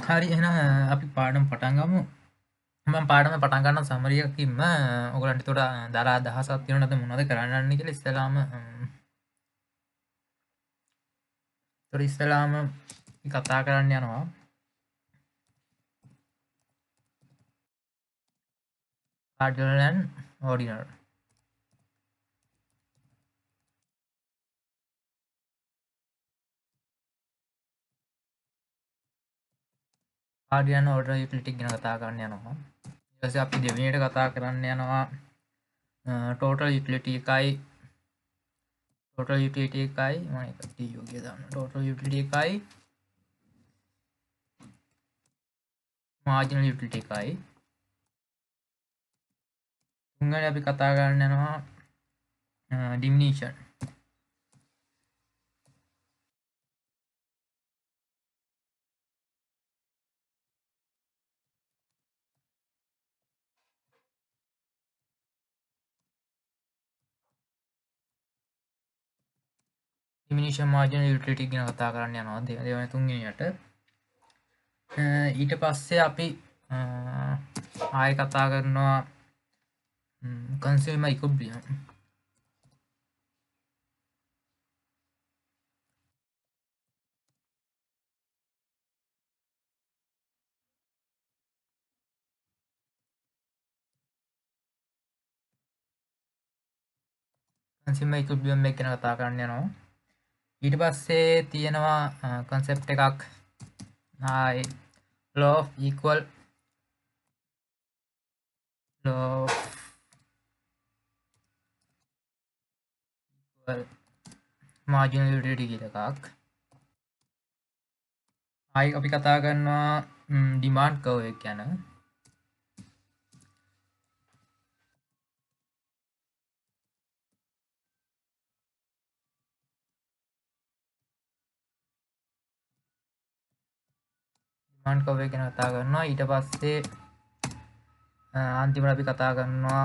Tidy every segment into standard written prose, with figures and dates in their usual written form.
හරි එහෙනම් අපි පාඩම පටන් ගමු. මම පාඩම පටන් ගන්න සමරියකින්ම ඔයගලන්ට උඩ දරා අදහසක් තියෙනවද මොනවද කරන්න යන්නේ කියලා ඉස්සලාම අපි කතා කරන්න යනවා. cardinal and ordinal. cardinal and ordinal utility ගැන කතා කරන්න යනවා. ඊට පස්සේ අපි දෙවෙනියට කතා කරන්න යනවා total utility එකයි මම එක TU දාන්න. total utility එකයි marginal utility එකයි. තුන්වෙනි අපි කතා කරන්න යනවා diminution. diminution marginal utility ගැන කතා කරන්න යනවා දෙවෙනි තුන්වෙනියට. ඊට පස්සේ අපි ආයෙ කතා කරනවා consumer equilibrium. consumer equilibrium එක ගැන කතා කරන්න යනවා. ඊට පස්සේ තියෙනවා concept එකක් law of equal marginal utility කියලා එකක්. ආයි අපි කතා කරනවා demand curve එක ගැන. demand curve එක ගැන කතා කරනවා. ඊට පස්සේ අන්තිමට අපි කතා කරනවා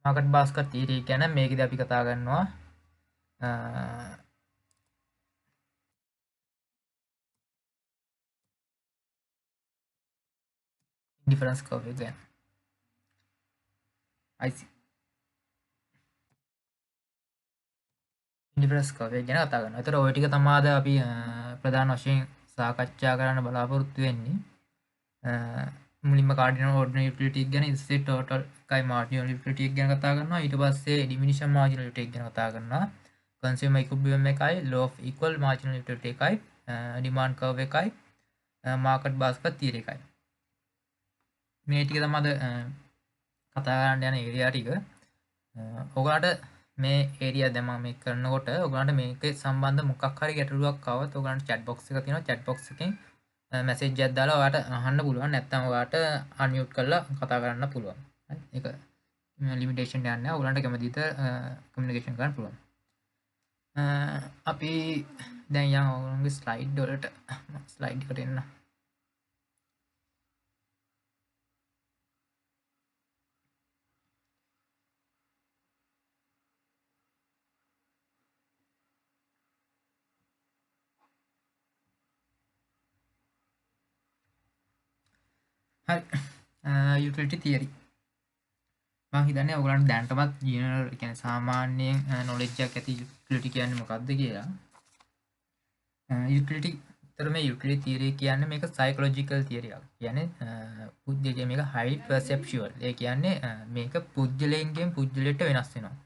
market basket theory ගැන. මේකදී අපි කතා කරනවා difference curve එක ගැන. difference curve එක ගැන කතා කරනවා. ඒතර ওই ටික තමයි අපි ප්‍රධාන වශයෙන් සාකච්ඡා කරන්න බලාපොරොත්තු වෙන්නේ. මුලින්ම cardinal ordinal utility ගැන, ඊට total එකයි marginal utility ගැන කතා කරනවා. ඊට පස්සේ diminution marginal utility ගැන කතා කරනවා. consumer equilibrium එකයි, law of equal marginal utility එකයි, demand curve එකයි, market basket theory එකයි. මේ ටික තමයි කතා කරන්න යන ඒරියා ටික. ඔයගලට මේ ඒරියා දැන් මම මේක කරනකොට ඔයගලන්ට මේකේ සම්බන්ධ මොකක් හරි ගැටලුවක් ආවොත් ඔයගලන්ට chat box එක තියෙනවා. chat box එකෙන් message එකක් දාලා ඔයාලට අහන්න පුළුවන්. නැත්නම් ඔයාලට unmute කරලා කතා කරන්න පුළුවන්. හරි. ඒක limitation එකක් නෑ. ඔයගලන්ට කැමති විදිහට communication කරන්න පුළුවන්. අපි දැන් යන් ඔයගලන්ගේ slide වලට slide එකට එන්න. හරි. utility theory මම හිතන්නේ ඔයගලන්ට දැනටමත් ජෙනරල් කියන්නේ සාමාන්‍යයෙන් knowledge එකක් ඇති utility කියන්නේ මොකක්ද කියලා. utility තර මේ utility theory කියන්නේ මේක psychological theory එකක්. කියන්නේ පුද්ගලයා මේක highly perceptual. ඒ කියන්නේ මේක පුද්ගලයෙන්ගෙන් පුද්ගලයට වෙනස් වෙනවා.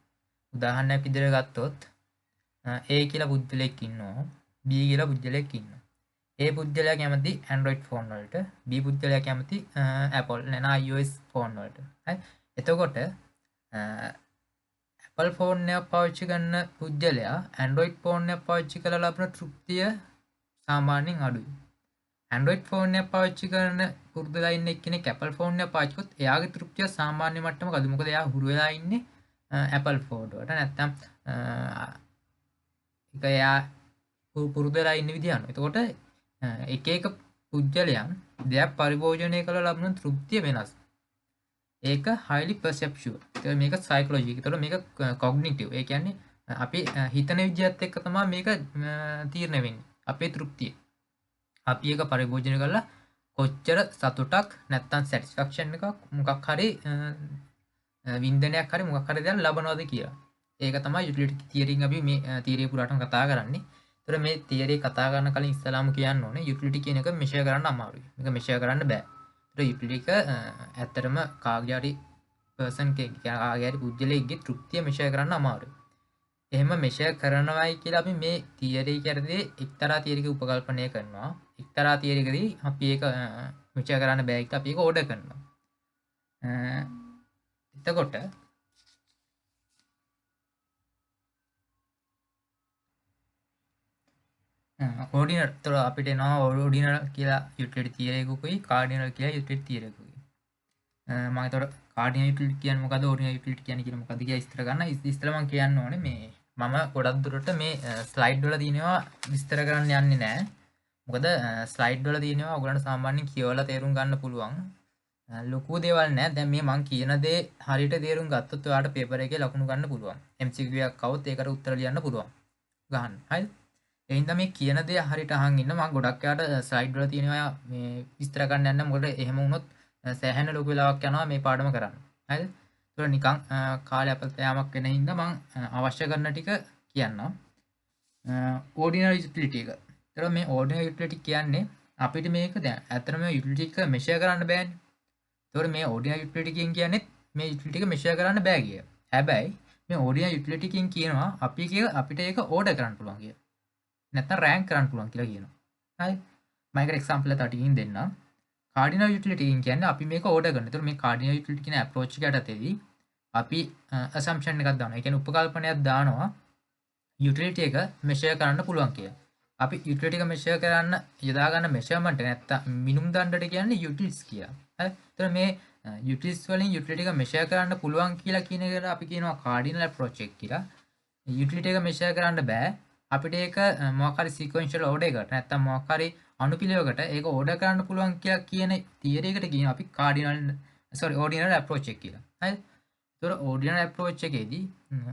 උදාහරණයක් විදිහට ගත්තොත් A කියලා පුද්ගලයෙක් ඉන්නවා, B කියලා පුද්ගලයෙක් ඉන්නවා. A පුද්ගලයා කැමති Android ෆෝන් වලට, B පුද්ගලයා කැමති Apple iOS ෆෝන් වලට. හරි. එතකොට Apple ෆෝන් එක පාවිච්චි කරන පුද්ගලයා Android ෆෝන් එක පාවිච්චි කරලා ලබන තෘප්තිය සාමාන්‍යයෙන් අඩුයි. Android ෆෝන් එක පාවිච්චි කරන පුරුදු වෙලා ඉන්න එක්කෙනෙක් Apple ෆෝන් එක පාවිච්චි කරොත් එයාගේ තෘප්තිය සාමාන්‍ය මට්ටමක අඩුයි. මොකද එයා හුරු වෙලා ඉන්නේ Apple ෆෝන් වලට. නැත්තම් ඒක එයා පුරුදු වෙලා ඉන්න විදිහ අනුව. එතකොට එක එක පුද්ගලයන් දෙයක් පරිභෝජනය කළ ලබන තෘප්තිය වෙනස්. ඒක highly perceptual. ඒතකොට මේක psychology. ඒතකොට මේක cognitive. ඒ කියන්නේ අපි හිතන විදිහත් එක්ක තමයි මේක තීරණය වෙන්නේ. අපේ තෘප්තිය. අපි ඒක පරිභෝජනය කරලා කොච්චර සතුටක් නැත්තම් satisfaction එකක් මොකක් හරි වින්දනයක් හරි මොකක් හරි දෙයක් ලබනවද කියලා. ඒක තමයි යුටිලිටි තියරියෙන් අපි මේ තියරිය පුරාටම කතා කරන්නේ. ඒතර මේ තියරිය කතා කරන කලින් ඉස්සලාම කියන්න ඕනේ යුටිලිටි කියන එක මෙෂර් කරන්න අමාරුයි. මේක මෙෂර් කරන්න බෑ. ඒතර යුටිලිටි එක ඇත්තටම කාගේ හරි පර්සන් කෙනෙක් කාගේ හරි පුද්ගලයෙක්ගේ තෘප්තිය මෙෂර් කරන්න අමාරුයි. එහෙම මෙෂර් කරනවායි කියලා අපි මේ තියරිය කරද්දී එක්තරා තියරියක උපකල්පනය කරනවා. එක්තරා තියරියකදී අපි ඒක මෙෂර් කරන්න බෑ කියලා අපි ඒක ඕඩර් කරනවා. එතකොට ඕඩිනල් තොර අපිට නවා ඕඩිනල් කියලා යුටිලිටි තියරියකුයි කාඩිනල් කියලා යුටිලිටි තියරියකුයි. මම ඒතකොට කාඩිනල් යුටිලිටි කියන්නේ මොකද්ද ඕඩිනල් යුටිලිටි කියන්නේ කියලා මොකද්ද කියලා විස්තර ගන්න. ඉස්සෙල්ලා මම කියන්න ඕනේ මේ මම ගොඩක් දුරට මේ ස්ලයිඩ් වල තියෙනවා විස්තර කරන්න යන්නේ නැහැ. මොකද ස්ලයිඩ් වල තියෙනවා ඔයගලන්ට සාමාන්‍යයෙන් කියවලා තේරුම් ගන්න පුළුවන්. ලොකු දේවල් නෑ. දැන් මේ මං කියන දේ හරියට තේරුම් ගත්තොත් ඔයාලට පේපර් එකේ ලකුණු ගන්න පුළුවන්. MCQ එකක් આવොත් ඒකට උත්තර ලියන්න පුළුවන්. ගහන්න. හරිද? ඒ හින්දා මේ කියන දේ හරියට අහන් ඉන්න මම ගොඩක් යාට ස්ලයිඩ් වල තියෙනවා මේ විස්තර කරන්න යන්න. මොකද එහෙම වුණොත් සෑහෙන ලොකු වෙලාවක් යනවා මේ පාඩම කරන්න. හරිද? ඒක නිකන් කාලය අපතෑමක් වෙන හින්දා මම අවශ්‍ය කරන ටික කියන්නම්. ඕඩිනරි යුටිලිටි එක. ඒතර මේ ඕඩිනරි යුටිලිටි කියන්නේ අපිට මේක දැන් ඇත්තටම මේ යුටිලිටි එක මෙෂර් කරන්න බෑනේ. ඒතකොට මේ ඕඩිනරි යුටිලිටි එකෙන් කියන්නේ මේ යුටිලිටි එක මෙෂර් කරන්න බෑ කිය. හැබැයි මේ ඕඩිනරි යුටිලිටි එකෙන් කියනවා අපිට ඒක ඕඩර් කරන්න පුළුවන් කිය. නැත්නම් රෑන්ක් කරන්න පුළුවන් කියලා කියනවා. හරි. මම ඒකට එක්සැම්පල් එකක් ටිකකින් දෙන්නම්. කාඩිනල් යුටිලිටි එකෙන් කියන්නේ අපි මේක ඕඩර් කරනවා. ඒතකොට මේ කාඩිනල් යුටිලිටි කියන අප්‍රෝච් එක යටතේදී අපි assumption එකක් දානවා. ඒ කියන්නේ උපකල්පනයක් දානවා යුටිලිටි එක මෙෂර් කරන්න පුළුවන් කියලා. අපි යුටිලිටි එක මෙෂර් කරන්න යොදා ගන්න මෙෂර්මන්ට් එක නැත්තම් මිනුම් දණ්ඩට කියන්නේ යුටිලිට්ස් කියලා. හරි. එතකොට මේ යුටිලිට්ස් වලින් යුටිලිටි එක මෙෂර් කරන්න පුළුවන් කියලා කියන එකට අපි කියනවා කාඩිනල් අප්‍රෝච් එක කියලා. යුටිලිටි එක මෙෂර් කරන්න බෑ. අපිට ඒක මොකක් හරි සීක්වෙන්ෂල් ඕඩර් එකකට නැත්තම් මොකක් හරි අනුපිළිවෙලකට ඒක ඕඩර් කරන්න පුළුවන් කියලා කියන තියරි එකට කියනවා අපි ඕඩිනල් අප්‍රෝච් එක කියලා. හරි. ඒතකොට ඕඩිනල් අප්‍රෝච් එකේදී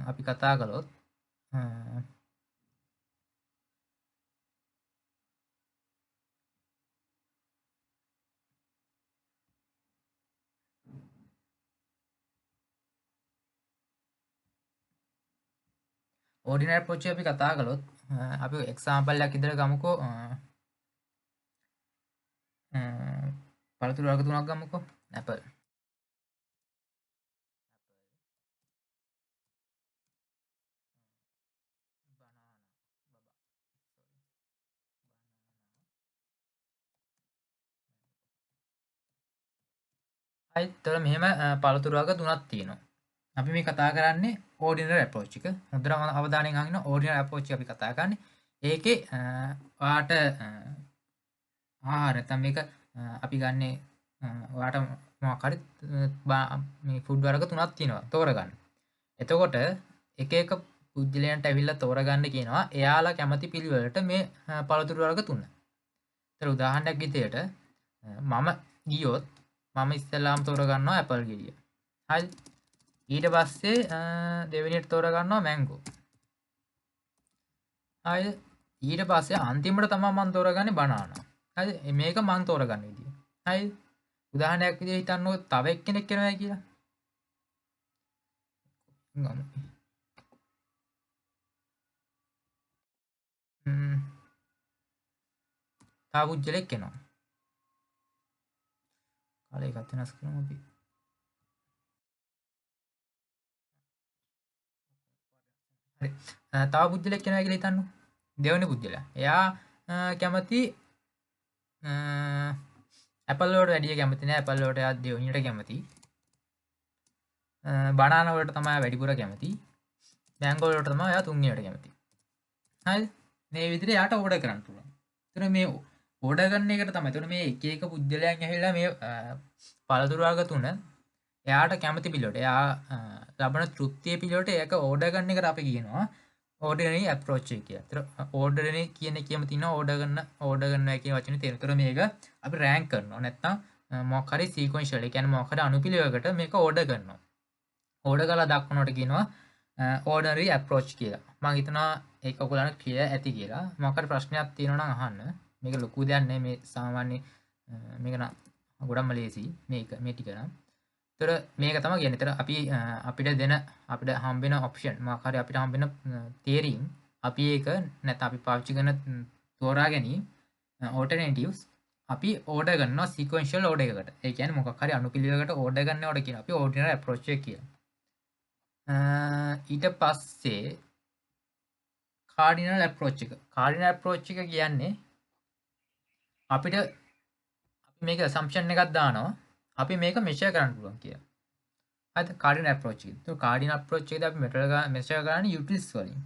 අපි කතා කළොත් ඕඩිනල් අප්‍රෝච් එක අපි කතා කළොත් අපි එක්සාම්පල් එකක් ඉදලා ගමුකෝ. පළතුරු වර්ග තුනක් ගමුකෝ. ඇපල්, හරි. එතකොට මෙහෙම පළතුරු වර්ග තුනක් තියෙනවා. අපි මේ කතා කරන්නේ ඕඩිනරි අප්‍රෝච් එක. හොඳට අවධානයෙන් අහගෙන ඕඩිනරි අප්‍රෝච් එක අපි කතා කරන්නේ. ඒකේ ඔයාට ආහාර නැත්නම් මේක අපි ගන්නේ ඔයාට මොකක් හරි මේ ෆුඩ් වර්ග තුනක් තියෙනවා තෝරගන්න. එතකොට එක එක පුද්ගලයන්ට ඇවිල්ලා තෝරගන්න කියනවා එයාලා කැමති පිළිවෙලට මේ පළතුරු වර්ග තුන. ඒතර උදාහරණයක් විදියට මම ගියොත් මම ඉස්සෙල්ලාම තෝරගන්නවා ඇපල් ගෙඩිය. හරි. ඊට පස්සේ දෙවෙනියට තෝරගන්නවා මැංගෝ. හරි. ඊට පස්සේ අන්තිමට තමයි මම තෝරගන්නේ බනානා. හරි. මේක මම තෝරගන්න විදිය. හරි. උදාහරණයක් විදියට හිතන්නකො තව එක්කෙනෙක් එනවා කියලා. ගමු. තව පුද්ගලෙක් එනවා. කාලේ එකත් වෙනස් කරමු අපි. හරි. තව පුද්ගලෙක් එනවා කියලා හිතන්නකො. දෙවෙනි පුද්ගලයා. එයා කැමති ඇපල් වලට වැඩිය කැමති නෑ. ඇපල් වලට එයා දෙවෙනියට කැමති. බනානා වලට තමයි වැඩිපුර කැමති. මැංගෝ වලට තමයි එයා තුන්වෙනියට කැමති. හරිද? මේ විදිහට එයාට ඕඩර් කරන්න පුළුවන්. එතන මේ ඕඩර් කරන එකට තමයි. එතන මේ එක එක පුද්ගලයන් ඇවිල්ලා මේ පළතුරු වර්ග තුන එයාට කැමති පිළිවෙලට එයා ලබන තෘප්තිය පිළිවෙලට ඒක ඕඩර් කරන එකට අපි කියනවා ඕඩිනරි අප්‍රෝච් එක කියලා. ඒතර ඕඩර් කියන එකේම තියෙනවා ඕඩර් කරනවා කියන වචනේ තේරුම. ඒතර මේක අපි රෑන්ක් කරනවා. නැත්නම් මොකක් හරි සීක්වෙන්ෂල් ඒ කියන්නේ මොකක් හරි අනුපිළිවෙලකට මේක ඕඩර් කරනවා. ඕඩර් කරලා දක්වනකොට කියනවා ඕඩනරි ඇප්‍රෝච් කියලා. මම හිතනවා ඒක ඔයගොල්ලන්ට ක්ලියර් ඇති කියලා. මොකක් හරි ප්‍රශ්නයක් තියෙනවා නම් අහන්න. මේක ලොකු දෙයක් නෙමෙයි මේ සාමාන්‍ය මේක නම් ගොඩක්ම ලේසි මේක මේ ටික නම්. ඒතර මේක තමයි කියන්නේ. ඒතර අපි අපිට හම්බෙන ඔප්ෂන් මොකක් හරි අපිට හම්බෙන තියරින් අපි ඒක නැත්නම් අපි පාවිච්චි කරන තෝරා ගැනීම alternatives අපි ඕඩර් කරනවා sequential order එකකට. ඒ කියන්නේ මොකක් හරි අනුපිළිවෙලකට ඕඩර් කරනවට කියන අපි ordinary approach එක කියනවා. ඊට පස්සේ කාඩිනල් ඇප්‍රෝච් එක. කාඩිනල් ඇප්‍රෝච් එක කියන්නේ අපිට අපි මේක assumption එකක් දානවා. අපි මේක measure කරන්න පුළුවන් කියලා. හරිද? කාඩිනල් ඇප්‍රෝච් එක. ඒක කාඩිනල් ඇප්‍රෝච් එකේදී අපි measure කරන්නේ utils වලින්.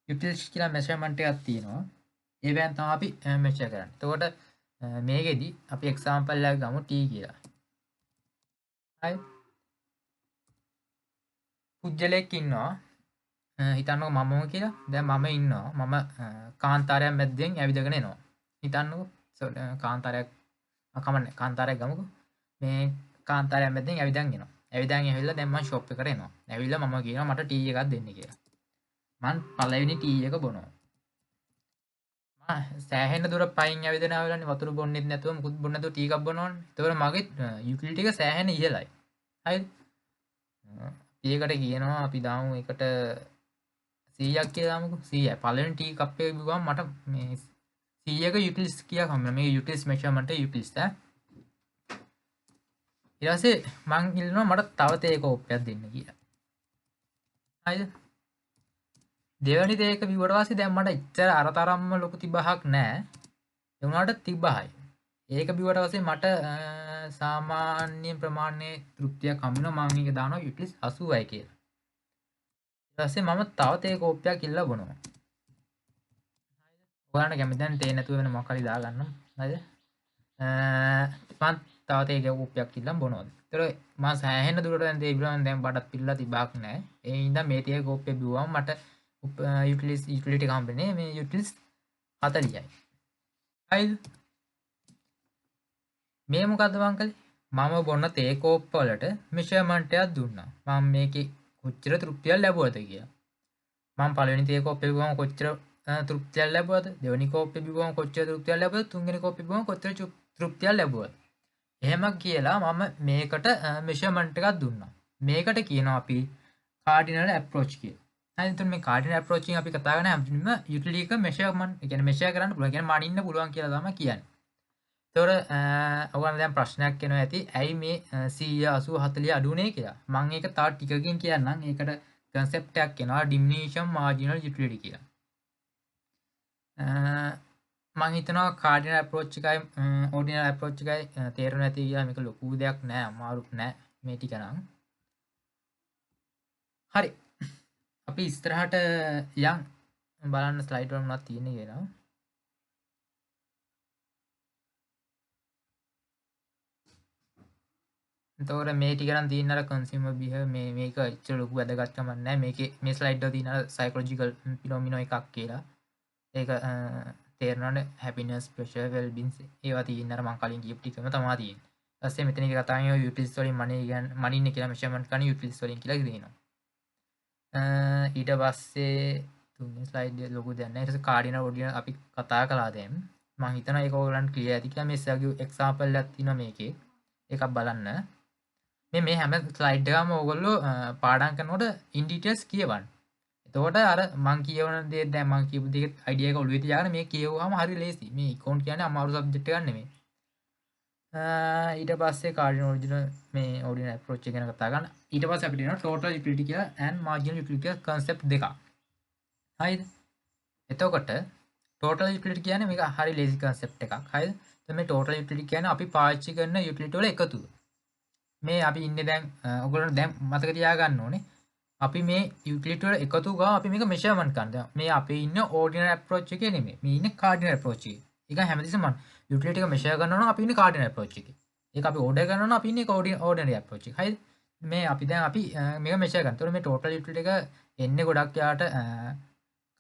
utils කියලා measurement එකක් තියෙනවා. ඒවෙන් තමයි අපි measure කරන්නේ. එතකොට මේකෙදි අපි example එකක් ගමු t කියලා. හරි. පුජ්‍යලයක් ඉන්නවා. හිතන්නකෝ මමම කියලා. දැන් මම ඉන්නවා. මම කාන්තාරයක් මැද්දෙන් ඇවිදගෙන එනවා. හිතන්නකෝ කාන්තාරයක් කමන්නේ කාන්තාරයක් ගමුකෝ. මේ කාන්තාරයක් මැද්දෙන් ඇවිදන් එනවා. ඇවිදන් ඇවිල්ලා දැන් මම ෂොප් එකට එනවා. ඇවිල්ලා මම කියනවා මට ටී එකක් දෙන්න කියලා. මම පළවෙනි ටී එක බොනවා. මම සෑහෙන දුර පයින් ඇවිදගෙන ආවලානේ වතුර බොන්නෙත් නැතුව මුකුත් බොන්න නැතුව ටී එකක් බොනවනේ. ඒතකොට මගේ යුටිලිටි එක සෑහෙන ඉහළයි. හරිද? ඒකට කියනවා අපි දාමු එකට 100ක් කියලා දාමුකෝ 100යි පළවෙනි ටී කප් එක බිව්වම මට මේ 100ක යුටිලිස් කියලා හම්බ වෙනවා. මේ යුටිලිස් මෙෂර්මන්ට් එක යුටිලිස් ඊට පස්සේ මං ඉල්ලනවා මට තව තේ කෝප්පයක් දෙන්න කියලා. හරිද? දෙවෙනි තේ එක බිව්වට පස්සේ දැන් මට ඉච්චර අර තරම්ම ලොකු තිබහක් නැහැ. ඒ වුණාට තිබහයි. ඒක බිව්වට පස්සේ මට සාමාන්‍ය ප්‍රමාණයේ තෘප්තියක් හම්බ වෙනවා. මම මේක දානවා යුටිලිස් 80යි කියලා. ඊට පස්සේ මම තව තේ කෝප්පයක් ඉල්ලලා බොනවා. ඔයාලට කැමති නම් තේ නැතුව වෙන මොකක් හරි දාගන්නම්. හරිද? මම තව තේ කෝප්පයක් ඉල්ලන් බොනවා. ඒතර මම සෑහෙන දුරට දැන් තේ බිව්වම දැන් බඩත් පිරලා තිබාක් නැහැ. ඒ හින්දා මේ තේ කෝප්පේ බිව්වම මට යුටිලිටි කම්පැනි මේ යුටිලිස් 40යි. හරිද? මේ මොකද්ද මං කළේ? මම බොන්න තේ කෝප්ප වලට මෙෂර්මන්ට් එකක් දුන්නා. මම මේකේ කොච්චර තෘප්තියක් ලැබුවද කියලා. මම පළවෙනි තේ කෝප්පේ බිව්වම කොච්චර තෘප්තියක් ලැබුවද? දෙවෙනි කෝප්පේ බිව්වම කොච්චර තෘප්තියක් ලැබුවද? තුන්වෙනි කෝප්පේ බිව්වම කොච්චර තෘප්තියක් ලැබුවද? එහෙම කියලා මම මේකට මෙෂර්මන්ට් එකක් දුන්නා. මේකට කියනවා අපි කාඩිනල් ඇප්‍රෝච් කියලා. හරි එතකොට මේ කාඩිනල් ඇප්‍රෝච් එකෙන් අපි කතා කරන්නේ හැමතිස්සෙම යුටිලිටි එක මෙෂර්මන්ට් ඒ කියන්නේ මෙෂර් කරන්න පුළුවන්. කියන්නේ මනින්න පුළුවන් කියලා තමයි කියන්නේ. ඒතකොට ඔයගොල්ලන් දැන් ප්‍රශ්නයක් එනවා ඇති. ඇයි මේ 100 80 40 අඩු වුනේ කියලා. මම ඒක තව ටිකකින් කියන්නම්. ඒකට concept එකක් එනවා diminution marginal utility කියලා. මම හිතනවා කාඩිනල් ඇප්‍රෝච් එකයි ඕඩිනල් ඇප්‍රෝච් එකයි තේරුණ ඇති කියලා. මේක ලොකු දෙයක් නෑ අමාරුත් නෑ මේ ටික නම්. හරි. අපි ඉස්සරහට යන් බලන්න ස්ලයිඩ් වල මොනවද තියෙන්නේ කියලා. එතකොට මේ ටික නම් තියෙන අර කන්සියුමර් බිහේවියර් මේක ඇත්තට ලොකු වැදගත්කමක් නැහැ. මේකේ මේ ස්ලයිඩ් වල තියෙන අර සයිකොලොජිකල් ෆිනොමිනෝ එකක් කියලා. ඒක තේරෙනවනේ හැපිනස් ප්‍රෙෂර් වෙල් බීන් ඒවා තියෙන අර මම කලින් කියපු ටිකම තමයි තියෙන්නේ. ඊට පස්සේ මෙතන එක කතා කරන්නේ යුටිලිස් වලින් මනින්න කියලා මෙෂර්මන්ට් කරන යුටිලිස් වලින් කියලා කියනවා. ඊට පස්සේ තුන්වෙනි ස්ලයිඩ් එක ලොකු දෙයක් නැහැ. ඊට පස්සේ කාඩිනල් ඕඩිනල් අපි කතා කළා දැන්. මම හිතනවා ඒක ඕගොල්ලන්ට ක්ලියර් ඇති කියලා. මේ සර්කියු එක්සැම්පල් එකක් තියෙනවා මේකේ. ඒකක් බලන්න. මේ හැම ස්ලයිඩ් එකම ඕගොල්ලෝ පාඩම් කරනකොට ඉන් ඩීටේල්ස් කියවන්න. එතකොට අර මං කියවන දේ දැන් මං කියපු දේ අයිඩියා එක ඔළුවේ තියාගෙන මේ කියවුවාම හරි ලේසි. මේ account කියන්නේ අමාරු සබ්ජෙක්ට් එකක් නෙමෙයි. ඊට පස්සේ කාඩිනල් ඔරිජිනල් මේ ඕඩිනල් ඇප්‍රෝච් එක ගැන කතා කරන්න. ඊට පස්සේ අපිට එනවා total utility කියලා and marginal utility කියලා concept දෙකක්. හරිද? එතකොට total utility කියන්නේ මේක හරි ලේසි concept එකක්. හරිද? එතකොට මේ total utility කියන්නේ අපි පාවිච්චි කරන utility වල එකතුව. මේ අපි ඉන්නේ දැන් ඔයගොල්ලෝ දැන් මතක තියාගන්න ඕනේ. අපි මේ යුටිලිටි වල එකතු ගාව අපි මේක මෙෂර්මන්ට් කරනවා. මේ අපි ඉන්නේ ඕඩිනල් ඇප්‍රෝච් එකේ නෙමෙයි. මේ ඉන්නේ කාඩිනල් ඇප්‍රෝච් එකේ. ඒක හැමතිස්සෙම යුටිලිටි එක මෙෂර් කරනවා නම් අපි ඉන්නේ කාඩිනල් ඇප්‍රෝච් එකේ. ඒක අපි ඕඩර් කරනවා නම් අපි ඉන්නේ ඕඩිනරි ඇප්‍රෝච් එකේ. හරිද? මේ අපි මේක මෙෂර් කරනවා. ඒතකොට මේ ටෝටල් යුටිලිටි එක එන්නේ ගොඩක් යාට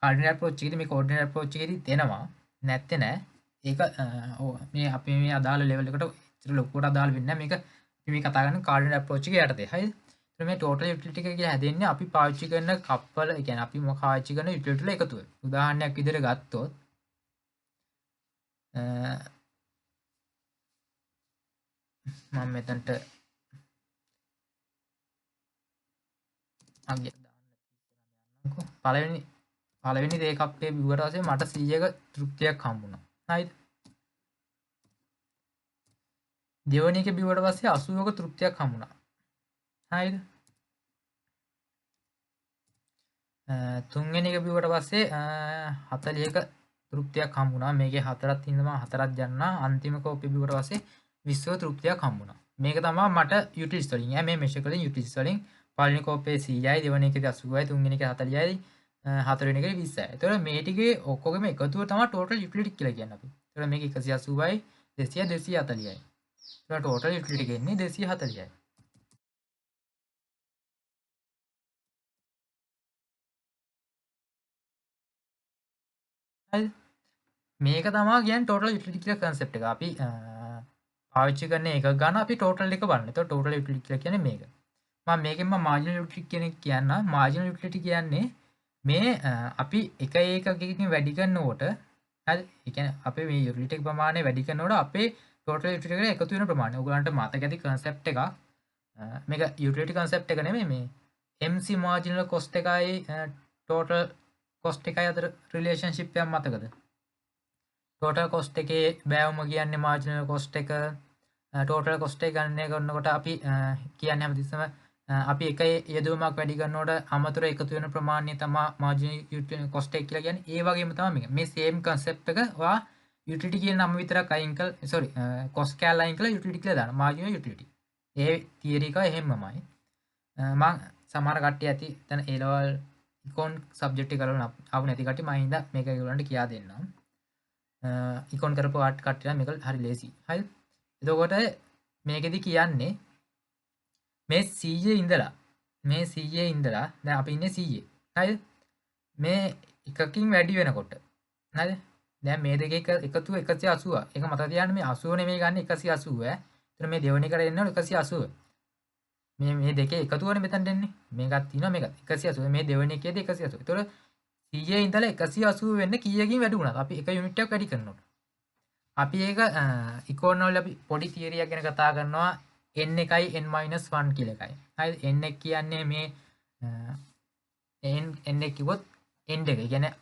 කාඩිනල් ඇප්‍රෝච් එකේදී මේක ඕඩිනරි ඇප්‍රෝච් එකේදී දෙනවා. නැත්තේ නෑ. ඒක මේ අපි මේ අදාළ ලෙවල් එකට ඉතින් ලොකුවට අදාළ වෙන්නේ නැහැ. මේක මේ කතා කරන්නේ කාඩිනල් අප්‍රෝච් එක යටතේ. හරිද? ඉතින් මේ ටෝටල් යුටිලිටි එක කියලා හැදෙන්නේ අපි පාවිච්චි කරන කප්පල, ඒ කියන්නේ අපි පාවිච්චි කරන යුටිලිටි වල එකතුව. උදාහරණයක් විදිහට ගත්තොත් මම මෙතනට අගය දාන්නකෝ. පළවෙනි දේ කප්පේ බිව්වට පස්සේ මට 100ක තෘප්තියක් හම්බුණා. හරිද? දෙවෙනි එක බිව්වට පස්සේ 80ක තෘප්තියක් හම්බුණා. හරිද? තුන්වෙනි එක බිව්වට පස්සේ 40ක තෘප්තියක් හම්බුණා. මේකේ හතරක් තියෙනවා, හතරක් ගන්නා. අන්තිම කෝප්පේ බිව්වට පස්සේ 20ක තෘප්තියක් හම්බුණා. මේක තමයි මට යුටිලිටි වලින් මේ මෙෂර් කලින් යුටිලිටි වලින් පළවෙනි කෝප්පේ 100යි, දෙවෙනි එකේ 80යි, තුන්වෙනි එකේ 40යි, හතරවෙනි එකේ 20යි. එතකොට මේ ටිකේ ඔක්කොගෙම එකතුව තමයි ටෝටල් යුටිලිටි කියලා කියන්නේ අපි. එතකොට මේක 180යි, 200යි, 240යි. එතකොට ටෝටල් යුටිලිටි එක එන්නේ 240යි. හරිද? මේක තමයි කියන්නේ ටෝටල් යුටිලිටි කියලා කන්සෙප්ට් එක. අපි පාවිච්චි කරන එක ගන්න අපි ටෝටල් එක බලන්න. එතකොට ටෝටල් යුටිලිටි කියලා කියන්නේ මේක. මේකෙන් මාර්ජිනල් යුටිලිටි කියන එක කියන්න. මාර්ජිනල් යුටිලිටි කියන්නේ මේ අපි එක ඒකකකින් වැඩි කරනකොට හරි, ඒ කියන්නේ අපේ මේ යුටිලිටි ප්‍රමාණය වැඩි කරනකොට අපේ ටෝටල් යුටිලිටි එකට එකතු වෙන ප්‍රමාණය. ඔයගලන්ට මතක ඇති කන්සෙප්ට් එකක්. මේක යුටිලිටි කන්සෙප්ට් එක නෙමෙයි මේ MC මාර්ජිනල් කොස්ට් එකයි ටෝටල් කොස්ට් එකයි අතර රිලේෂන්ෂිප් එකක් මතකද? ටෝටල් කොස්ට් එකේ බෑවුම කියන්නේ මාර්ජිනල් කොස්ට් එක. ටෝටල් කොස්ට් එක ගණනය කරනකොට අපි කියන්නේ හැමතිස්සම අපි එක යෙදවීමක් වැඩි කරනකොට අමතර එකතු වෙන ප්‍රමාණය තමයි මාර්ජිනල් කොස්ට් එක කියලා කියන්නේ. ඒ වගේම තමයි මේක. මේ සේම් කන්සෙප්ට් එක වා යුටිලිටි කියන නම විතරක් අයින් කළ කොස්ට් කෑල්ල අයින් කළා යුටිලිටි කියලා දානවා. මාර්ජිනල් යුටිලිටි. ඒ තියරි එක එහෙමමයි. මම සමහර කට්ටිය ඇති දැන් A level ඉකොන් සබ්ජෙක්ට් එක කරලා ආපු නැති කට්ටිය මම හින්දා මේක ඒගොල්ලන්ට කියා දෙන්නම්. ඉකොන් කරපු කට්ටියට මේක හරි ලේසි. හරිද? එතකොට මේකෙදි කියන්නේ මේ 100 ඉඳලා දැන් අපි ඉන්නේ 100. හරිද? මේ එකකින් වැඩි වෙනකොට හරිද? දැන් මේ දෙකේ එකතුව 180. ඒක මතක තියාගන්න මේ 80 නෙමෙයි ගන්න 180. එතන මේ දෙවෙනි එකට එන්නේ 180. මේ දෙකේ එකතුවනේ මෙතනට එන්නේ. මේකක් තියෙනවා මේකත් 180. මේ දෙවෙනි එකේදී 180. ඒතකොට 100 ඉඳලා 180 වෙන්න කීයකින් වැඩි වුණාද? අපි එක යුනිට් එකක් වැඩි කරනකොට. අපි ඒක ඉකෝන වල අපි පොඩි තියරියක් ගැන කතා කරනවා n එකයි n-1 කියලා එකයි. හරිද? n එක කියන්නේ මේ n එක කිව්වොත් end එක. ඒ කියන්නේ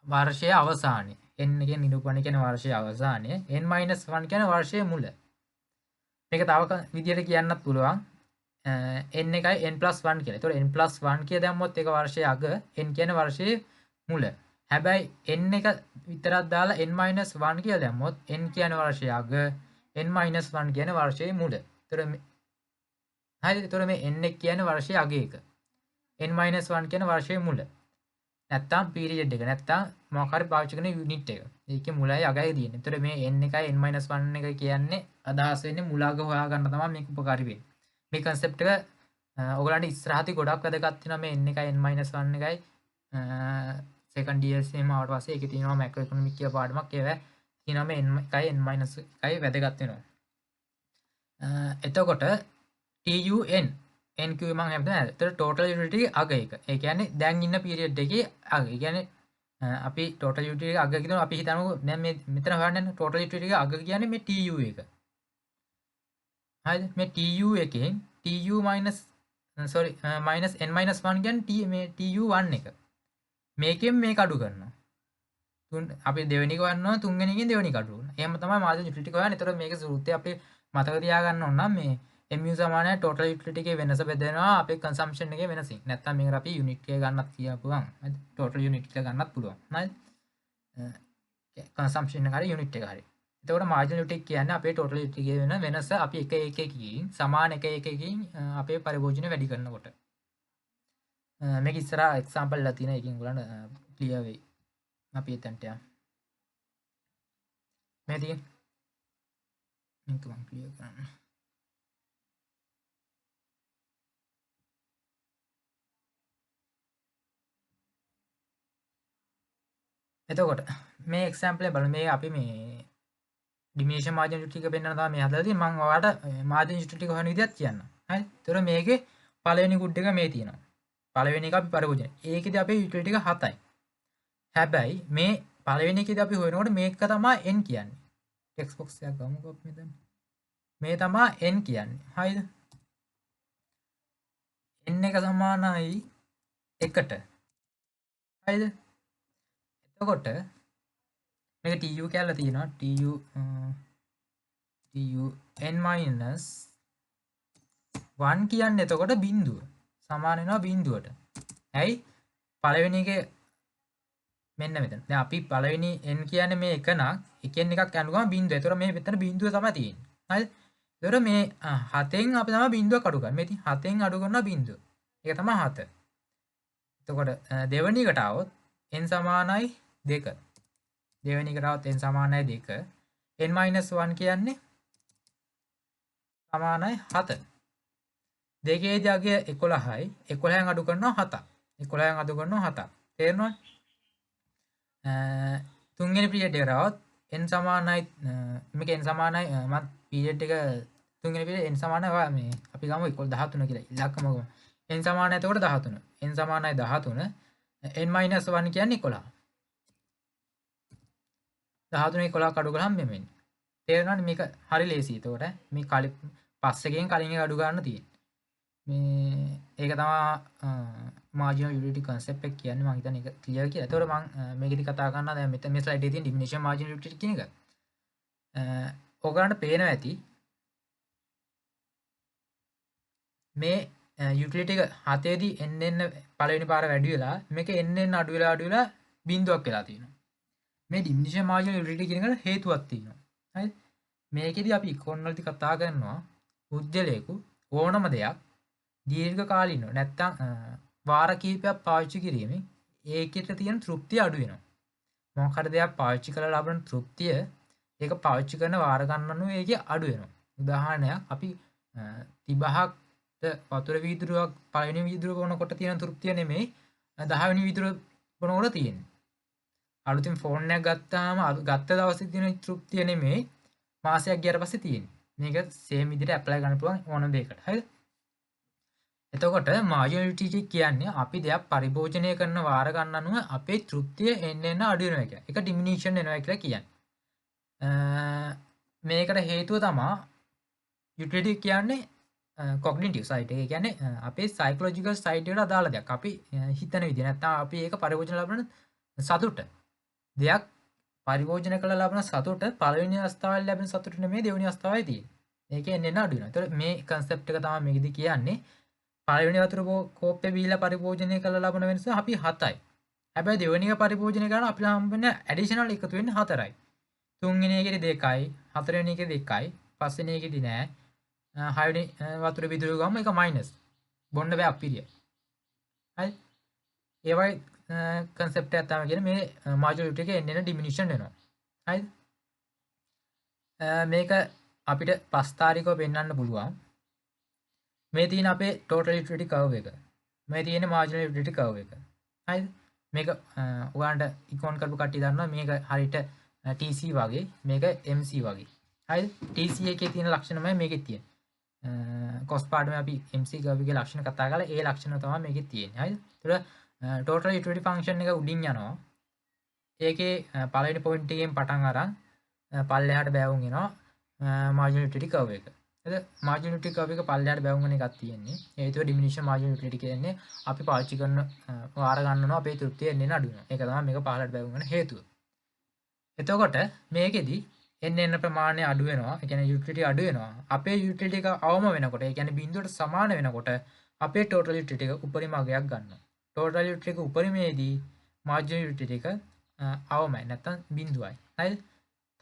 වර්ෂයේ අවසානයේ. n කියන්නේ නිරූපණය කියන්නේ වර්ෂයේ අවසානයේ. n-1 කියන්නේ වර්ෂයේ මුල. මේක තව විදියට කියන්නත් පුළුවන්. n එකයි n+1 කියලා. ඒතකොට n+1 කිය දැම්මොත් ඒක වර්ෂයේ අග, n කියන්නේ වර්ෂයේ මුල. හැබැයි n එක විතරක් දාලා n-1 කියලා දැම්මොත් n කියන්නේ වර්ෂයේ අග, n-1 කියන්නේ වර්ෂයේ මුල. ඒතකොට හරිද? ඒතකොට මේ n එක කියන්නේ වර්ෂයේ අග එක. n-1 කියන්නේ වර්ෂයේ මුල. නැත්තම් පීරියඩ් එක. නැත්තම් මොකක් හරි පාවිච්චි කරන යුනිට් එක. ඒකේ මුලයි අගයි තියෙන්නේ. ඒතකොට මේ n එකයි n-1 එක කියන්නේ අදහස් වෙන්නේ මුල අග හොයාගන්න තමයි මේක උපකාරී වෙන්නේ. මේ කන්සෙප්ට් එක ඔයගලන්ට ඉස්සරහදී ගොඩක් වැදගත් වෙනවා මේ n එකයි n-1 එකයි සෙකන්ඩ් ඉයර්ස් එහෙම ආවට පස්සේ ඒකේ තියෙනවා මැක්‍රෝ ඉකොනොමික් කියලා පාඩමක් ඒවා තියෙනවා මේ n එකයි n-1 වැදගත් වෙනවා. එතකොට TUN n කිව්වේ මම හැමදාම නේද? ඒතර ටෝටල් යුටිලිටි අග එක. ඒ කියන්නේ දැන් ඉන්න පීරියඩ් එකේ අග. ඒ කියන්නේ අපි ටෝටල් යුටිලිටි අග කියනවා අපි හිතමු දැන් මේ මෙතන හොයන්නේ ටෝටල් යුටිලිටි අග කියන්නේ මේ TU එක. හරිද? මේ TU එකෙන් TU minus minus n-1 කියන්නේ මේ TU1 එක. මේකෙන් මේක අඩු කරනවා. අපි දෙවෙනි එක ගන්නවා තුන්වෙනි එකෙන් දෙවෙනි එක අඩු කරනවා. එහෙම තමයි මාර්ජිනල් යුටිලිටි හොයන්නේ. ඒතර මේකේ සූත්‍රය අපි මතක තියාගන්න ඕන නම් මේ MU සමානයි ටෝටල් යුටිලිටි එකේ වෙනස බෙදෙනවා අපේ කන්සම්ප්ෂන් එකේ වෙනසින්. නැත්තම් මේකට අපි යුනිට් එක ගන්නත් කියපුවා. හරිද? ටෝටල් යුනිට් එක ගන්නත් පුළුවන්. හරිද? කන්සම්ප්ෂන් එක හරි යුනිට් එක හරි. එතකොට මාර්ජිනල් යුටිලිටි කියන්නේ අපේ ටෝටල් යුටිලිටි එකේ වෙන වෙනස අපි එක එකකින් සමාන එක එකකින් අපේ පරිභෝජනය වැඩි කරනකොට. මේක ඉස්සරහා එක්සැම්පල් ලා තියෙන එකකින් ඔයගලන්ට ක්ලියර් වෙයි. අපි එතනට යමු. මේ තියෙන මේක මම ක්ලියර් කරන්න. එතකොට මේ එක්සැම්පල් එක බලමු. මේ අපි මේ ඩිමිනිෂන් මාර්ජින් ටික පෙන්වන්න තමයි මේ හදලා තියෙන්නේ. මම ඔයාලට මාර්ජින් ටික හොයන විදිහත් කියන්නම්. හරි. ඒතර මේකේ පළවෙනි කුඩ් එක මේ තියෙනවා. පළවෙනි එක අපි පරිභෝජනය. ඒකෙදි අපේ යුටිලිටි එක 7යි. හැබැයි මේ පළවෙනි එකේදී අපි හොයනකොට මේක තමයි n කියන්නේ. ටෙක්ස්ට් බොක්ස් එකක් ගමුකෝ අපි මෙතන. මේ තමයි n කියන්නේ. හරිද? n එක සමානයි 1ට. හරිද? එතකොට මේක tu කියලා තියෙනවා. tu n minus 1 කියන්නේ එතකොට බිඳුව. සමාන වෙනවා බිඳුවට. ඇයි? පළවෙනි එකේ මෙන්න මෙතන. දැන් අපි පළවෙනි n කියන්නේ මේ එක නම් එකෙන් එකක් යනු ගම බිඳුව. ඒතර මේ මෙතන බිඳුව තමයි තියෙන්නේ. හරිද? ඒතර මේ 7න් අපි තමයි බිඳුවක් අඩු කරන්නේ. මේ ඉතින් 7න් අඩු කරනවා බිඳුව. ඒක තමයි 7. එතකොට දෙවෙනි එකට આવොත් n සමානයි 2. දෙවෙනි එකට આવොත් n සමානයි 2. n - 1 කියන්නේ සමානයි 7. දෙකේදී අගය 11යි. 11න් අඩු කරනවා 7ක්. 11න් අඩු කරනවා 7ක්. තේරෙනවද? තුන්වෙනි පීරියඩ් එකට આવොත් n සමානයි මේක n සමානයි මම පීරියඩ් එක තුන්වෙනි පීරියඩ් n සමානයි මේ අපි ගමු 13 කියලා. ඉලක්කම ගමු. n සමානයි එතකොට 13. n සමානයි 13. n - 1 කියන්නේ 11. 13 11 අඩු කරාම මෙන්න. තේරෙනවද මේක හරි ලේසි. එතකොට මේ කලින් පස්සෙන් කලින් එක අඩු ගන්න තියෙන්නේ. මේ ඒක තමයි මාර්ජිනල් යුටිලිටි concept එක කියන්නේ. මම හිතන්නේ ඒක ක්ලියර් කියලා. ඒතකොට මම මේකෙදි කතා කරනවා දැන් මෙතන මේ ස්ලයිඩ් එකේ තියෙන ඩිමිනිෂන් මාර්ජිනල් යුටිලිටි කියන එක. ඔයගලන්ට පේනවා ඇති මේ යුටිලිටි එක 7 දී එන්න පළවෙනි පාර වැඩි වෙලා මේක එන්න අඩු වෙලා බිඳුවක් වෙලා තියෙනවා. මේ ඩිමිනිෂන් මාර්ජිනල් යුටිලිටි කියන එකට හේතුවක් තියෙනවා. හරිද? මේකෙදි අපි ඉකොන් වලදී කතා කරනවා පුද්ගලයෙකු ඕනම දෙයක් දීර්ඝ කාලීනව නැත්තම් වාර කිහිපයක් පාවිච්චි කිරීමෙන් ඒකට තියෙන තෘප්තිය අඩු වෙනවා. මොකක් හරි දෙයක් පාවිච්චි කරලා ලබන තෘප්තිය ඒක පාවිච්චි කරන වාර ගන්නනුව ඒකේ අඩු වෙනවා. උදාහරණයක් අපි 35ක් වතුර වීදුරුවක් පළවෙනි වීදුරුව බොනකොට තියෙන තෘප්තිය නෙමෙයි 10 වෙනි වීදුරුව බොනකොට තියෙන්නේ. අලුතින් ෆෝන් එකක් ගත්තාම ගත්ත දවසේ තියෙන තෘප්තිය නෙමෙයි මාසයක් ගියාට පස්සේ තියෙන්නේ. මේක සේම් විදිහට ඇප්ලයි කරන්න පුළුවන් ඕන දෙයකට. හරිද? එතකොට මාර්ජිනල් යුටිලිටි කියන්නේ අපි දෙයක් පරිභෝජනය කරන වාර ගන්න අනුව අපේ තෘප්තිය එන්න අඩු වෙනවා කියලා. ඒක ඩිමිනිෂන් වෙනවා කියලා කියන්නේ. මේකට හේතුව තමයි යුටිලිටි කියන්නේ කොග්නිටිව් සයිඩ් එක. ඒ කියන්නේ අපේ සයිකොලොජිකල් සයිඩ් එකට අදාළ දෙයක්. අපි හිතන විදිහ නැත්නම් අපි ඒක පරිභෝජන ලබන සතුට. දෙයක් පරිභෝජන කළ ලබන සතුට පළවෙනි අවස්ථාවේ ලැබෙන සතුට නෙමෙයි දෙවෙනි අවස්ථාවේ තියෙන්නේ. ඒකේ එන්න අඩු වෙනවා. ඒතකොට මේ concept එක තමයි මේකෙදි කියන්නේ. පළවෙනි වතුර කෝප්පේ බීලා පරිභෝජනය කරලා ලබන වෙනස අපි 7යි. හැබැයි දෙවෙනි එක පරිභෝජනය කරන අපිට හම්බෙන ඇඩිෂනල් එකතු වෙන්නේ 4යි. තුන්වෙනි එකේදී 2යි, හතරවෙනි එකේදී 1යි, පස්වෙනි එකේදී නෑ. හයවෙනි වතුර බිඳුව ගාම එක මයිනස්. බොන්න බෑ අපිරිය. හරි. ඒ වගේ concept එකක් තමයි කියන්නේ මේ මාර්ජිනල් යුටිලිටි එකේ එන්න ඩිමිනිෂන් වෙනවා. හරිද? මේක අපිට ප්‍රස්තාරිකව පෙන්වන්න පුළුවන්. මේ තියෙන අපේ total utility curve එක. මේ තියෙන marginal utility curve එක. හරිද? මේක ඔයාලට ඉක්මන් කරපු කට්ටිය දන්නවා මේක හරියට TC වගේ මේක MC වගේ. හරිද? TC එකේ තියෙන ලක්ෂණමයි මේකේ තියෙන්නේ. cost පාඩමේ අපි MC curve එකේ ලක්ෂණ කතා කරලා ඒ ලක්ෂණ තමයි මේකේ තියෙන්නේ. හරිද? ඒතර total utility function එක උඩින් යනවා. ඒකේ පළවෙනි පොයින්ට් එකෙන් පටන් අරන් පල්ලෙහාට බෑවුම් එනවා marginal utility curve එක. මාර්ජිනල් යුටිලිටි කර්ව් එක පල්ලෙහාට බැවුම් වෙන එකක් තියෙන්නේ. ඒ හේතුව ඩිමිනිෂන් මාර්ජිනල් යුටිලිටි කියන්නේ අපි පාවිච්චි කරන වාර ගන්නවා අපේ තෘප්තිය එන්න අඩු වෙනවා. ඒක තමයි මේක පහළට බැවුම් වෙන හේතුව. එතකොට මේකෙදි එන්න ප්‍රමාණය අඩු වෙනවා. ඒ කියන්නේ යුටිලිටි අඩු වෙනවා. අපේ යුටිලිටි එක අවම වෙනකොට ඒ කියන්නේ බිඳුවට සමාන වෙනකොට අපේ ටෝටල් යුටිලිටි එක උපරිම අගයක් ගන්නවා. ටෝටල් යුටිලිටි එක උපරිමයේදී මාර්ජිනල් යුටිලිටි එක අවමයි නැත්තම් බිඳුවයි. හරිද?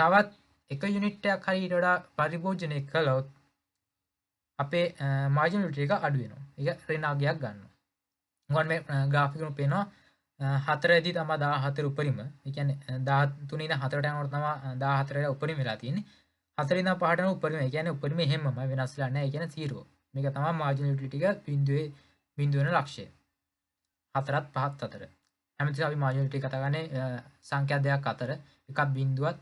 තවත් එක යුනිට් එකක් හරි ඊට වඩා පරිභෝජනය කළොත් අපේ මාර්ජිනල් යුටිලිටි එක අඩු වෙනවා. ඒක ඍණාගයක් ගන්නවා. මොකද මේ graph එකෙන් පේනවා 4 දී තමයි 14 උපරිම. ඒ කියන්නේ 13 ඉඳන් 4ට යනකොට තමයි 14 උපරිම වෙලා තියෙන්නේ. 4 ඉඳන් 5ට යන උපරිම. ඒ කියන්නේ උපරිම එහෙමමයි වෙනස් වෙලා නැහැ. ඒ කියන්නේ 0. මේක තමයි මාර්ජිනල් යුටිලිටි එක බිඳුව වෙන ලක්ෂය. 4ත් 5ත් අතර. හැමතිස්සෙම අපි මාර්ජිනල් යුටිලිටි කතා කරන්නේ සංඛ්‍යා දෙකක් අතර එකක් බිඳුවත්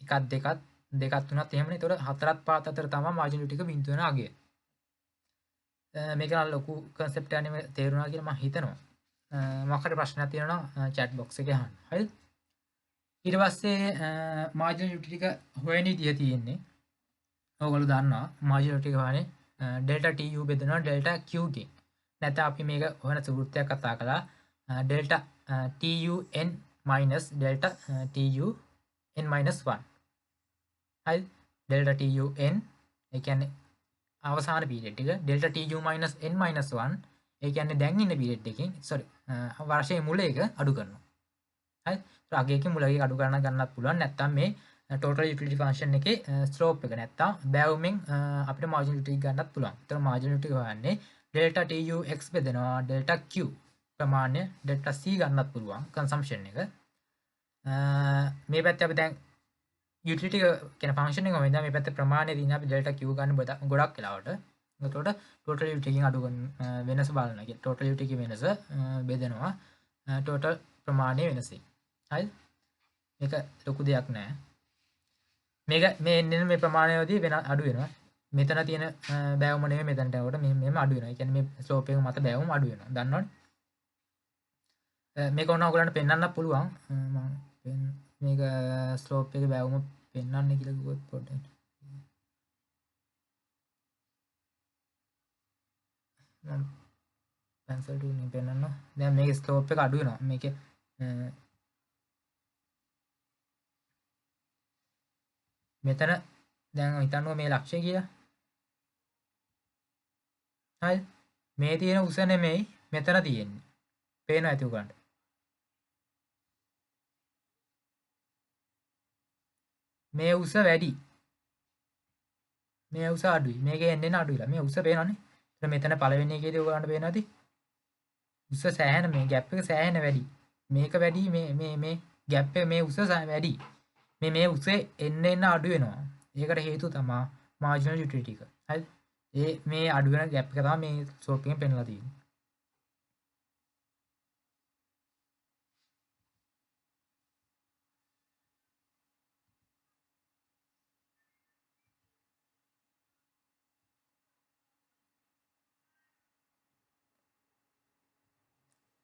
එකක් දෙකත් දෙකක් තුනක් එහෙමනේ. ඒතකොට හතරත් පහත් අතර තමයි මාජිනල් එක බිඳුව වෙන අගය. මේක නම් ලොකු කන්සෙප්ට් එකක් නෙමෙයි තේරුණා කියලා මම හිතනවා. මොකක් හරි ප්‍රශ්නයක් තියෙනවා නම් chat box එකේ අහන්න. හරිද? ඊට පස්සේ මාජිනල් යුටිලිටි එක හොයන විදිය තියෙන්නේ. ඔයගොල්ලෝ දන්නවා මාජිනල් යුටිලිටි එක හොයන්නේ ඩෙල්ටා TU බෙදනවා ඩෙල්ටා Q ගෙන්. නැත්නම් අපි මේක හොයන සූත්‍රයක් කතා කළා delta TUN minus delta TUN minus 1. හරි? ඩෙල්ටා TUN ඒ කියන්නේ අවසාන පීරියඩ් එක delta TU minus n minus 1 ඒ කියන්නේ දැන් ඉන්න පීරියඩ් එකකින් වර්ෂයේ මුල එක අඩු කරනවා. හරි? ඒත් අගයකින් මුල එක අඩු කරන ගන්නත් පුළුවන්. නැත්නම් මේ total utility function එකේ slope එක නැත්නම් බෑවුමින් අපිට marginal utility ගන්නත් පුළුවන්. ඒතර marginal utility හොයන්නේ delta TUX බෙදෙනවා delta Q ප්‍රමාණය delta C ගන්නත් පුළුවන් consumption එක. මේ පැත්තේ අපි දැන් utility කියන function එක වෙනදා මේ පැත්තේ ප්‍රමාණය දින අපි delta Q ගන්න ගොඩක් වෙලාවට. එතකොට total utility එකෙන් අඩු වෙනස බලනවා. කියන්නේ total utility එකේ වෙනස බෙදෙනවා total ප්‍රමාණය වෙනසෙන්. හරි? මේක ලොකු දෙයක් නෑ. මේක මේ එන්නේ මේ ප්‍රමාණයවලදී වෙන අඩු වෙනවා. මෙතන තියෙන බෑවුම නෙමෙයි මෙතනට යනකොට මෙහෙම අඩු වෙනවා. ඒ කියන්නේ මේ ස්ලෝප් එක මත බෑවුම අඩු වෙනවා. දන්නවනේ? මේක ඕන ඔයගලන්ට පෙන්වන්න පුළුවන්. මම මේක ස්ලෝප් එක බෑවුම පෙන්වන්න කියලා කිව්වොත් පොඩ්ඩක්. මම pencil tool එකෙන් පෙන්වන්නවා. දැන් මේකේ ස්ලෝප් එක අඩු වෙනවා. මේකේ මෙතන දැන් හිතන්නවා මේ ලක්ෂය කියලා. හරි? මේ තියෙන උස නෙමෙයි මෙතන තියෙන්නේ. පේනවා ඇති උගලන්ට. මේ උස වැඩි. මේ උස අඩුයි. මේකේ එන්නේ අඩුයිලා. මේ උස පේනවනේ. ඒත් මෙතන පළවෙනි එකේදී උගලන්ට පේනවද? උස සෑහෙන මේ ગેප් එක සෑහෙන වැඩි. මේක වැඩි මේ ગેප් එක මේ උස වැඩි. මේ උසේ එන්න අඩු වෙනවා. ඒකට හේතුව තමයි මාර්ජිනල් යුටිලිටි එක. හරිද? මේ අඩු වෙන ગેප් එක තමයි මේ ස්ලෝප් එකෙන් පෙන්නලා තියෙන්නේ.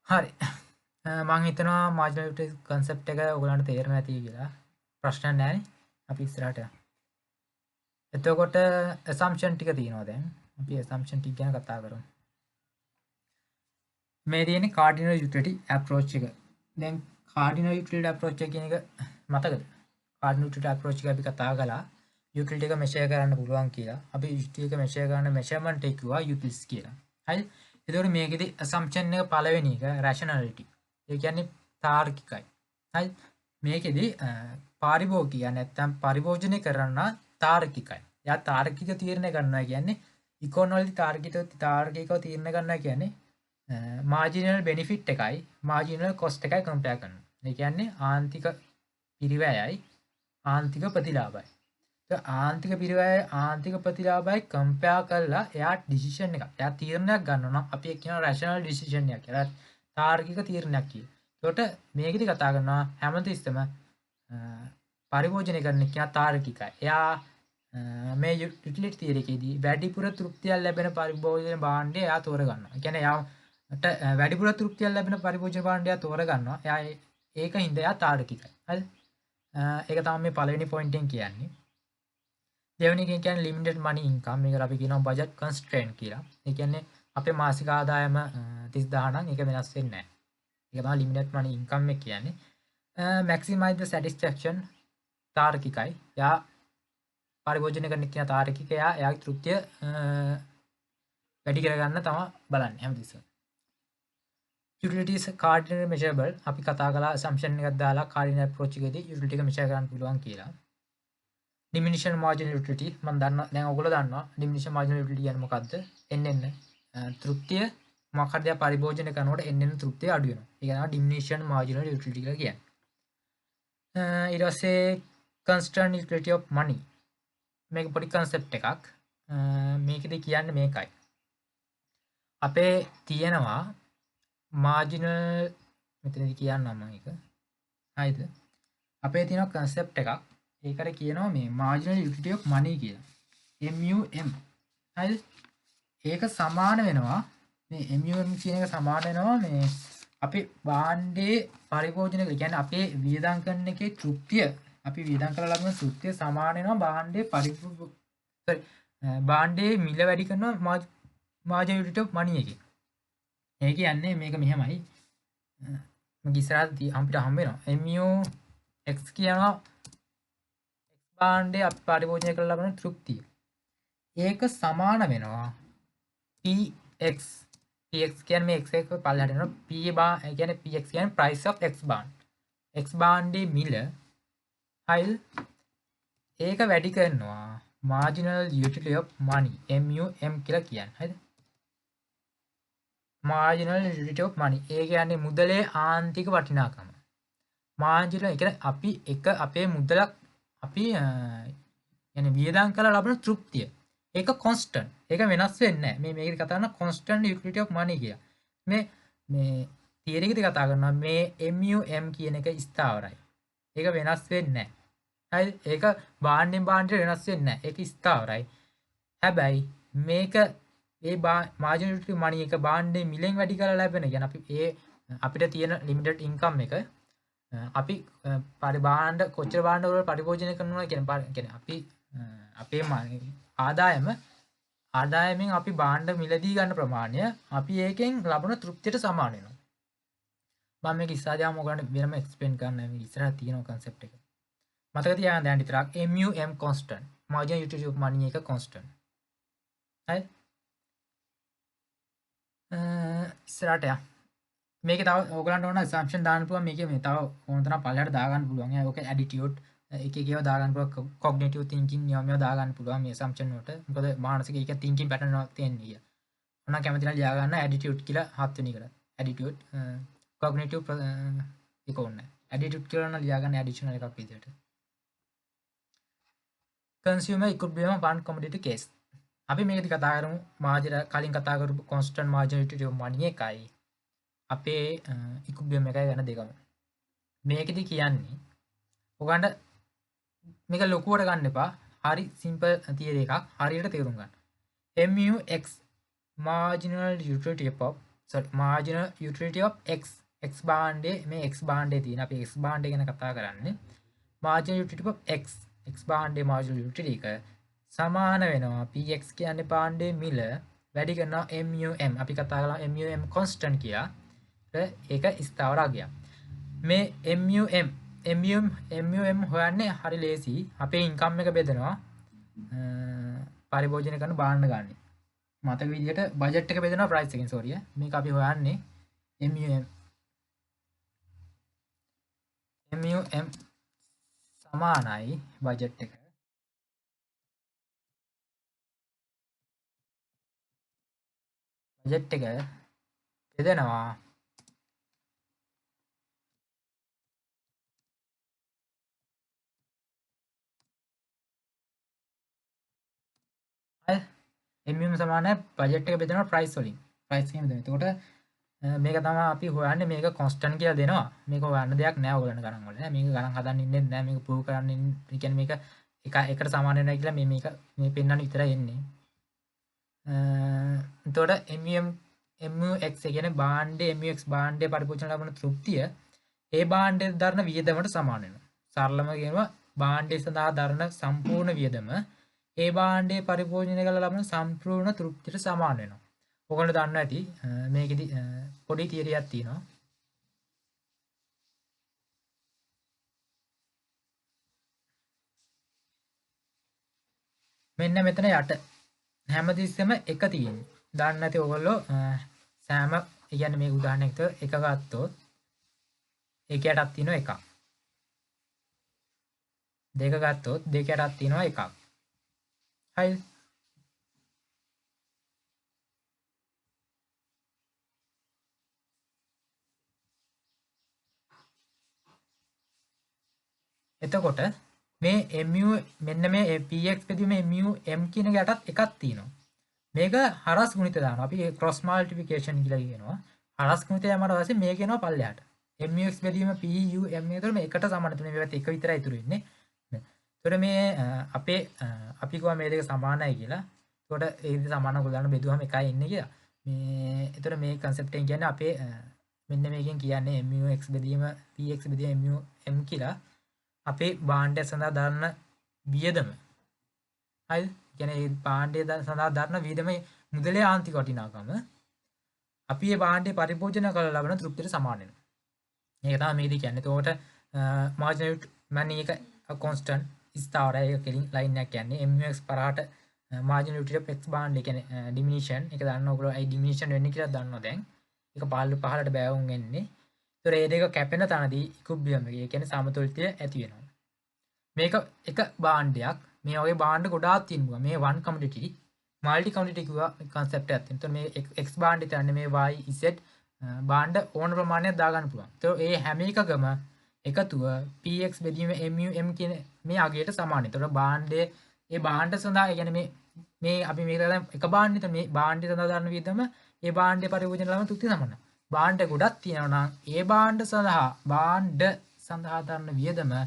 හරි. මම හිතනවා මාර්ජිනල් යුටිලිටි concept එක ඔයගලන්ට තේරෙන්නේ නැති කියලා. ප්‍රශ්නයක් නැහැනේ. අපි ඉස්සරහට යමු. එතකොට assumption ටික තියෙනවා දැන්. අපි assumption ටික ගැන කතා කරමු. මේ තියෙන්නේ cardinal utility approach එක. දැන් cardinal utility approach එක කියන එක මතකද? cardinal utility approach එක අපි කතා කළා. utility එක measure කරන්න පුළුවන් කියලා. අපි utility එක measure කරන measurement එක කිව්වා utils කියලා. හරි? එතකොට මේකෙදි assumption එක පළවෙනි එක rationality. ඒ කියන්නේ තාර්කිකයි. හරි? මේකෙදි පාරිභෝගිකය නැත්තම් පරිභෝජනය කරන්න තාර්කිකයි. එයා තාර්කික තීරණය ගන්නවා කියන්නේ ඉකොනොමිකලි තාර්කිකව තීරණය ගන්නවා කියන්නේ මාර්ජිනල් බෙනිෆිට් එකයි මාර්ජිනල් කොස්ට් එකයි කම්පෙයාර් කරනවා. ඒ කියන්නේ ආන්තික පිරිවැයයි ආන්තික ප්‍රතිලාභයි. ඒ ආන්තික පිරිවැයයි ආන්තික ප්‍රතිලාභයි කම්පෙයාර් කරලා එයා ඩිසිෂන් එකක් එයා තීරණයක් ගන්නවා නම් අපි ඒක කියනවා රැෂනල් ඩිසිෂන් එකක් කියලා. තාර්කික තීරණයක් කියලා. ඒකට මේකෙදි කතා කරනවා හැමතිස්සෙම පරිභෝජනය කරන එක තාර්කිකයි. එයා මේ යුටිලිටි තියරි එකේදී වැඩිපුර තෘප්තියක් ලැබෙන පරිභෝජන භාණ්ඩය එයා තෝරගන්නවා. ඒ කියන්නේ එයාට වැඩිපුර තෘප්තියක් ලැබෙන පරිභෝජන භාණ්ඩය තෝරගන්නවා. එයා ඒකින්ද එයා තාර්කිකයි. හරිද? ඒක තමයි මේ පළවෙනි පොයින්ට් එකෙන් කියන්නේ. දෙවෙනි එකෙන් කියන්නේ limited money income. මේකට අපි කියනවා budget constraint කියලා. ඒ කියන්නේ අපේ මාසික ආදායම 30000 නම් ඒක වෙනස් වෙන්නේ නැහැ. ඒක තමයි limited money income එක කියන්නේ. maximize the satisfaction තාර්කිකයි. එයා පරිභෝජනය කරන කියන තාර්කිකය එයාගේ තෘප්තිය වැඩි කරගන්න තමයි බලන්නේ හැමතිස්සෙම. utilities cardinal measurable අපි කතා කළා assumption එකක් දාලා cardinal approach එකේදී utility එක measure කරන්න පුළුවන් කියලා. diminution marginal utility මම දන්නවා දැන් ඔයගොල්ලෝ දන්නවා diminution marginal utility කියන්නේ මොකද්ද? එන්න තෘප්තිය මොකක් හරි දෙයක් පරිභෝජනය කරනකොට එන්න තෘප්තිය අඩු වෙනවා. ඒක තමයි diminution marginal utility කියලා කියන්නේ. ඊට පස්සේ constant utility of money මේක පොඩි concept එකක්. මේකෙදි කියන්නේ මේකයි. අපේ තියෙනවා marginal මෙතනදී කියන්නම් මම ඒක. හරිද? අපේ තියෙනවා concept එකක් ඒකට කියනවා මේ marginal utility of money කියලා. MUM. හරිද? ඒක සමාන වෙනවා මේ MUM කියන එක සමාන වෙනවා මේ අපි භාණ්ඩයේ පරිභෝජනය කියන්නේ අපේ වියදම් කරන එකේ තෘප්තිය අපි වියදම් කරලා ලබන තෘප්තිය සමාන වෙනවා භාණ්ඩයේ මිල වැඩි කරනවා marginal utility of money එකේ. ඒ කියන්නේ මේක මෙහෙමයි. මම ඉස්සරහට අපිට හම්බ වෙනවා MUX කියනවා X භාණ්ඩයේ අපි පරිභෝජනය කරලා ලබන තෘප්තිය. ඒක සමාන වෙනවා PX. PX කියන්නේ මේ X එක පල්ලෙහාට යනවා. P බා කියන්නේ PX කියන්නේ price of X bond. X බාණ්ඩේ මිල හයිල් ඒක වැඩි කරනවා marginal utility of money MUM කියලා කියන්නේ. හරිද? marginal utility of money. ඒ කියන්නේ මුදලේ ආන්තික වටිනාකම. marginal ඒ කියන්නේ අපි එක අපේ මුදලක් අපි يعني වියදම් කරලා ලබන තෘප්තිය. ඒක constant. ඒක වෙනස් වෙන්නේ නැහැ. මේක කතා කරන constant utility of money කියලා. මේ theory එකේදී කතා කරනවා මේ MUM කියන එක ස්ථාවරයි. ඒක වෙනස් වෙන්නේ නැහැ. හරිද? ඒක භාණ්ඩෙන් භාණ්ඩයට වෙනස් වෙන්නේ නැහැ. ඒක ස්ථාවරයි. හැබැයි මේක ඒ marginal utility money එක භාණ්ඩේ මිලෙන් වැඩි කරලා ලැබෙන. කියන්නේ අපි අපිට තියෙන limited income එක අපි පරිභාණ්ඩ කොච්චර භාණ්ඩ වල පරිභෝජනය කරනවා කියන්නේ අපි අපේ ආදායමෙන් අපි භාණ්ඩ මිලදී ගන්න ප්‍රමාණය අපි ඒකෙන් ලබන තෘප්තියට සමාන වෙනවා. මම මේක ඉස්සරහදීම ඔයගලන්ට වෙනම එක්ස්ප්ලেইন කරන්න මේ ඉස්සරහ තියෙන concept එක. මතක තියාගන්න දැන් විතරක් MUM constant. marginal utility of money එක constant. හරි? ඉස්සරහට යන්න. මේකේ තව ඔයගලන්ට ඕන assumption දාන්න පුළුවන් මේකේ මේ තව ඕන තරම් පල්ලෙහාට දාගන්න පුළුවන්. ඒක attitude එක එක ඒවා දාගන්න පුළුවන් cognitive thinking නියමව දාගන්න පුළුවන් මේ assumption වලට. මොකද මානසික ඒක thinking pattern එකක් තියෙන්නේ. ඔන්න කැමති නම් ලියා ගන්න attitude කියලා 7 වෙනි එකට. attitude cognitive ඒක ඕනේ. attitude කියලා නම් ලියා ගන්න additional එකක් විදියට. consumer equilibrium one commodity case. අපි මේකදී කතා කරමු marginal කලින් කතා කරපු constant marginal utility of money එකයි අපේ equilibrium එකයි ගැන දෙකම. මේකෙදි කියන්නේ ඔයගොල්ලන්ට මේක ලොකුවට ගන්න එපා. හරි simple theory එකක්. හරියට තේරුම් ගන්න. MUX marginal utility of X භාණ්ඩේ මේ X භාණ්ඩේ තියෙන අපි X භාණ්ඩේ ගැන කතා කරන්නේ. marginal utility of X භාණ්ඩේ marginal utility එක සමාන වෙනවා PX කියන්නේ භාණ්ඩේ මිල වැඩි කරනවා MUM. අපි කතා කරලා MUM constant කියලා. ඒක ස්ථාවරාගයක්. මේ MUM හොයන්නේ හරි ලේසි. අපේ ඉන්කම් එක බෙදනවා පරිභෝජනය කරන භාණ්ඩ ගන්න. මතක විදිහට බජට් එක බෙදනවා ප්‍රයිස් එකෙන් සෝරිය. මේක අපි හොයන්නේ MUM සමානයි බජට් එක. බජට් එක බෙදනවා MUM සමානයි බජට් එක බෙදනවා ප්‍රයිස් වලින්. ප්‍රයිස් එකෙන් බෙදනවා. එතකොට මේක තමයි අපි හොයන්නේ මේක කොන්ස්ටන්ට් කියලා දෙනවා. මේක හොයන්න දෙයක් නෑ ඔයගලන්ට ගණන් වල. මේක ගණන් හදන්න ඉන්නේ නෑ. මේක ප්‍රූව් කරන්න ඉන්නේ. කියන්නේ මේක එකට සමාන වෙනවා කියලා මේ පෙන්වන්න විතරයි එන්නේ. එතකොට MUX කියන්නේ භාණ්ඩේ MUX භාණ්ඩේ පරිභෝජන ලබන තෘප්තිය ඒ භාණ්ඩේ දරන වියදමට සමාන වෙනවා. සරලම කියනවා භාණ්ඩේ සඳහා දරන සම්පූර්ණ වියදම ඒ භාණ්ඩේ පරිභෝජනය කරලා ලබන සම්පූර්ණ තෘප්තියට සමාන වෙනවා. ඔයගොල්ලෝ දන්නවා ඇති මේකෙදි පොඩි තියරියක් තියෙනවා. මෙන්න මෙතන යට හැමතිස්සෙම එක තියෙන්නේ. දන්නේ නැති ඔයගොල්ලෝ සෑම කියන්නේ මේ උදාහරණයකට එක ගත්තොත් එක යටක් තියෙනවා එකක්. දෙක ගත්තොත් දෙක යටක් තියෙනවා එකක්. හරිද? එතකොට මේ මෙන්න මේ PX බෙදීමේ MUM කියන යටත් එකක් තියෙනවා. මේක හරස් ගුණිත දානවා. අපි ක්‍රොස් මල්ටිප්ලිකේෂන් කියලා කියනවා. හරස් ගුණිත යමාට පස්සේ මේක එනවා පල්ලෙහාට. MUX බෙදීම PUM එතකොට මේ එකට සමාන තුනේ මේවත් එක විතරයි ඉතුරු වෙන්නේ. තොර මේ අපේ අපිකවා මේ දෙක සමානයි කියලා තොට ඒ සමාන ගොලන්න බෙදුවම එකයි එන්න කිය මේ එතර මේ කන්සෙප්ටෙන් කියන්න අපේ මෙන්න මේකින් කියන්නේ MX බෙදීම පක් බෙදිය M කියලා අපේ බාණ්ඩය සඳහා දරන්න වියදම අයි ගැන පාණ්ඩය සඳහා දරන්න වියදම මුදලේ ආන්ති කොටිනාකම අපි බාණ්ඩය පරිභෝජන කළ ලබන තෘප්තිට සමානන ඒතා මේදී කියන්න තෝට මාජනට මැන එක කොන්ස්ටන් ස්ථාවරය කෙලින් ලයින්නක් කියන්නේ MX පරහට මාජනට පෙක් බාන්්ඩ එකන ඩිමිනිෂන් එක දන්න ඔකල ඩිමිනිෂන් වෙන්න කියලා දන්න දැන් එක පාල්ලු පහලට බැවුම් එන්නේ තොර ඒ දෙක කැපෙන තනදී ඉකුබ්ියමගේ කියන සමතුල්තිය ඇතිවෙනවා මේක එක බාණ්ඩයක් මේ වගේ බාණ්ඩ ගොඩාත් තින්වා මේ වන් කමිටි මල්ටි කමිටිකුව කන්සප්ට ඇතිත මේ එක් බාණ්ඩි තන්න මේ වයි ඉසෙට් බාණ්ඩ ඕන ප්‍රමාණයක් දාගන්න පුළුවන් තො ඒ හැම එකගම එකතුව පක් බෙදීම M කියන මේ අගේට සමානය තොට බාණ්ඩය ඒ බාණ්ඩ සඳහා ගැන මේ අපි මේ එක බාණ්ඩිත මේ බාණ්ඩි සඳධරන විතම ඒ බාණ්ඩ පරිභෝජන ලම තුති සමන්න බාණ්ඩ ගොඩත් තියෙනවනම් ඒ බාණ්ඩ සඳහා බාණ්ඩ සඳහාධරන්න වියදම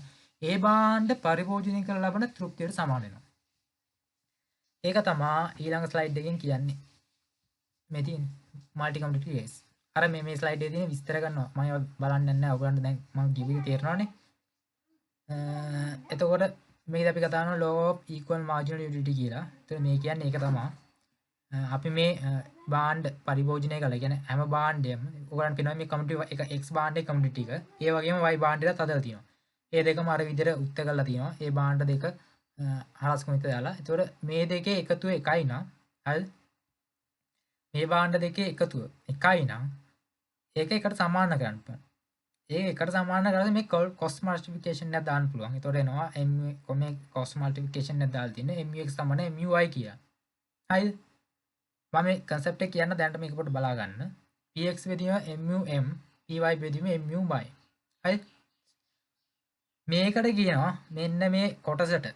ඒ බාණ්ඩ පරිභෝජනය කර ලබන තෘප්තියට සමානනවා ඒක තමා ඊළඟ ස්ලයිඩ් එකෙන් කියන්නේ මෙති මල්ටිකම්ටිස් අර මේ ස්ලයිඩ් තින විස්තර කරනවා මය බලන්න ඔගලන්ට දැන් ම ගිවි තේරවානේ එතකොට මේ අපි කතාන ලෝ ඒකල් මාජන ඩිටි කියලා ත මේ කියන්න ඒක තමා අපි මේ බාන්ඩ් පරිභෝජනය කල ගැන හැම බාන්්ඩයම ඔගලන් පිනම කමටි එක එක් බාන්ඩ කමටික ඒ වගේම වයි බාන්ඩට තද තියනවා ඒ දෙක මර විදිර උත්ත කල්ලා තියෙනවා ඒ බාන්ඩ දෙක හරස්කමිත යාලා තොට මේ දෙකේ එකතුව එකයි නම් හල් මේ බාන්ඩ දෙකේ එකතුව එකයි නම් ඒක එකට සමාන කරන්නප ඒ එකට සමාන කර මේ කොල් කොස් මල්ටිෆිකේෂන් දාන්න පුළුවන් තොරෙනවා කොම කොස් මල්ටිෆිකේෂන් දාල් තින MX සමන MUI කිය හයි මම කන්සප්ට කියන්න දැන්ට මේකට බලාගන්න පක් වෙදීම MUM පy බෙදීම MUයි හයි මේකට කියනවා මෙන්න මේ කොටසට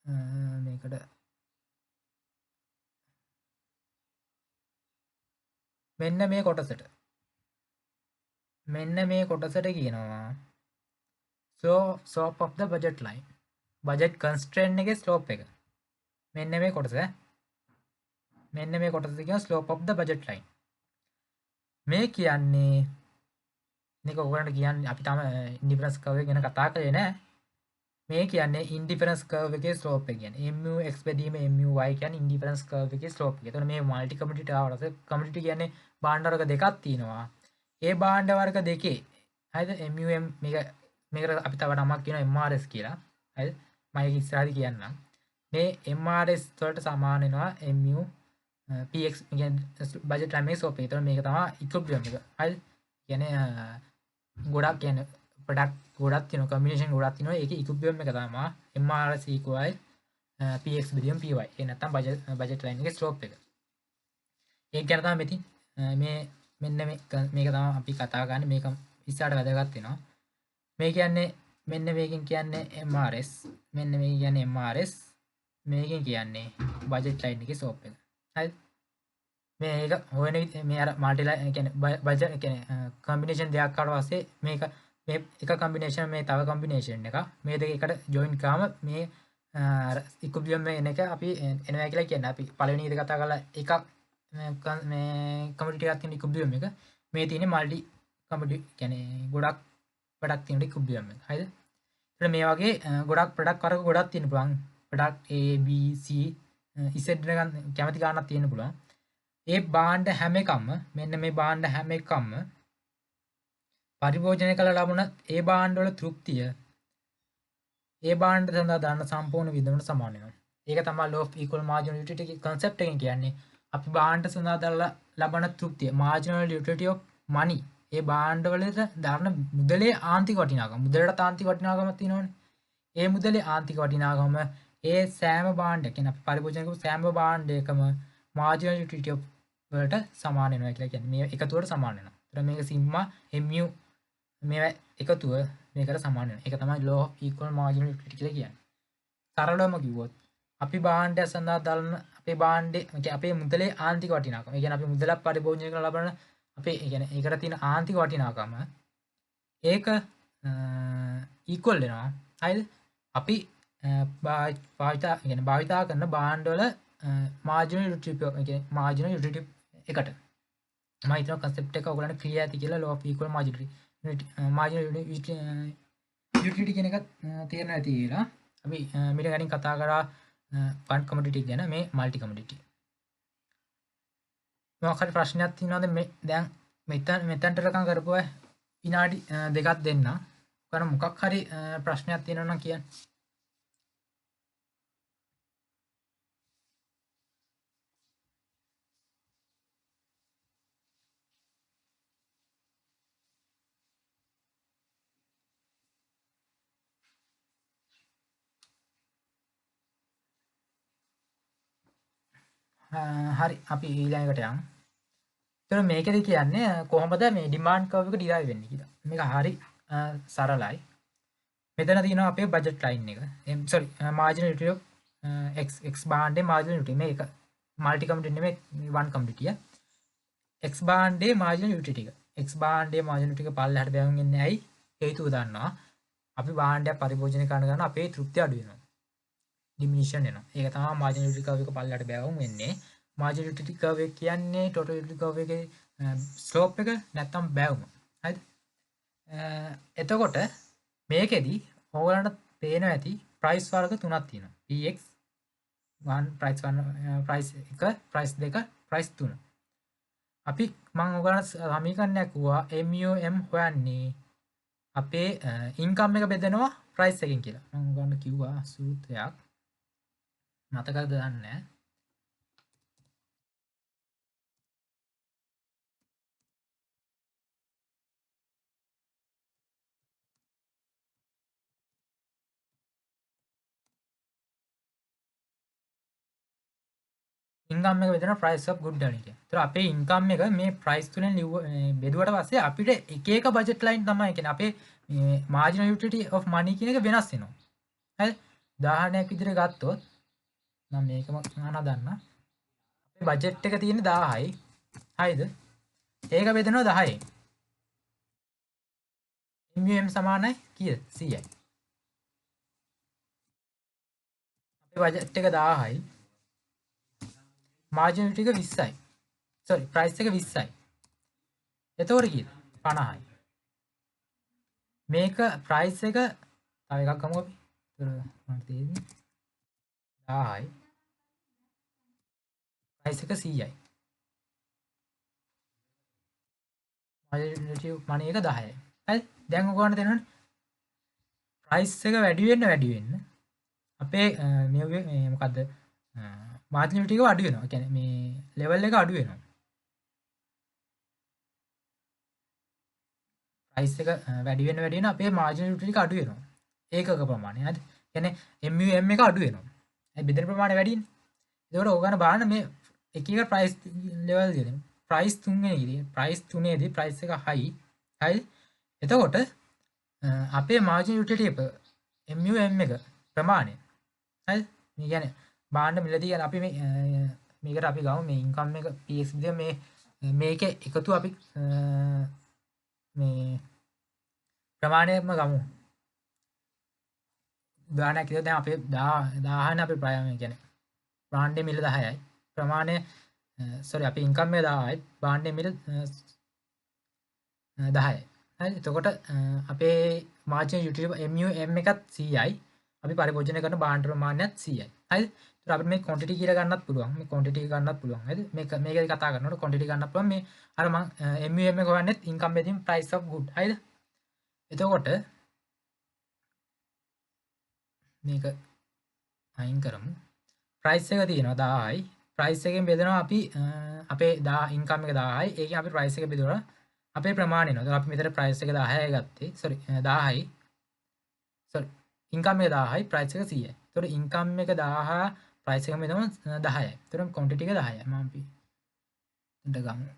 මේකට මෙන්න මේ කොටසට මෙන්න මේ කොටසට කියනවා slope of the budget line budget constraint එක ස්ලෝප් එක මෙන්න මේ කොටස මෙන්න මේ කොටස කියන slope of the budget line මේ කියන්නේ මේක ඔයගලන්ට කියන්නේ අපි තම ඉන්ඩිෆරන්ස් කර්ව් එක ගැන කතා කරේ නෑ මේ කියන්නේ ඉන්ඩිෆරන්ස් කර්ව් එකේ ස්ලෝප් එක කියන්නේ MUX බෙදීම MUY කියන්නේ ඉන්ඩිෆරන්ස් කර්ව් එකේ ස්ලෝප් එක. එතකොට මේ මල්ටි කමියුනිටි ආවරස කමියුනිටි කියන්නේ භාණ්ඩ වර්ග දෙකක් තියෙනවා. ඒ භාණ්ඩ වර්ග දෙකේ හරිද MUM මේකට අපි තව නමක් කියනවා MRS කියලා. හරිද? මම ඒක ඉස්සරහදී කියන්නම්. මේ MRS වලට සමාන වෙනවා MU PX කියන්නේ බජට් ලයින් මේ ස්ලෝප් එක. එතකොට මේක තමයි ඉක්විබ්‍රියම් එක. හරිද? කියන්නේ ගොඩක් කියන්නේ ප්‍රඩක්් ගොඩත් තින කමිනේෂන් ගොඩත් තින එක ඉකුබියම් එක තම MRCකයි පක් බියම් පයි එනතම් බජට ලයින්ගේ ස්ලෝප් එක ඒ ගැනතා මෙති මේ මෙන්න මේක තම අපි කතාගන්න මේක ඉස්සාට වැදගත්වෙනවා මේ කියන්නේ මෙන්න මේකින් කියන්නේ MRS මෙන්න මේ කියන්න MRS මේකින් කියන්නේ බජට් ලයින් එක සෝප් එක හයි මේක හොන මේ මාටිලා බජ කම්බිනේෂන් දෙයක්කාට වස්සේ මේක මේ එක කම්බිනේෂන් මේ තව කම්බිනේෂන් එක මේ දෙක එකට ජොයින් කාම මේ ඉකුබියම් එන එක අපි එනවා කියලා කියන්න අපි පළවෙනි ඉද කතා කරලා එකක් මේ කමියුනිටි එකක් තියෙන ඉකුබියම් එක මේ තියෙන්නේ මල්ටි කමියුනිටි කියන්නේ ගොඩක් ප්‍රොඩක්ට් තියෙන ඉකුබියම් එක හරිද ඊට මේ වගේ ගොඩක් ප්‍රොඩක්ට් වර්ග ගොඩක් තියෙන පුළුවන් product A B C Z ගන්න කැමති ගන්නක් තියෙන පුළුවන් ඒ බාණ්ඩ හැම එකක්ම මෙන්න මේ බාණ්ඩ හැම එකක්ම පරිභෝජනය කළ ලබන ඒ බාණ්ඩවල තෘප්තිය ඒ බාණ්ඩ සඳහා දාන්න සම්පූර්ණ වියදමට සමාන වෙනවා. ඒක තමයි law of equal marginal utility concept එකෙන් කියන්නේ. අපි බාණ්ඩ සඳහා දාලා ලබන තෘප්තිය marginal utility of money. ඒ බාණ්ඩවලට දාන මුදලේ ආන්තික වටිනාකම. මුදලට ආන්තික වටිනාකමක් තියෙනවනේ. ඒ මුදලේ ආන්තික වටිනාකම ඒ සෑම බාණ්ඩයකින් අපි පරිභෝජනය කරපු සෑම බාණ්ඩයකම marginal utility of වලට සමාන වෙනවා කියලා කියන්නේ. මේ එකතුවට සමාන වෙනවා. ඒතර මේක සිග්මා mu මේ එකතුව මේකට සමාන වෙනවා. ඒක තමයි law of equal marginal utility කියලා කියන්නේ. සරලවම කිව්වොත් අපි භාණ්ඩය සඳහා දාන අපේ භාණ්ඩේ අපේ මුදලේ ආන්තික වටිනාකම. ඒ කියන්නේ අපි මුදලක් පරිභෝජනය කරලා ලබන අපේ ඒ කියන්නේ ඒකට තියෙන ආන්තික වටිනාකම ඒක equal වෙනවා. හරිද? අපි භාවිතා කරන භාණ්ඩවල මාර්ජිනල් යුටිලිටි මාර්ජිනල් යුටිලිටි එකට මම හිතනවා concept එක ඔයගලන්ට clear ඇති කියලා law of equal marginal utility කියන එක තේරෙනවා ඇති කියලා. අපි මීට කලින් කතා කරා one commodity ගැන මේ multi commodity. මොකක් හරි ප්‍රශ්නයක් තියෙනවද මේ දැන් මෙතනට රකම් කරපුවා විනාඩි දෙකක් දෙන්න. ඔයාලා මොකක් හරි ප්‍රශ්නයක් තියෙනවා නම් කියන්න. හරි අපි ඊළඟට යමු. එතකොට මේකෙදි කියන්නේ කොහොමද මේ ඩිමාන්ඩ් කර්ව් එක ඩිරයිව් වෙන්නේ කියලා. මේක හරි සරලයි. මෙතන තියෙනවා අපේ බජට් ලයින් එක. සෝරි මාර්ජිනල් යුටිලිටි x බාණ්ඩේ මාර්ජිනල් යුටිලිටි මේක මල්ටි කමිටි නෙමෙයි වන් කමිටිය. x බාණ්ඩේ මාර්ජිනල් යුටිලිටි එක. x බාණ්ඩේ මාර්ජිනල් යුටිලිටි එක පල්ලෙහාට බැවුම් එන්නේ ඇයි? හේතුව දන්නවා. අපි බාණ්ඩයක් පරිභෝජනය කරන ගමන් අපේ තෘප්තිය අඩු වෙනවා. ඩිමිනිෂන් එනවා. ඒක තමයි මාර්ජිනල් යුටිලිටි කර්ව් එක පල්ලෙහාට බැවුම් වෙන්නේ. මාර්ජිනල් යුටිලිටි කර්ව් එක කියන්නේ ටෝටල් යුටිලිටි කර්ව් එකේ ස්ලෝප් එක නැත්තම් බැවුම. හරිද? එතකොට මේකෙදි ඕගලන්ට පේනවා ඇති ප්‍රයිස් වර්ග තුනක් තියෙනවා. PX1 price 1 price 2 price 3. අපි මම ඔයගලන්ට සමීකරණයක් කිව්වා MUM හොයන්නේ අපේ ඉන්කම් එක බෙදනවා ප්‍රයිස් එකෙන් කියලා. මම ඔයගලන්ට කිව්වා සූත්‍රයක් මතකද දන්නේ නැහැ. ඉන්කම් එක බෙදෙන ප්‍රයිස් ඔෆ් ගුඩ් වලින් කියලා. ඒතර අපේ ඉන්කම් එක මේ ප්‍රයිස් තුනෙන් බෙදුවට පස්සේ අපිට එක එක බජට් ලයින් තමයි කියන්නේ අපේ මේ මාර්ජිනල් යුටිලිටි ඔෆ් මනි කියන එක වෙනස් වෙනවා. හරිද? උදාහරණයක් විදිහට ගත්තොත් මම මේකම හදන්න. අපේ බජට් එක තියෙන්නේ 1000යි. හරිද? ඒක බෙදෙනවා 10න්. MUM සමානයි කීයද? 100යි. අපේ බජට් එක 1000යි. මාර්ජිනල් ටික 20යි. සෝරි ප්‍රයිස් එක 20යි. එතකොට කීයද? 50යි. මේක ප්‍රයිස් එක තව එකක් ගමු අපි. මට තියෙන්නේ 10යි. ප්‍රයිස් එක 100යි. මාර්ජිනල් මනි එක 10යි. හරි? දැන් ඔයගොල්ලන්ට තේරෙනවනේ. ප්‍රයිස් එක වැඩි වෙන්න අපේ මේ මොකද්ද? මාර්ජිනල් ටික අඩු වෙනවා. ඒ කියන්නේ මේ ලෙවල් එක අඩු වෙනවා. ප්‍රයිස් එක වැඩි වෙන අපේ මාර්ජිනල් යුටිලිටි එක අඩු වෙනවා. ඒකක ප්‍රමාණය. හරිද? කියන්නේ MUM එක අඩු වෙනවා. ඒ බෙදෙන ප්‍රමාණය වැඩිනේ. ඒකට ඕගොල්ලෝ බලන්න මේ එක එක ප්‍රයිස් ලෙවල් දෙනවා. ප්‍රයිස් 3 ේදී ප්‍රයිස් එක හයි. හරිද? එතකොට අපේ මාර්ජිනල් යුටිලිටි එක MUM එක ප්‍රමාණය. හරිද? මේ කියන්නේ බාණ්ඩ මිලදී යන අපි මේකට අපි ගමු මේ ඉන්කම් එක PX විදිහ මේක එකතු අපි මේ ප්‍රමාණයක්ම ගමු. උදාහරණයක් විදිහට දැන් අපේ 1000 අපේ ප්‍රායම කියන්නේ බාණ්ඩේ මිල 10යි. ප්‍රමාණය සෝරි අපේ ඉන්කම් එක 10යි. බාණ්ඩේ මිල 10යි. හරි? එතකොට අපේ මාර්ජිනල් යුටිලිටි MUM එකත් 100යි. අපි පරිභෝජනය කරන බාණ්ඩ ප්‍රමාණයත් 100යි. හරිද? ඒතර අපිට මේ ක්වොන්ටිටි කියලා ගන්නත් පුළුවන්. මේ ක්වොන්ටිටි ගන්නත් පුළුවන්. හරිද? මේකදී කතා කරනකොට ක්වොන්ටිටි ගන්නත් පුළුවන්. මේ අර මම MUM එක හොයන්නේ ඉන්කම් බෙදීම ප්‍රයිස් ඔෆ් ගුඩ්. හරිද? එතකොට මේක අයින් කරමු. ප්‍රයිස් එක තියෙනවා 1000යි. ප්‍රයිස් එකෙන් බෙදනවා අපි අපේ ඉන්කම් එක 1000යි. ඒකෙන් අපි ප්‍රයිස් එක බෙදුවා අපේ ප්‍රමාණය එනවා. ඒතර අපි මෙතන ප්‍රයිස් එක 10යි ගත්තේ. සෝරි 1000යි. සෝරි ඉන්කම් එක 1000යි ප්‍රයිස් එක 100යි. ඒතර ඉන්කම් එක 1000 ප්‍රයිස් එක බෙදුවම 10යි. ඒතර ක්වොන්ටිටි එක 10යි. මම අපි එතනට ගමු.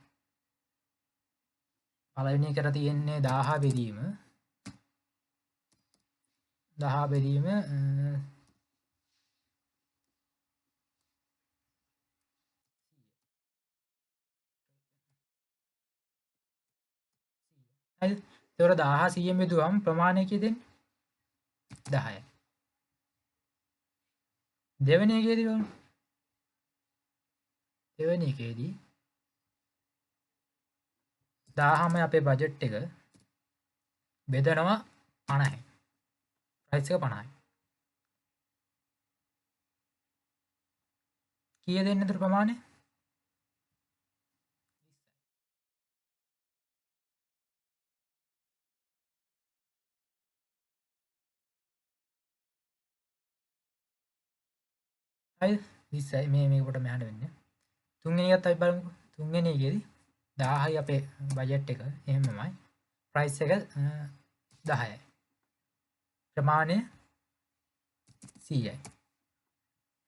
පළවෙනි එකට තියෙන්නේ 1000 බෙදීම 10 බෙදීම හරි. ඒතකොට 1000 100ෙන් බෙදුවම ප්‍රමාණය කීයද එන්නේ? 10යි. දෙවෙනි එකේදී බලමු. දෙවෙනි එකේදී 1000ම අපේ බජට් එක බෙදනවා 50යි. ප්‍රයිස් එක 50යි. කීයද එන්නේ ඒතර ප්‍රමාණය? හරිද? 20යි. මේක පොඩ්ඩක් මෙහාට වෙන්නේ. තුන්වෙනි එකත් අපි බලමුකෝ. තුන්වෙනි එකේදී 1000යි අපේ බජට් එක. එහෙමමයි. ප්‍රයිස් එක 10යි. ප්‍රමාණය 100යි.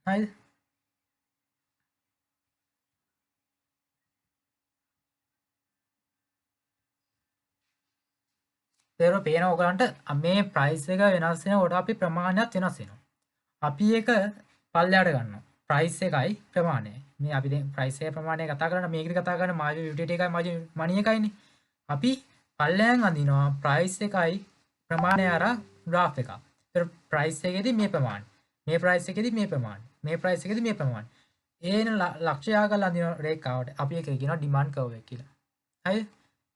හරිද? තේරුණා පේන ඔයගලන්ට මේ ප්‍රයිස් එක වෙනස් වෙනකොට අපි ප්‍රමාණයත් වෙනස් වෙනවා. අපි ඒක පල්ලෙහාට ගන්නවා. ප්‍රයිස් එකයි ප්‍රමාණයයි. මේ අපි දැන් ප්‍රයිස් එකේ ප්‍රමාණය කතා කරන්නේ මේකද කතා කරන්නේ මාජින් යුටිලිටි එකයි මාජින් මනි එකයිනේ. අපි පල්ලෙහාන් අඳිනවා ප්‍රයිස් එකයි ප්‍රමාණය අර ග්‍රාෆ් එක. ඒතර ප්‍රයිස් එකේදී මේ ප්‍රමාණය. මේ ප්‍රයිස් එකේදී මේ ප්‍රමාණය. මේ ප්‍රයිස් එකේදී මේ ප්‍රමාණය. ඒන ලක්ෂ්‍යයා කරලා අඳින රේඛාවට අපි ඒක කියනවා ඩිමාන්ඩ් කර්ව් එක කියලා. හරිද?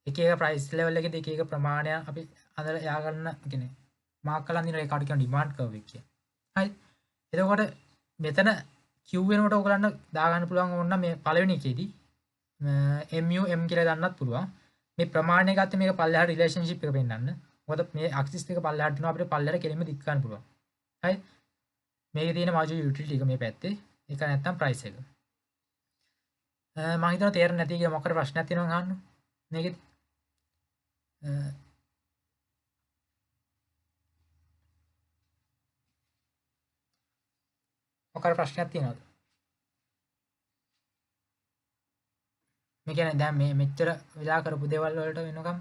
එක එක ප්‍රයිස් ලෙවල් එකේදී එක එක ප්‍රමාණය අපි අඳලා යා ගන්න කියන්නේ මාක් කරලා අඳින රේඛාවට කියනවා ඩිමාන්ඩ් කර්ව් එක කියලා. හරි. එතකොට මෙතන Q වෙනකොට ඔයගලන්ට දාගන්න පුළුවන් ඕන මේ පළවෙනි එකේදී MUM කියලා දාන්නත් පුළුවන්. මේ ප්‍රමාණය ගත්තේ මේක පල්ලෙහාට රිලේෂන්ෂිප් එක පෙන්නන්න. මොකද මේ ඇක්සිස් එක පල්ලෙහාට යනවා අපිට පල්ලෙහාට කෙලින්ම දික් ගන්න පුළුවන්. හරි. මේකේ තියෙන මාජු යුටිලිටි එක මේ පැත්තේ. ඒක නැත්තම් ප්‍රයිස් එක. මම හිතනවා තේරෙන්නේ නැති කියලා මොකක්ද ප්‍රශ්නයක් තියෙනවා අහන්න. මේකෙත් මොකක්ද ප්‍රශ්නයක් තියෙනවද? මේ කියන්නේ දැන් මේ මෙච්චර වෙලා කරපු දේවල් වලට වෙනකම්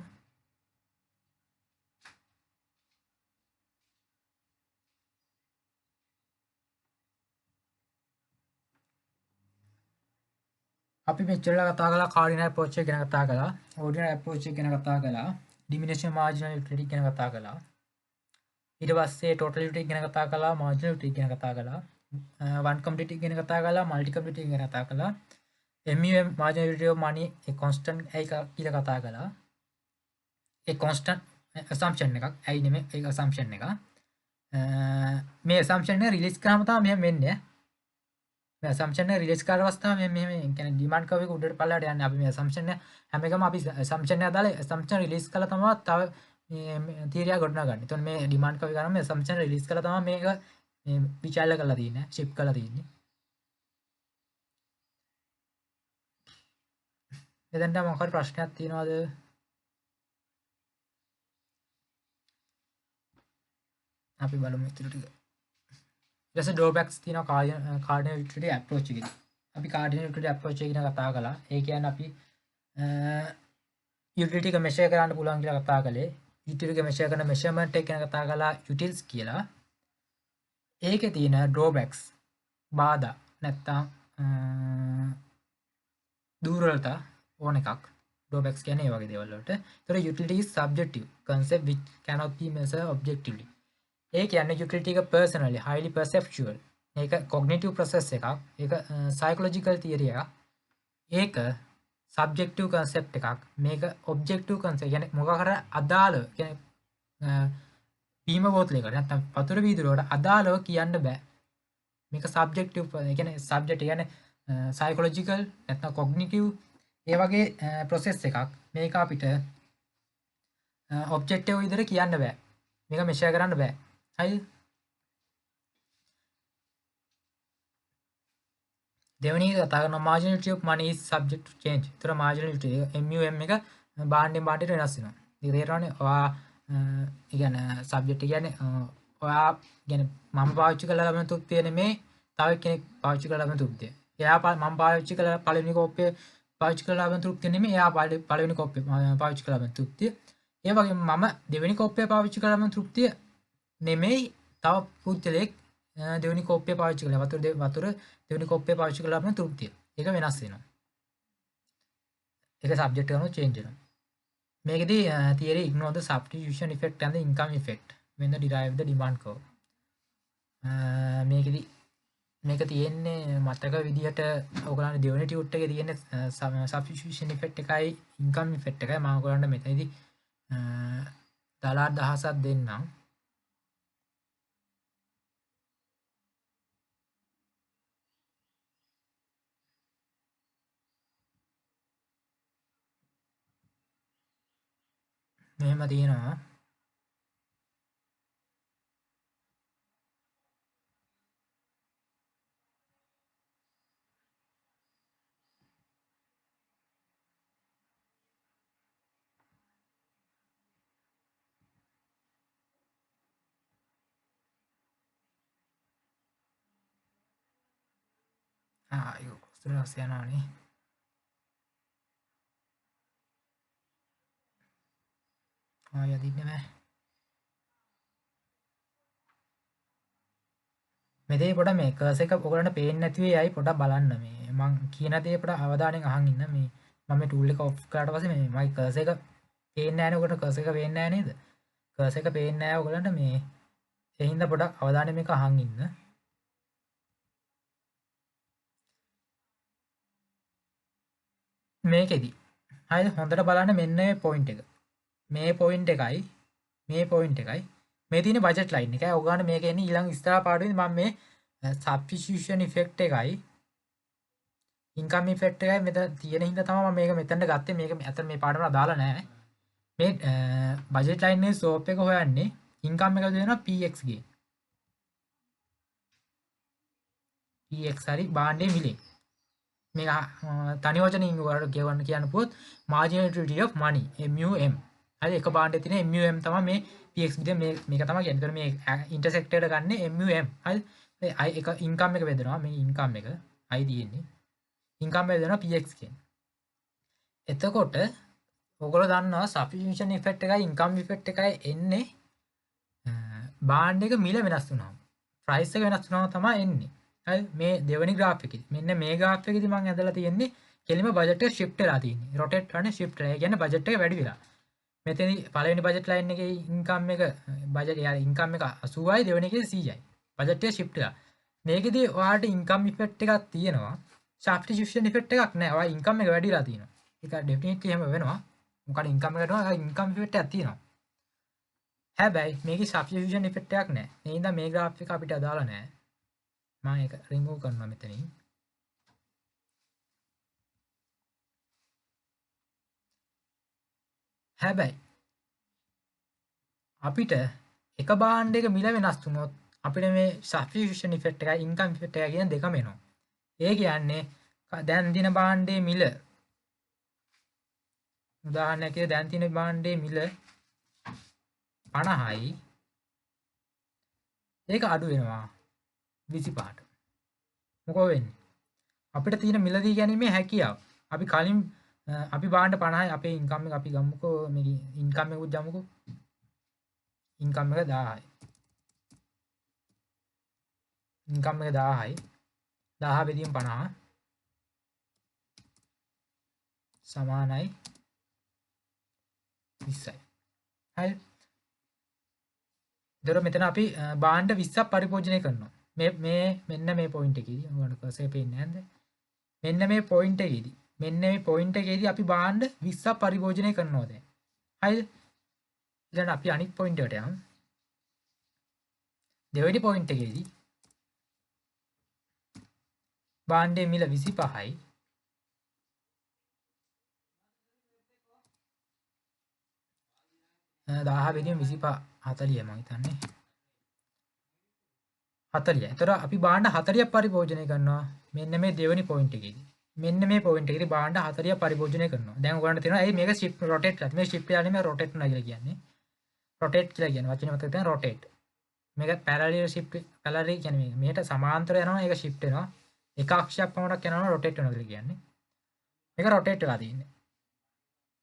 අපි මෙච්චරලා කතා කළා කාඩිනල් අප්‍රෝච් එක ගැන කතා කළා ඕඩිනල් අප්‍රෝච් එක ගැන කතා කළා ඩිමිනිෂන් මාර්ජිනල් යුටිලිටි ගැන කතා කළා ඊට පස්සේ ටෝටල් යුටිලිටි ගැන කතා කළා මාර්ජිනල් යුටිලිටි ගැන කතා කළා වන් කම්ප්ලිටිටි ගැන කතා කළා මල්ටි කම්ප්ලිටිටි ගැන කතා කළා MUM marginal utility of money ඒ කොන්ස්ටන්ට් ඒක කියලා කතා කළා ඒ කොන්ස්ටන්ට් assumption එකක් ඇයි නෙමෙයි ඒක assumption එක මේ assumption එක රිලීස් කරාම තමයි මෙහෙම වෙන්නේ මේ assumption එක රිලීස් කරලා අවස්ථාව මෙහෙම කියන්නේ ඩිමාන්ඩ් කර්ව් එක උඩට පල්ලයට යන්නේ අපි මේ assumption එක හැම එකම අපි assumption එක දාලා assumption රිලීස් කළා තමයි තව මේ තියරියා ගොඩනගන්නේ. එතකොට මේ ඩිමාන්ඩ් කර්ව් එක ගන්න මේ assumption රිලීස් කළා තමයි මේක මේ විචාරල කරලා තියෙන්නේ ෂිප් කරලා තියෙන්නේ. එතෙන්ට මොකක්ද ප්‍රශ්නයක් තියෙනවද? අපි බලමු ඉතින් ටික. ඊට පස්සේ ඩ්‍රෝබැක්ස් තියෙනවා කාඩිනල් යුටිලිටි අප්‍රෝච් එකේදී. අපි කාඩිනල් යුටිලිටි අප්‍රෝච් එක ගැන කතා කළා. ඒ කියන්නේ අපි යුටිලිටි එක මෙෂර් කරන්න පුළුවන් කියලා කතා කළේ. යුටිලිටි එක මෙෂර් කරන මෙෂර්මන්ට් එක ගැන කතා කළා යුටිල්ස් කියලා. ඒකේ තියෙන ඩ්‍රෝබැක්ස් බාධා නැත්තම් දුර්වලතා ඕන එකක්. ඩ්‍රෝබැක්ස් කියන්නේ ඒ වගේ දේවල් වලට. ඒතර utility is subjective concept which cannot be measured objectively. ඒ කියන්නේ යුටිලිටි එක personally highly perceptual. ඒක cognitive process එකක්. ඒක psychological theory එකක්. ඒක subjective concept එකක්. මේක objective concept. කියන්නේ මොකක් හරි අදාළ කියන්නේ බීම බෝතලයකට නැත්නම් වතුර වීදුරුවකට අදාළව කියන්න බෑ. මේක subjective කියන්නේ subject කියන්නේ psychological නැත්නම් cognitive ඒ වගේ process එකක්. මේක අපිට objective විදිහට කියන්න බෑ. මේක measure කරන්න බෑ. හරිද? දෙවෙනි එක කතා කරන marginality of money is subject to change. ඒතර marginality MUM එක බාණ්ඩෙන් බාණ්ඩට වෙනස් වෙනවා. ඒක තේරෙනවනේ. ඔයා ඒ කියන්නේ subject කියන්නේ ඔයා කියන්නේ මම පාවිච්චි කරලා ලබන තෘප්තිය නෙමේ තව කෙනෙක් පාවිච්චි කරලා ලබන තෘප්තිය. එයා මම පාවිච්චි කරලා පළවෙනි කෝප්පේ පාවිච්චි කරලා ලබන තෘප්තිය නෙමේ එයා පළවෙනි කෝප්පේ පාවිච්චි කරලා ලබන තෘප්තිය. ඒ වගේම මම දෙවෙනි කෝප්පේ පාවිච්චි කරලා ලබන තෘප්තිය නෙමෙයි තව පුද්ගලෙක් දෙවෙනි කෝප්පේ පාවිච්චි කරලා වතුර දෙවෙනි කෝප්පේ පාවිච්චි කරලා ලබන තෘප්තිය. ඒක වෙනස් වෙනවා. ඒක සබ්ජෙක්ට් එක අනුව චේන්ජ් වෙනවා. මේකෙදී theory ignore the substitution effect and the income effect when the derive the demand curve. මේකෙදී මේක තියෙන්නේ මතක විදිහට ඔයගලන්ට දෙවෙනි ටියුට් එකේ තියෙන්නේ සබ්ස්ටිටියුෂන් ඉෆෙක්ට් එකයි ඉන්කම් ඉෆෙක්ට් එකයි. මම ඔයගලන්ට මෙතනදී ඩොලර් 1000ක් දෙන්නම්. මෙහෙම තියෙනවා. අයියෝ කොස්තරස් යනවානේ. යදින්නේ නැහැ. මෙතේ පොඩ මේ කර්ස් එක ඔයගලන්ට පේන්නේ නැති වෙයි. අයි පොඩක් බලන්න මේ මං කියන දේ පොඩ අවධානයෙන් අහන් ඉන්න. මේ මම මේ ටූල් එක ඔෆ් කරාට පස්සේ මේ මයි කර්ස් එක පේන්නේ නැහැ නේ. ඔයගලන්ට කර්ස් එක පේන්නේ නැහැ නේද? කර්ස් එක පේන්නේ නැහැ ඔයගලන්ට මේ ඒ හින්දා පොඩක් අවධානයෙන් මේක අහන් ඉන්න. මේකෙදි හරිද හොඳට බලන්න මෙන්න මේ පොයින්ට් එක. මේ පොයින්ට් එකයි මේ පොයින්ට් එකයි මේ තියෙන බජට් ලයින් එකයි. ඔයගොල්ලන්ට මේක එන්නේ ඊළඟ ඉස්සරහ පාඩුවේදී මම මේ සබ්ස්ටිටියුෂන් ඉෆෙක්ට් එකයි ඉන්කම් ඉෆෙක්ට් එකයි මෙතන තියෙන හින්දා තමයි මම මේක මෙතනට ගත්තේ. මේක ඇත්තට මේ පාඩමට දාලා නැහැ. මේ බජට් ලයින් එකේ ස්ලෝප් එක හොයන්නේ ඉන්කම් එක දෙනවා px ගේ. px හරි බාණ්ඩේ මිලේ. මේක තනි වචනින් ඔයාලට කියන්න පුවොත් marginality of money MUM. හරි එක බාණ්ඩේ තියෙන MUM තමයි මේ px විදිහ මේක තමයි කියන්නේ. ඒතර මේ ඉන්ටර්සෙක්ට් එකට ගන්න MUM. හරි I එක ඉන්කම් එක බෙදනවා. මේ ඉන්කම් එක I තියෙන්නේ. ඉන්කම් එක බෙදනවා px කියන්නේ. එතකොට ඔයගොල්ලෝ දන්නවා සබ්ස්ටිටියුෂන් ඉෆෙක්ට් එකයි ඉන්කම් ඉෆෙක්ට් එකයි එන්නේ බාණ්ඩ එක මිල වෙනස් වුණාම. ප්‍රයිස් එක වෙනස් වුණාම තමයි එන්නේ. හරි මේ දෙවෙනි graph එකේ මෙන්න මේ graph එකේදී මම ඇදලා තියෙන්නේ කෙලිම බජට් එක shift වෙලා තියෙන්නේ. rotate කරන shift වෙලා. ඒ කියන්නේ බජට් එක වැඩි වෙලා. මෙතනදී පළවෙනි බජට් ලයින් එකේ ඉන්කම් එක බජට් යාර ඉන්කම් එක 80යි දෙවෙනි එකේ 100යි. බජට් එක shift වෙලා. මේකෙදී ඔයාලට ඉන්කම් ඉෆෙක්ට් එකක් තියෙනවා. සබ්ස්ටිටියුෂන් ඉෆෙක්ට් එකක් නැහැ. ඔයා ඉන්කම් එක වැඩිලා තියෙනවා. ඒක ඩෙෆිනිට්ලි එහෙම වෙනවා. මොකද ඉන්කම් එකට වඩා ඉන්කම් ඉෆෙක්ට් එකක් තියෙනවා. හැබැයි මේකේ සබ්ස්ටිටියුෂන් ඉෆෙක්ට් එකක් නැහැ. ඒ හින්දා මේ graph එක අපිට අදාළ නැහැ. මම ඒක රිමූව් කරනවා මෙතනින්. හැබැයි අපිට එක බාණ්ඩ එක මිල වෙනස් වුණොත් අපිට මේ සබ්ස්ටිටියුෂන් ඉෆෙක්ට් එකයි ඉන්කම් ඉෆෙක්ට් එකයි කියන දෙකම එනවා. ඒ කියන්නේ දැන් දින බාණ්ඩේ මිල උදාහරණයක් විදිහට දැන් තියෙන බාණ්ඩේ මිල 50යි. ඒක අඩු වෙනවා 25ට. මොකෝ වෙන්නේ? අපිට තියෙන මිලදී ගැනීමේ හැකියාව. අපි කලින් අපි බාණ්ඩ 50යි අපේ ඉන්කම් එක අපි ගමුකෝ මේක ඉන්කම් එක උත් ගමුකෝ. ඉන්කම් එක 1000යි. ඉන්කම් එක 1000යි. 1000 බෙදීම 50 සමානයි 20යි. හරි. ඒතර මෙතන අපි බාණ්ඩ 20ක් පරිභෝජනය කරනවා. මෙන්න මේ පොයින්ට් එකේදී ඔයාලට කර්සර් පේන්නේ නැද්ද? මෙන්න මේ පොයින්ට් එකේදී මෙන්න මේ පොයින්ට් එකේදී අපි බාණ්ඩ 20ක් පරිභෝජනය කරනවා දැන්. හරිද? ඊළඟ අපි අනිත් පොයින්ට් එකට යමු. දෙවෙනි පොයින්ට් එකේදී බාණ්ඩේ මිල 25යි. දාහ බෙදීම 25 40 මම හිතන්නේ 40. ඒතර අපි බාණ්ඩ 40ක් පරිභෝජනය කරනවා මෙන්න මේ දෙවෙනි පොයින්ට් එකේදී. මෙන්න මේ පොයින්ට් එකේදී බාණ්ඩ 40ක් පරිභෝජනය කරනවා. දැන් ඔයගොල්ලන්ට තේරෙනවා ඇයි මේක shift rotate කරලා. මේ shift යන්නේ මේ rotate කරනවා කියලා කියන්නේ. rotate කියලා කියන්නේ වචනේ මතක තියාගන්න rotate. මේක parallel shift parallel කියන්නේ මේකට සමාන්තර යනවා ඒක shift වෙනවා. එක අක්ෂයක් පමණක් යනවා rotate වෙනවා කියලා කියන්නේ. මේක rotate වෙලා තියෙන්නේ.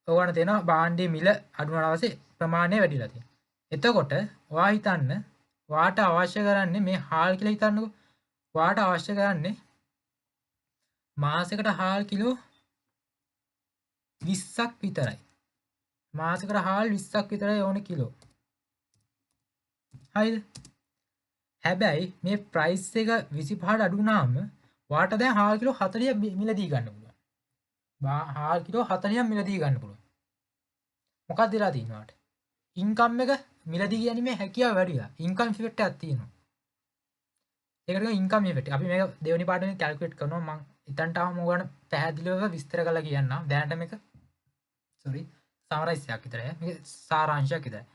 ඔයගොල්ලන්ට තේරෙනවා බාණ්ඩේ මිල අඩු වුණාට පස්සේ ප්‍රමාණය වැඩිලා තියෙනවා. එතකොට ඔයා හිතන්න ඔයාට අවශ්‍ය කරන්නේ මේ හාල් කියලා හිතන්නකෝ. ඔයාට අවශ්‍ය කරන්නේ මාසෙකට හාල් කිලෝ 20ක් විතරයි. මාසෙකට හාල් 20ක් විතරයි ඕනේ කිලෝ. හරිද? හැබැයි මේ ප්‍රයිස් එක 25ට අඩු වුණාම ඔයාට දැන් හාල් කිලෝ 40ක් මිලදී ගන්න පුළුවන්. හාල් කිලෝ 40ක් මිලදී ගන්න පුළුවන්. මොකක්ද වෙලා තියෙන්නේ ඔයාට? ඉන්කම් එක මිලදී ගැනීමේ හැකියාව වැඩිලා. ඉන්කම් ඉෆෙක්ට් එකක් තියෙනවා. ඒකට කියනවා ඉන්කම් ඉෆෙක්ට්. අපි මේක දෙවෙනි පාඩමේ කැල්කියුලේට් කරනවා. මම ඉතින්ට ආවම ඔයාලට පැහැදිලිව විස්තර කරලා කියන්නම්. දැනට මේක සමරයිස් එකක් විතරයි. මේක සාරාංශයක් විතරයි.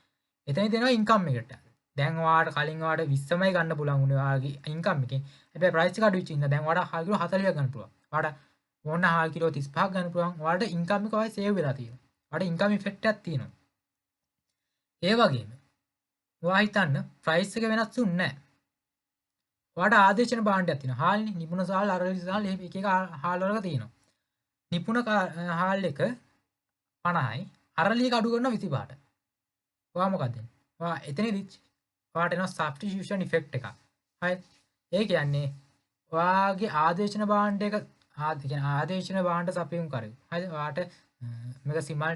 එතන දෙනවා ඉන්කම් එකට. දැන් ඔයාට කලින් ඔයාට 20මයි ගන්න පුළුවන් උනේ ඔයාගේ ඉන්කම් එකෙන්. හැබැයි ප්‍රයිස් එක අඩු වෙච්ච ඉන්න දැන් ඔයාට හාල් කිලෝ 40ක් ගන්න පුළුවන්. ඔයාට ඕන හාල් කිලෝ 35ක් ගන්න පුළුවන්. ඔයාට ඉන්කම් එක වයි සේව් වෙලා තියෙනවා. ඔයාට ඉන්කම් ඉෆෙක්ට් එකක් තියෙනවා. ඒ වගේම ඔයා හිතන්න ප්‍රයිස් එක වෙනස් වුන්නේ නැහැ. ඔයාට ආදේශන භාණ්ඩයක් තියෙනවා. හාල්නේ නිපුණ සාල් අරලි සාල් එක එක හාල් වලක තියෙනවා. නිපුණ හාල් එක 50යි. අරලි එක අඩු කරනවා 25ට. ඔයා මොකද දෙන්නේ? ඔයා එතනදිත් ඔයාට එනවා සබ්ස්ටිටියුෂන් ඉෆෙක්ට් එකක්. හරි. ඒ කියන්නේ ඔයාගේ ආදේශන භාණ්ඩයක ආදේශන භාණ්ඩ සපයුම් කරේ. හරි. ඔයාට මේක සිමල්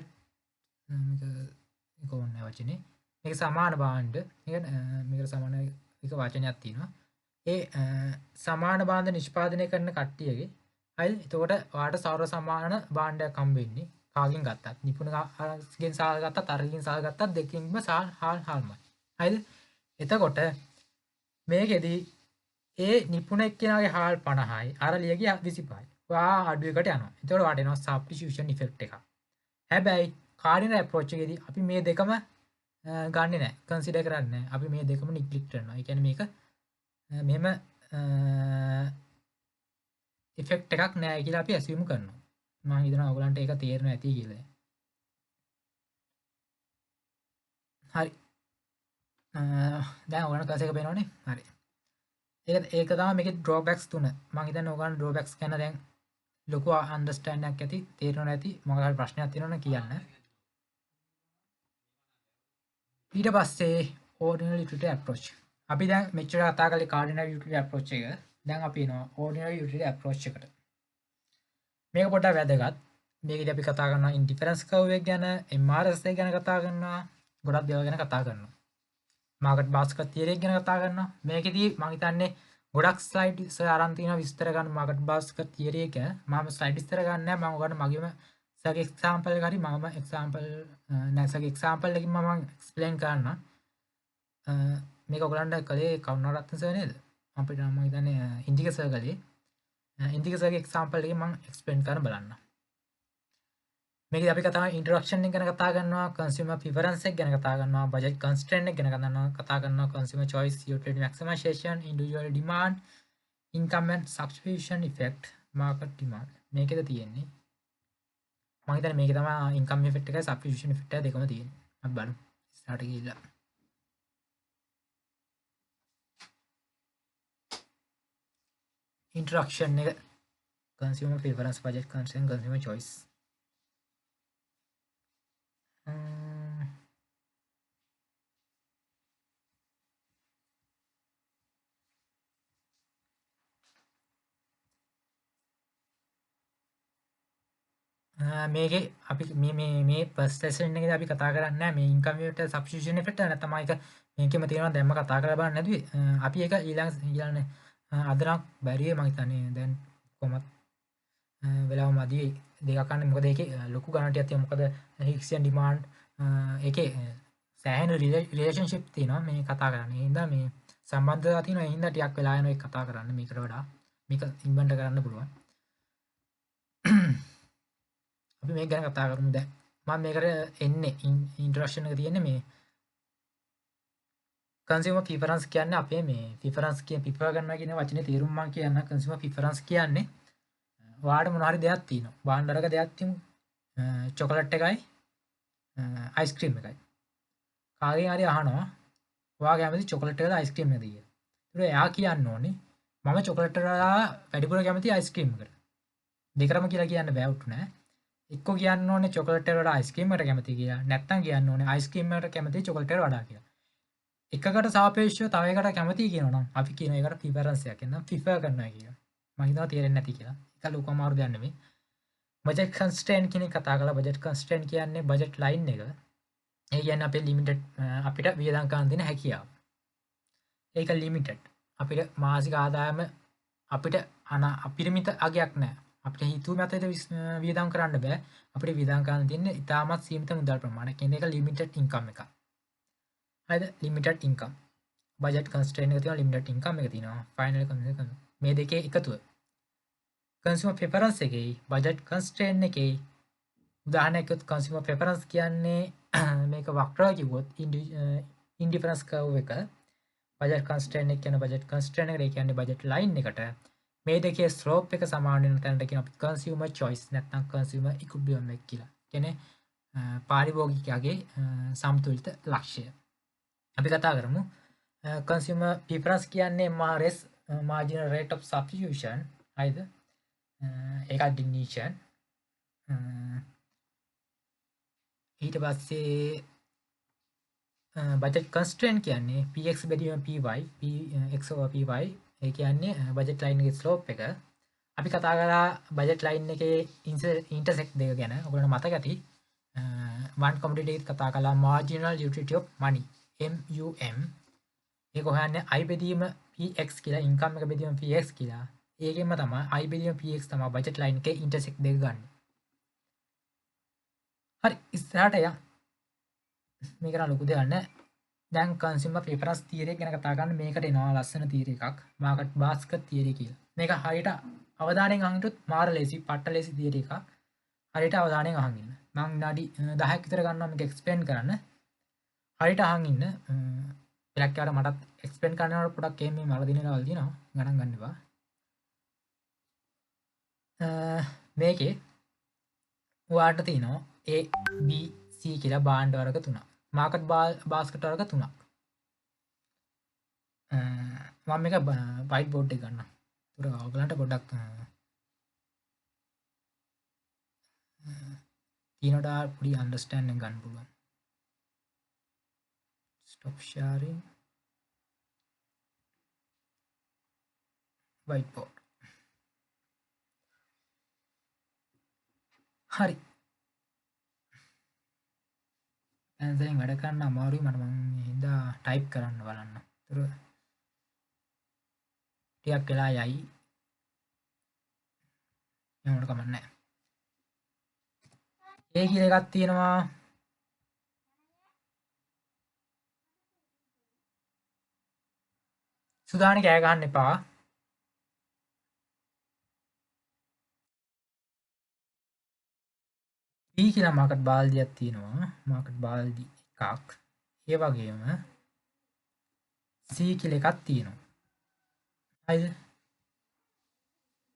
මේක ඕනේ වචනේ. මේක සමාන භාණ්ඩ. මේකට සමාන එක වචනයක් තියෙනවා. ඒ සමාන භාණ්ඩ නිෂ්පාදනය කරන කට්ටියගේ හරි. එතකොට ඔයාට සර්ව සමාන භාණ්ඩයක් හම්බ වෙන්නේ. කාගෙන් ගත්තත් නිපුණගෙන් සාල් ගත්තත් අරගෙන් සාල් ගත්තත් දෙකින්ම සාල් හාල්මයි. හරිද? එතකොට මේකෙදි ඒ නිපුණ එක්කෙනාගේ හාල් 50යි අරලියගේ 25යි. ඔයා අඩු එකට යනවා. එතකොට ඔයාට එනවා සබ්ස්ටිටියුෂන් ඉෆෙක්ට් එකක්. හැබැයි කාඩිනල් අප්‍රෝච් එකේදී අපි මේ දෙකම ගන්නෙ නැහැ. කන්සිඩර් කරන්නේ නැහැ. අපි මේ දෙකම නිග්ලෙක්ට් කරනවා. ඒ කියන්නේ මේක මෙහෙම ඉෆෙක්ට් එකක් නැහැ කියලා අපි ඇසියුම් කරනවා. මම හිතනවා ඔයගලන්ට ඒක තේරෙනවා ඇති කියලා. හරි. දැන් ඔයගලන්ට ක්ලාස් එක පේනවනේ. හරි. ඒක තමයි මේකේ ඩ්‍රෝබැක්ස් තුන. මම හිතන්නේ ඔයගලන්ට ඩ්‍රෝබැක්ස් ගැන දැන් ලොකු අන්ඩර්ස්ටෑන්ඩින් එකක් ඇති. තේරෙනවා ඇති. මොකක් හරි ප්‍රශ්නයක් තියෙනවා නම් කියන්න. ඊට පස්සේ ordinary utility approach. අපි දැන් මෙච්චර කතා කරලා cardinal utility approach එක. දැන් අපි එනවා ordinary utility approach එකට. මේක පොඩ්ඩක් වැදගත්. මේකදී අපි කතා කරනවා ඉන්ඩිෆරන්ස් කර්ව් එක ගැන, MRS එක ගැන කතා කරනවා, ගොඩක් දේවල් ගැන කතා කරනවා. මාකට් බාස්කට් තියරි එක ගැන කතා කරනවා. මේකෙදී මම හිතන්නේ ගොඩක් ස්ලයිඩ්ස් අරන් තියෙනවා විස්තර ගන්න මාකට් බාස්කට් තියරි එක. මම ස්ලයිඩ් විස්තර ගන්න නැහැ. මම ඔයාලට මගේම සගේ එක්සැම්පල් එක හරි මම එක්සැම්පල් නැසගේ එක්සැම්පල් එකකින් මම එක්ස්ප්ලেইন කරන්න. මේක ඔයගලන්ට කලේ කවුරුනාරත්න සර් නේද? අපිට මම හිතන්නේ ඉන්දික සර් කලේ. ඉන්දික සර්ගේ එක්සැම්පල් එකකින් මම එක්ස්ප්ලেইন කරන්න බලන්න. මේකදී අපි කතා ඉන්ට්‍රොඩක්ෂන් එක ගැන කතා කරනවා, කන්සියුමර් ප්‍රිෆරන්ස් එක ගැන කතා කරනවා, බජට් කන්ස්ට්‍රේන්ට් එක ගැන කතා කරනවා, consumer choice, utility maximisation, individual demand, income and substitution effect, market demand. මේකද තියෙන්නේ. මම හිතන්නේ මේක තමයි ඉන්කම් ඉෆෙක්ට් එකයි සබ්ස්ටිටියුෂන් ඉෆෙක්ට් එක දෙකම තියෙන්නේ. අපි බලමු. ඉස්සරහට ගිහිල්ලා. ඉන්ට්‍රොඩක්ෂන් එක කන්සියුමර් ප්‍රිෆරන්ස්, බජට් කන්ස්ට්‍රේන්ට්, කන්සියුමර් චොයිස්. මේකේ අපි මේ ෆස්ට් ලෙසන් එකේදී අපි කතා කරන්නේ නැහැ මේ ඉන්කම් එකට සබ්ස්ටිටියුෂන් එකට නැත්නම් ඒක මේකෙම තියෙනවා දැන්ම කතා කරලා බලන්න නැතුවේ අපි ඒක ඊළඟ අද නම් බැරියේ මම හිතන්නේ දැන් කොහොමත් වෙලාව මදි දෙකක් ගන්න මොකද ඒකේ ලොකු ගණනක් තියෙනවා මොකද හික්සියන් ඩිමාන්ඩ් ඒකේ සෑහෙන රිලේෂන්ෂිප් තියෙනවා මේ කතා කරන්නේ. ඒ හින්දා මේ සම්බන්ධතා තියෙනවා. ඒ හින්දා ටිකක් වෙලා යනවා ඒක කතා කරන්න මේකට වඩා මේක ඉන්වන්ට් කරන්න පුළුවන්. අපි මේක ගැන කතා කරමු දැන්. මම මේකට එන්නේ ඉන්ට්‍රොඩක්ෂන් එක තියෙන්නේ මේ කන්සියුමර් ප්‍රිෆරන්ස් කියන්නේ අපේ මේ ප්‍රිෆරන්ස් කියන ප්‍රිෆර් කරනවා කියන වචනේ තේරුම මම කියන්න. කන්සියුමර් ප්‍රිෆරන්ස් කියන්නේ ඔයාලට මොන හරි දෙයක් තියෙනවා. භාණ්ඩ වර්ග දෙයක් තියමු. චොකලට් එකයි අයිස්ක්‍රීම් එකයි. කාගෙන් හරි අහනවා ඔයා කැමති චොකලට් එකද අයිස්ක්‍රීම් එකද කියලා. ඒතර එයා කියන්න ඕනේ මම චොකලට් එකට වැඩිපුර කැමති අයිස්ක්‍රීම් එකට. දෙකම කියලා කියන්න බෑ උටු නෑ. එක්ක කියන්න ඕනේ චොකලට් එකට වඩා අයිස්ක්‍රීම් එකට කැමති කියලා. නැත්නම් කියන්න ඕනේ අයිස්ක්‍රීම් එකට කැමති චොකලට් එකට වඩා කියලා. එකකට සාපේක්ෂව තව එකකට කැමති කියනවා නම් අපි කියන එකට ප්‍රිෆරන්ස් එකක් එනවා ප්‍රිෆර් කරනවා කියලා. මම හිතනවා තේරෙන්නේ නැති කියලා. ඒක ලොකු අමාරු දෙයක් නෙමෙයි. බජට් කන්ස්ට්‍රේන්ට් කියන එක කතා කරලා බජට් කන්ස්ට්‍රේන්ට් කියන්නේ බජට් ලයින් එක. ඒ කියන්නේ අපේ ලිමිටඩ් අපිට වියදම් කරන්න දෙන හැකියාව. ඒක ලිමිටඩ්. අපිට මාසික ආදායම අපිට අපිරිමිත අගයක් නෑ. අපිට හිතුව මතට වියදම් කරන්න බෑ. අපිට වියදම් කරන්න තියෙන්නේ ඉතාමත් සීමිත මුදල් ප්‍රමාණයක්. කියන්නේ ඒක ලිමිටඩ් ඉන්කම් එකක්. හරිද? Limited income. බජට් කන්ස්ට්‍රේන්ට් එක තියෙනවා, ලිමිටඩ් ඉන්කම් එක තියෙනවා. ෆයිනල් කන්ස්ට්‍රේන්ට් මේ දෙකේ එකතුව. කන්සියුමර් ප්‍රෙෆරන්ස් එකේ බජට් කන්ස්ට්‍රේන්ට් එකේ උදාහරණයක් කන්සියුමර් ප්‍රෙෆරන්ස් කියන්නේ මේක වක්‍රව කිව්වොත් ඉන්ඩිෆරන්ස් කර්ව් එක බජට් කන්ස්ට්‍රේන්ට් එක කියන බජට් කන්ස්ට්‍රේන්ට් එක කියන්නේ බජට් ලයින් එකට මේ දෙකේ ස්ලෝප් එක සමාන වෙන තැනට කියන අපි කන්සියුමර් චොයිස් නැත්නම් කන්සියුමර් ඉක්විලිබියම් එක කියලා. කියන්නේ පාරිභෝගිකයාගේ සමතුලිත ලක්ෂ්‍ය. අපි කතා කරමු කන්සියුමර් ප්‍රෙෆරන්ස් කියන්නේ MRS marginal rate of substitution හරිද? ඒකත් ඩිෆිනිෂන් ඊට පස්සේ බජට් කන්ස්ට්‍රේන්ට් කියන්නේ px බෙදීම py px over py ඒ කියන්නේ බජට් ලයින් එකේ ස්ලෝප් එක. අපි කතා කරා බජට් ලයින් එකේ ඉන්ටර්සෙක්ට් දෙක ගැන. ඔයගොල්ලන්ට මතක ඇති one commodity එකත් කතා කළා marginal utility of money MUM. ඒක හොයන්නේ i බෙදීම px කියලා, ඉන්කම් එක බෙදීම px කියලා. ඒකෙන්ම තමයි i බෙදීම px තමයි බජට් ලයින් එකේ ඉන්ටර්සෙක්ට් දෙක ගන්න. හරි ඉස්සරහට යන්න. මේක නම් ලොකු දෙයක් නෑ. දැන් කන්සියුමර් ප්‍රෙෆරන්ස් තියරි එක ගැන කතා කරන්න. මේකට එනවා ලස්සන තියරි එකක්. මාකට් බාස්කට් තියරි කියලා. මේක හරියට අවධානයෙන් අහන් හිටියොත් මාර ලේසි, පට්ට ලේසි තියරි එකක්. හරියට අවධානයෙන් අහන් ඉන්න. මම විනාඩි 10ක් විතර ගන්නවා මේක එක්ස්ප්ලেইন කරන්න. හරියට අහන් ඉන්න. ඉලක්ක යාට මටත් එක්ස්ප්ලেইন කරනකොට පොඩක් එහෙම මල දින දවල් දිනවා. ගණන් ගන්න එපා. මේකේ ඔයාලට තියෙනවා A B C කියලා භාණ්ඩ වර්ග තුනක්. මාකට් බාස්කට් වර්ග තුනක්. මම මේක වයිට් බෝඩ් එක ගන්නවා. ඒතර ඔයගලන්ට පොඩ්ඩක් තියෙනට පොඩි අන්ඩර්ස්ටෑන්ඩින් ගන්න පුළුවන්. stop sharing whiteboard. හරි. දැන් වැඩ කරන්න අමාරුයි මට. මම හින්දා ටයිප් කරන්න බලන්න. ඒතර ටිකක් වෙලා යයි. එහෙම කමක් නැහැ. ඒ කියලා එකක් තියෙනවා. සුදානි කෑ ගහන්න එපා. B කියලා මාකට් බාල්දියක් තියෙනවා. මාකට් බාල්දි එකක්. ඒ වගේම C කියලා එකක් තියෙනවා. හරිද?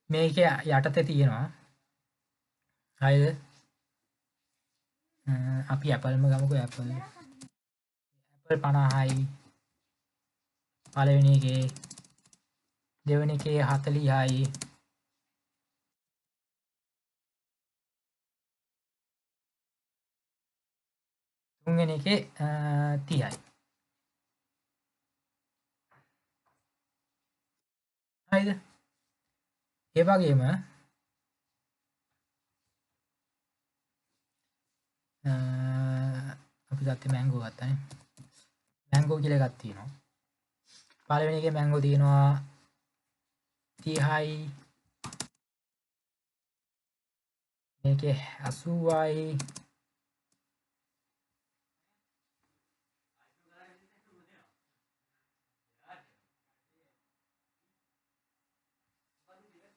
මේකේ යටතේ තියෙනවා. හරිද? අපි ඇපල්ම ගමුකෝ. ඇපල් 50යි. පළවෙනි එකේ දෙවෙනි එකේ 40යි. තුන්වෙනි එකේ 30යි. හරිද? ඒ වගේම අපි ගත්තේ මැංගෝ ගත්තානේ. මැංගෝ කියලා එකක් තියෙනවා. පළවෙනි එකේ මැංගෝ තියෙනවා 30යි. මේකේ 80යි.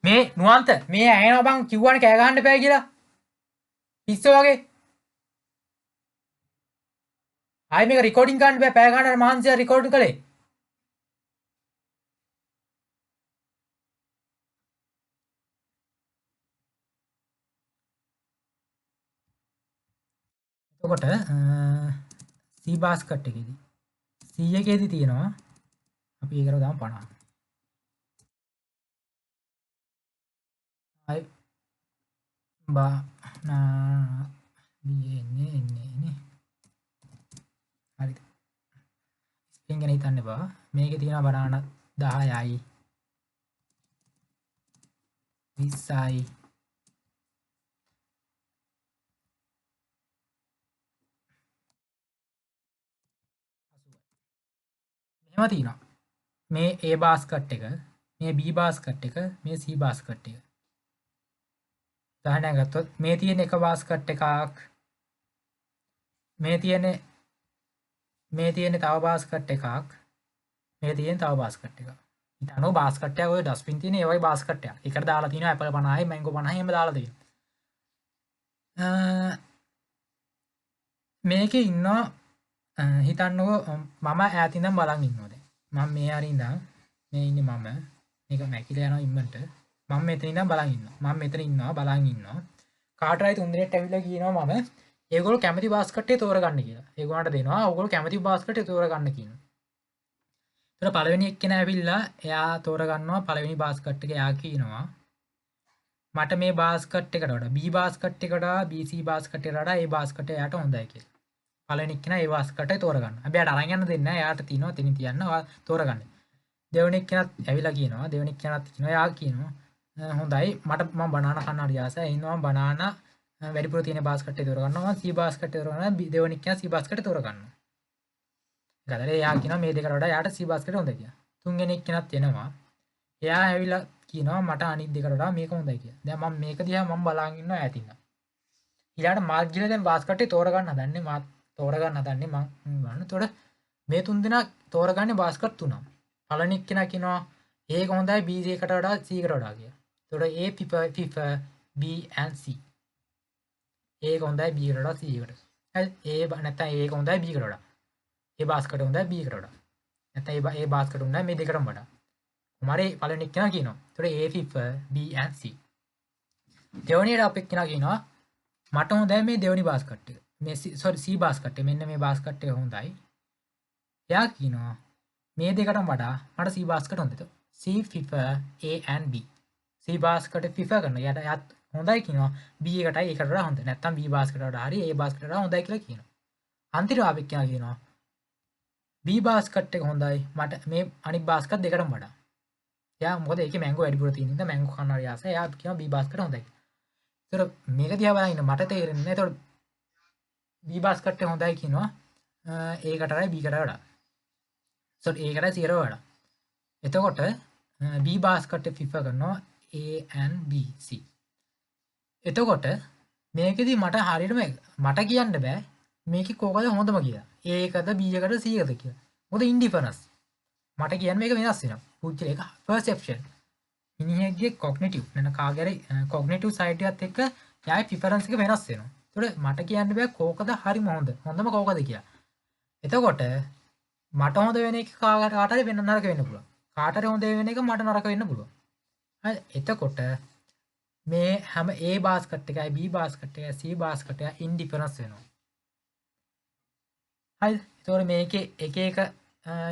මේ නුවන්ත මේ ඇහෙනවා බං. කිව්වනේ කෑ ගහන්න එපා කියලා. පිස්සෝ වගේ. ආයි මේක රෙකෝඩින් කරන්න බෑ. පැය ගන්නට මහන්සිය රෙකෝඩින් කළේ. එතකොට C බාස්කට් එකේදී C එකේදී තියෙනවා අපි ඒකට දාමු 50. ආයි බා නා එන්නේ හරිද? ස්ප්‍රින්ග් ගැන හිතන්න එපා. මේකේ තියෙනවා බනාන 10යි 20යි මෙහෙම තියෙනවා. මේ A බාස්කට් එක, මේ B බාස්කට් එක, මේ C බාස්කට් එක. උදාහරණයක් ගත්තොත් මේ තියෙන එක බාස්කට් එකක්, මේ තියෙන තව බාස්කට් එකක්, මේ තියෙන තව බාස්කට් එකක්. හිතන්න බාස්කට් එකක් ඔය ඩස්බින් තියෙන ඒ වගේ බාස්කට් එකක්. ඒකට දාලා තියෙනවා ඇපල් 50යි මැංගෝ 50යි එහෙම දාලා තියෙනවා. මේකේ ඉන්නවා හිතන්නකෝ මම ඈත ඉඳන් බලන් ඉන්නවා දැන්. මම මේ හරිය ඉඳන් මේ ඉන්නේ මම. මේක මැකිලා යනවා ඉම්මන්ට. මම මෙතන ඉඳන් බලන් ඉන්නවා. මම මෙතන ඉන්නවා බලන් ඉන්නවා. කාට හරි තුන් දිනෙට ඇවිල්ලා කියනවා මම ඒගොල්ලෝ කැමති බාස්කට් එක තෝරගන්න කියලා. ඒගොල්ලන්ට දෙනවා. ඕගොල්ලෝ කැමති බාස්කට් එක තෝරගන්න කියනවා. ඒතර පළවෙනි එක්කෙනා ඇවිල්ලා එයා තෝරගන්නවා පළවෙනි බාස්කට් එක. එයා කියනවා මට මේ බාස්කට් එකට වඩා B බාස්කට් එකට වඩා BC බාස්කට් එකට වඩා ඒ බාස්කට් එයාට හොඳයි කියලා. පළවෙනි එක්කෙනා ඒ බාස්කට් එක තෝරගන්න. හැබැයි අරන් යන්න දෙන්නේ නැහැ. එයාට තියෙනවා තෙනි තියන්න තෝරගන්න. දෙවෙනි එක්කෙනාත් ඇවිල්ලා කියනවා. දෙවෙනි එක්කෙනාත් කියනවා. එයා කියනවා හොඳයි මට මම බනානා කන්න හරි ආසයි. ඉන්නවා බනානා වැඩිපුර තියෙන බාස්කට් එක තෝරගන්නවා. මම C බාස්කට් එක තෝරගන්නවා. දෙවෙනි එක්කෙනා C බාස්කට් එක තෝරගන්නවා. ඒකදල එයා කියනවා මේ දෙකට වඩා එයාට C බාස්කට් හොඳයි කියලා. තුන්වෙනි එක්කෙනාත් එනවා. එයා ඇවිල්ලා කියනවා මට අනිත් දෙකට වඩා මේක හොඳයි කියලා. දැන් මම මේක දිහා මම බලන් ඉන්නවා ඈතින්. ඊළඟට මාත් ගිහලා දැන් බාස්කට් එක තෝරගන්න හදන්නේ. මාත් තෝරගන්න හදන්නේ මම ගන්න. එතකොට මේ තුන් දෙනා තෝරගන්නේ බාස්කට් තුනක්. පළවෙනි එක්කෙනා කියනවා ඒක හොඳයි B එකට වඩා C එකට වඩා කියලා. එතකොට A prefer B and C. ඒක හොඳයි B එකට වඩා C එකට. හරි A නැත්නම් ඒක හොඳයි B එකට වඩා. ඒ බාස්කට් හොඳයි B එකට වඩා. නැත්නම් ඒ බාස්කට් හොඳයි මේ දෙකටම වඩා. මරේ පළවෙනි එක්කෙනා කියනවා. එතකොට A prefer B and C. දෙවෙනියට අපේ එක්කෙනා කියනවා මට හොඳයි මේ දෙවෙනි බාස්කට් එක. මේ C බාස්කට් එක. මෙන්න මේ බාස්කට් එක හොඳයි. එයා කියනවා මේ දෙකටම වඩා මට C බාස්කට් හොඳයි. C prefer A and B. C basket prefer කරනවා. එයාට හොඳයි කියනවා B එකටයි ඒකට වඩා හොඳ. නැත්නම් B බාස්කට් වලට හරි A බාස්කට් වලට හොඳයි කියලා කියනවා. අන්තිමට අපි කියනවා B බාස්කට් එක හොඳයි මට මේ අනිත් බාස්කට් දෙකටම වඩා. එයා මොකද ඒකේ මැංගෝ වැඩිපුර තියෙන නිසා මැංගෝ කන්න හරි ආසයි. එයා කියනවා B බාස්කට් හොඳයි. ඒතර මේක දිහා බලන ඉන්න මට තේරෙන්නේ නැහැ. ඒතර B බාස්කට් එක හොඳයි කියනවා ඒකටයි B කට වඩා. ඒතර ඒකටයි C කට වඩා. එතකොට B බාස්කට් එක prefer කරනවා A and B C. එතකොට මේකෙදි මට හරියටම මට කියන්න බෑ මේකේ කෝකද හොඳම කියලා. A එකද B එකද C එකද කියලා. මොකද ඉන්ඩිෆරන්ස්. මට කියන්න මේක වෙනස් වෙනවා. පුච්චල එක perception. මිනිහෙක්ගේ cognitive නැන කාගේ cognitive side එකත් එක්ක යාගේ preference එක වෙනස් වෙනවා. ඒතකොට මට කියන්න බෑ කෝකද හරිම හොඳම කෝකද කියලා. එතකොට මට හොඳ වෙන එක කාට හරි වෙන නරක වෙන්න පුළුවන්. කාට හරි හොඳ වෙන එක මට නරක වෙන්න පුළුවන්. හරි එතකොට මේ හැම A බාස්කට් එකයි B බාස්කට් එකයි C බාස්කට් එකයි ඉන්ඩිෆරන්ස් වෙනවා. හරි එතකොට මේකේ එක එක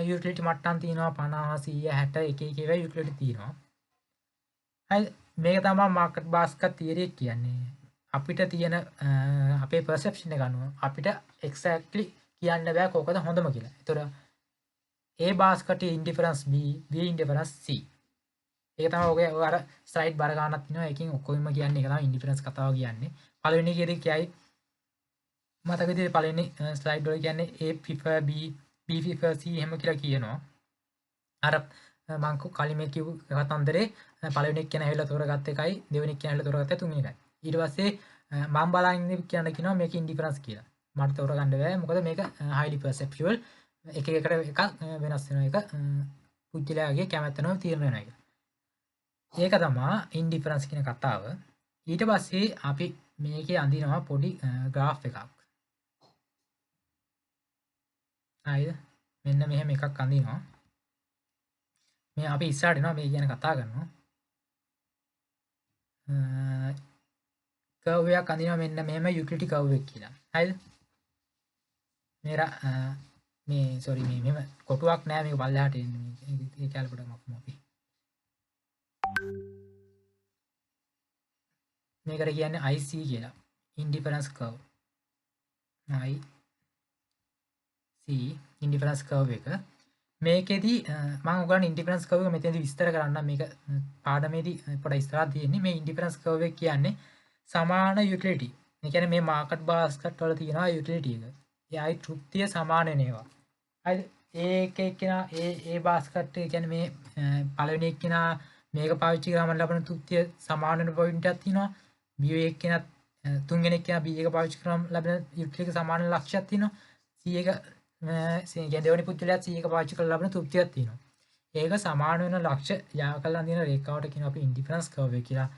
යුටිලිටි මට්ටම් තියෙනවා 50 100 60 එක එක ඒවා යුටිලිටි තියෙනවා. හරි මේක තමයි මාකට් බාස්කට් තියරි කියන්නේ. අපිට තියෙන අපේ perception එක අනුව අපිට exactly කියන්න බෑ කොකද හොඳම කියලා. ඒතර A බාස්කට් ඉන්ඩිෆරන්ස් B ඉන්ඩිෆරන්ස් C. ඒක තමයි ඔය අර ස්ලයිඩ් බර ගන්නක් තියෙනවා. ඒකෙන් ඔක්කොම කියන්නේ ඒක තමයි ඉන්ඩිෆරන්ස් කතාව කියන්නේ. පළවෙනි එකේදී කියයි මතක විදිහට පළවෙනි ස්ලයිඩ් වල කියන්නේ A prefer B prefer C එහෙම කියලා කියනවා. අර මම කලින් මේ කිව්ව කතන්දරේ පළවෙනි එක කියන ඇවිල්ලා තෝරගත්ත එකයි දෙවෙනි එක කියන ඇවිල්ලා තෝරගත්ත තුන්වෙනි එකයි. ඊට පස්සේ මම බලන් ඉන්නේ කියනවා මේක ඉන්ඩිෆරන්ස් කියලා. මට තෝරගන්න බෑ මොකද මේක highly perceptual එක එකට එකක් වෙනස් වෙන එක පුද්ගලයාගේ කැමැත්තනම තීරණය වෙනවා ඒක. ඒක තමයි ඉන්ඩිෆරන්ස් කියන කතාව. ඊට පස්සේ අපි මේකේ අඳිනවා පොඩි graph එකක්. හරිද? මෙන්න මෙහෙම එකක් අඳිනවා. මේ අපි ඉස්සරහට එනවා මේ ගැන කතා කරනවා. කර්ව් එකක් අඳිනවා මෙන්න මෙහෙම යුටිලිටි කර්ව් එක කියලා. හරිද? මේ සෝරි මේ මෙහෙම කොටුවක් නෑ මේක පල්ලෙහාට එන්නේ. මේ කැලපඩ මක්මු අපි. මේකට කියන්නේ IC කියලා. ඉන්ඩිෆරන්ස් කර්ව්. IC ඉන්ඩිෆරන්ස් කර්ව් එක. මේකෙදි මම ඔයගොල්ලන් ඉන්ඩිෆරන්ස් කර්ව් එක මෙතනදී විස්තර කරන්න මේක පාඩමේදී පොඩ්ඩක් ඉස්සරහට තියෙන්නේ මේ ඉන්ඩිෆරන්ස් කර්ව් එක කියන්නේ සමාන යුටිලිටි. ඒ කියන්නේ මේ මාකට් බාස්කට් වල තියෙනවා යුටිලිටි එක. එයායි තෘප්තිය සමාන වෙනවා. හරිද? ඒක එක්කෙනා ඒ බාස්කට් කියන්නේ මේ පළවෙනි එක්කෙනා මේක පාවිච්චි කරාම ලබන තෘප්තිය සමාන වෙන පොයින්ට් එකක් තියෙනවා. B එක්කෙනා තුන්වෙනි එක්කෙනා B එක පාවිච්චි කරාම ලැබෙන යුක්තියක සමාන ලක්ෂයක් තියෙනවා. C එක කියන්නේ දෙවෙනි පුද්ගලයා C එක පාවිච්චි කරලා ලබන තෘප්තියක් තියෙනවා. ඒක සමාන වෙන ලක්ෂ යා කරලා තියෙන රේඛාවට කියනවා අපි ඉන්ඩිෆරන්ස් කර්ව් එක කියලා.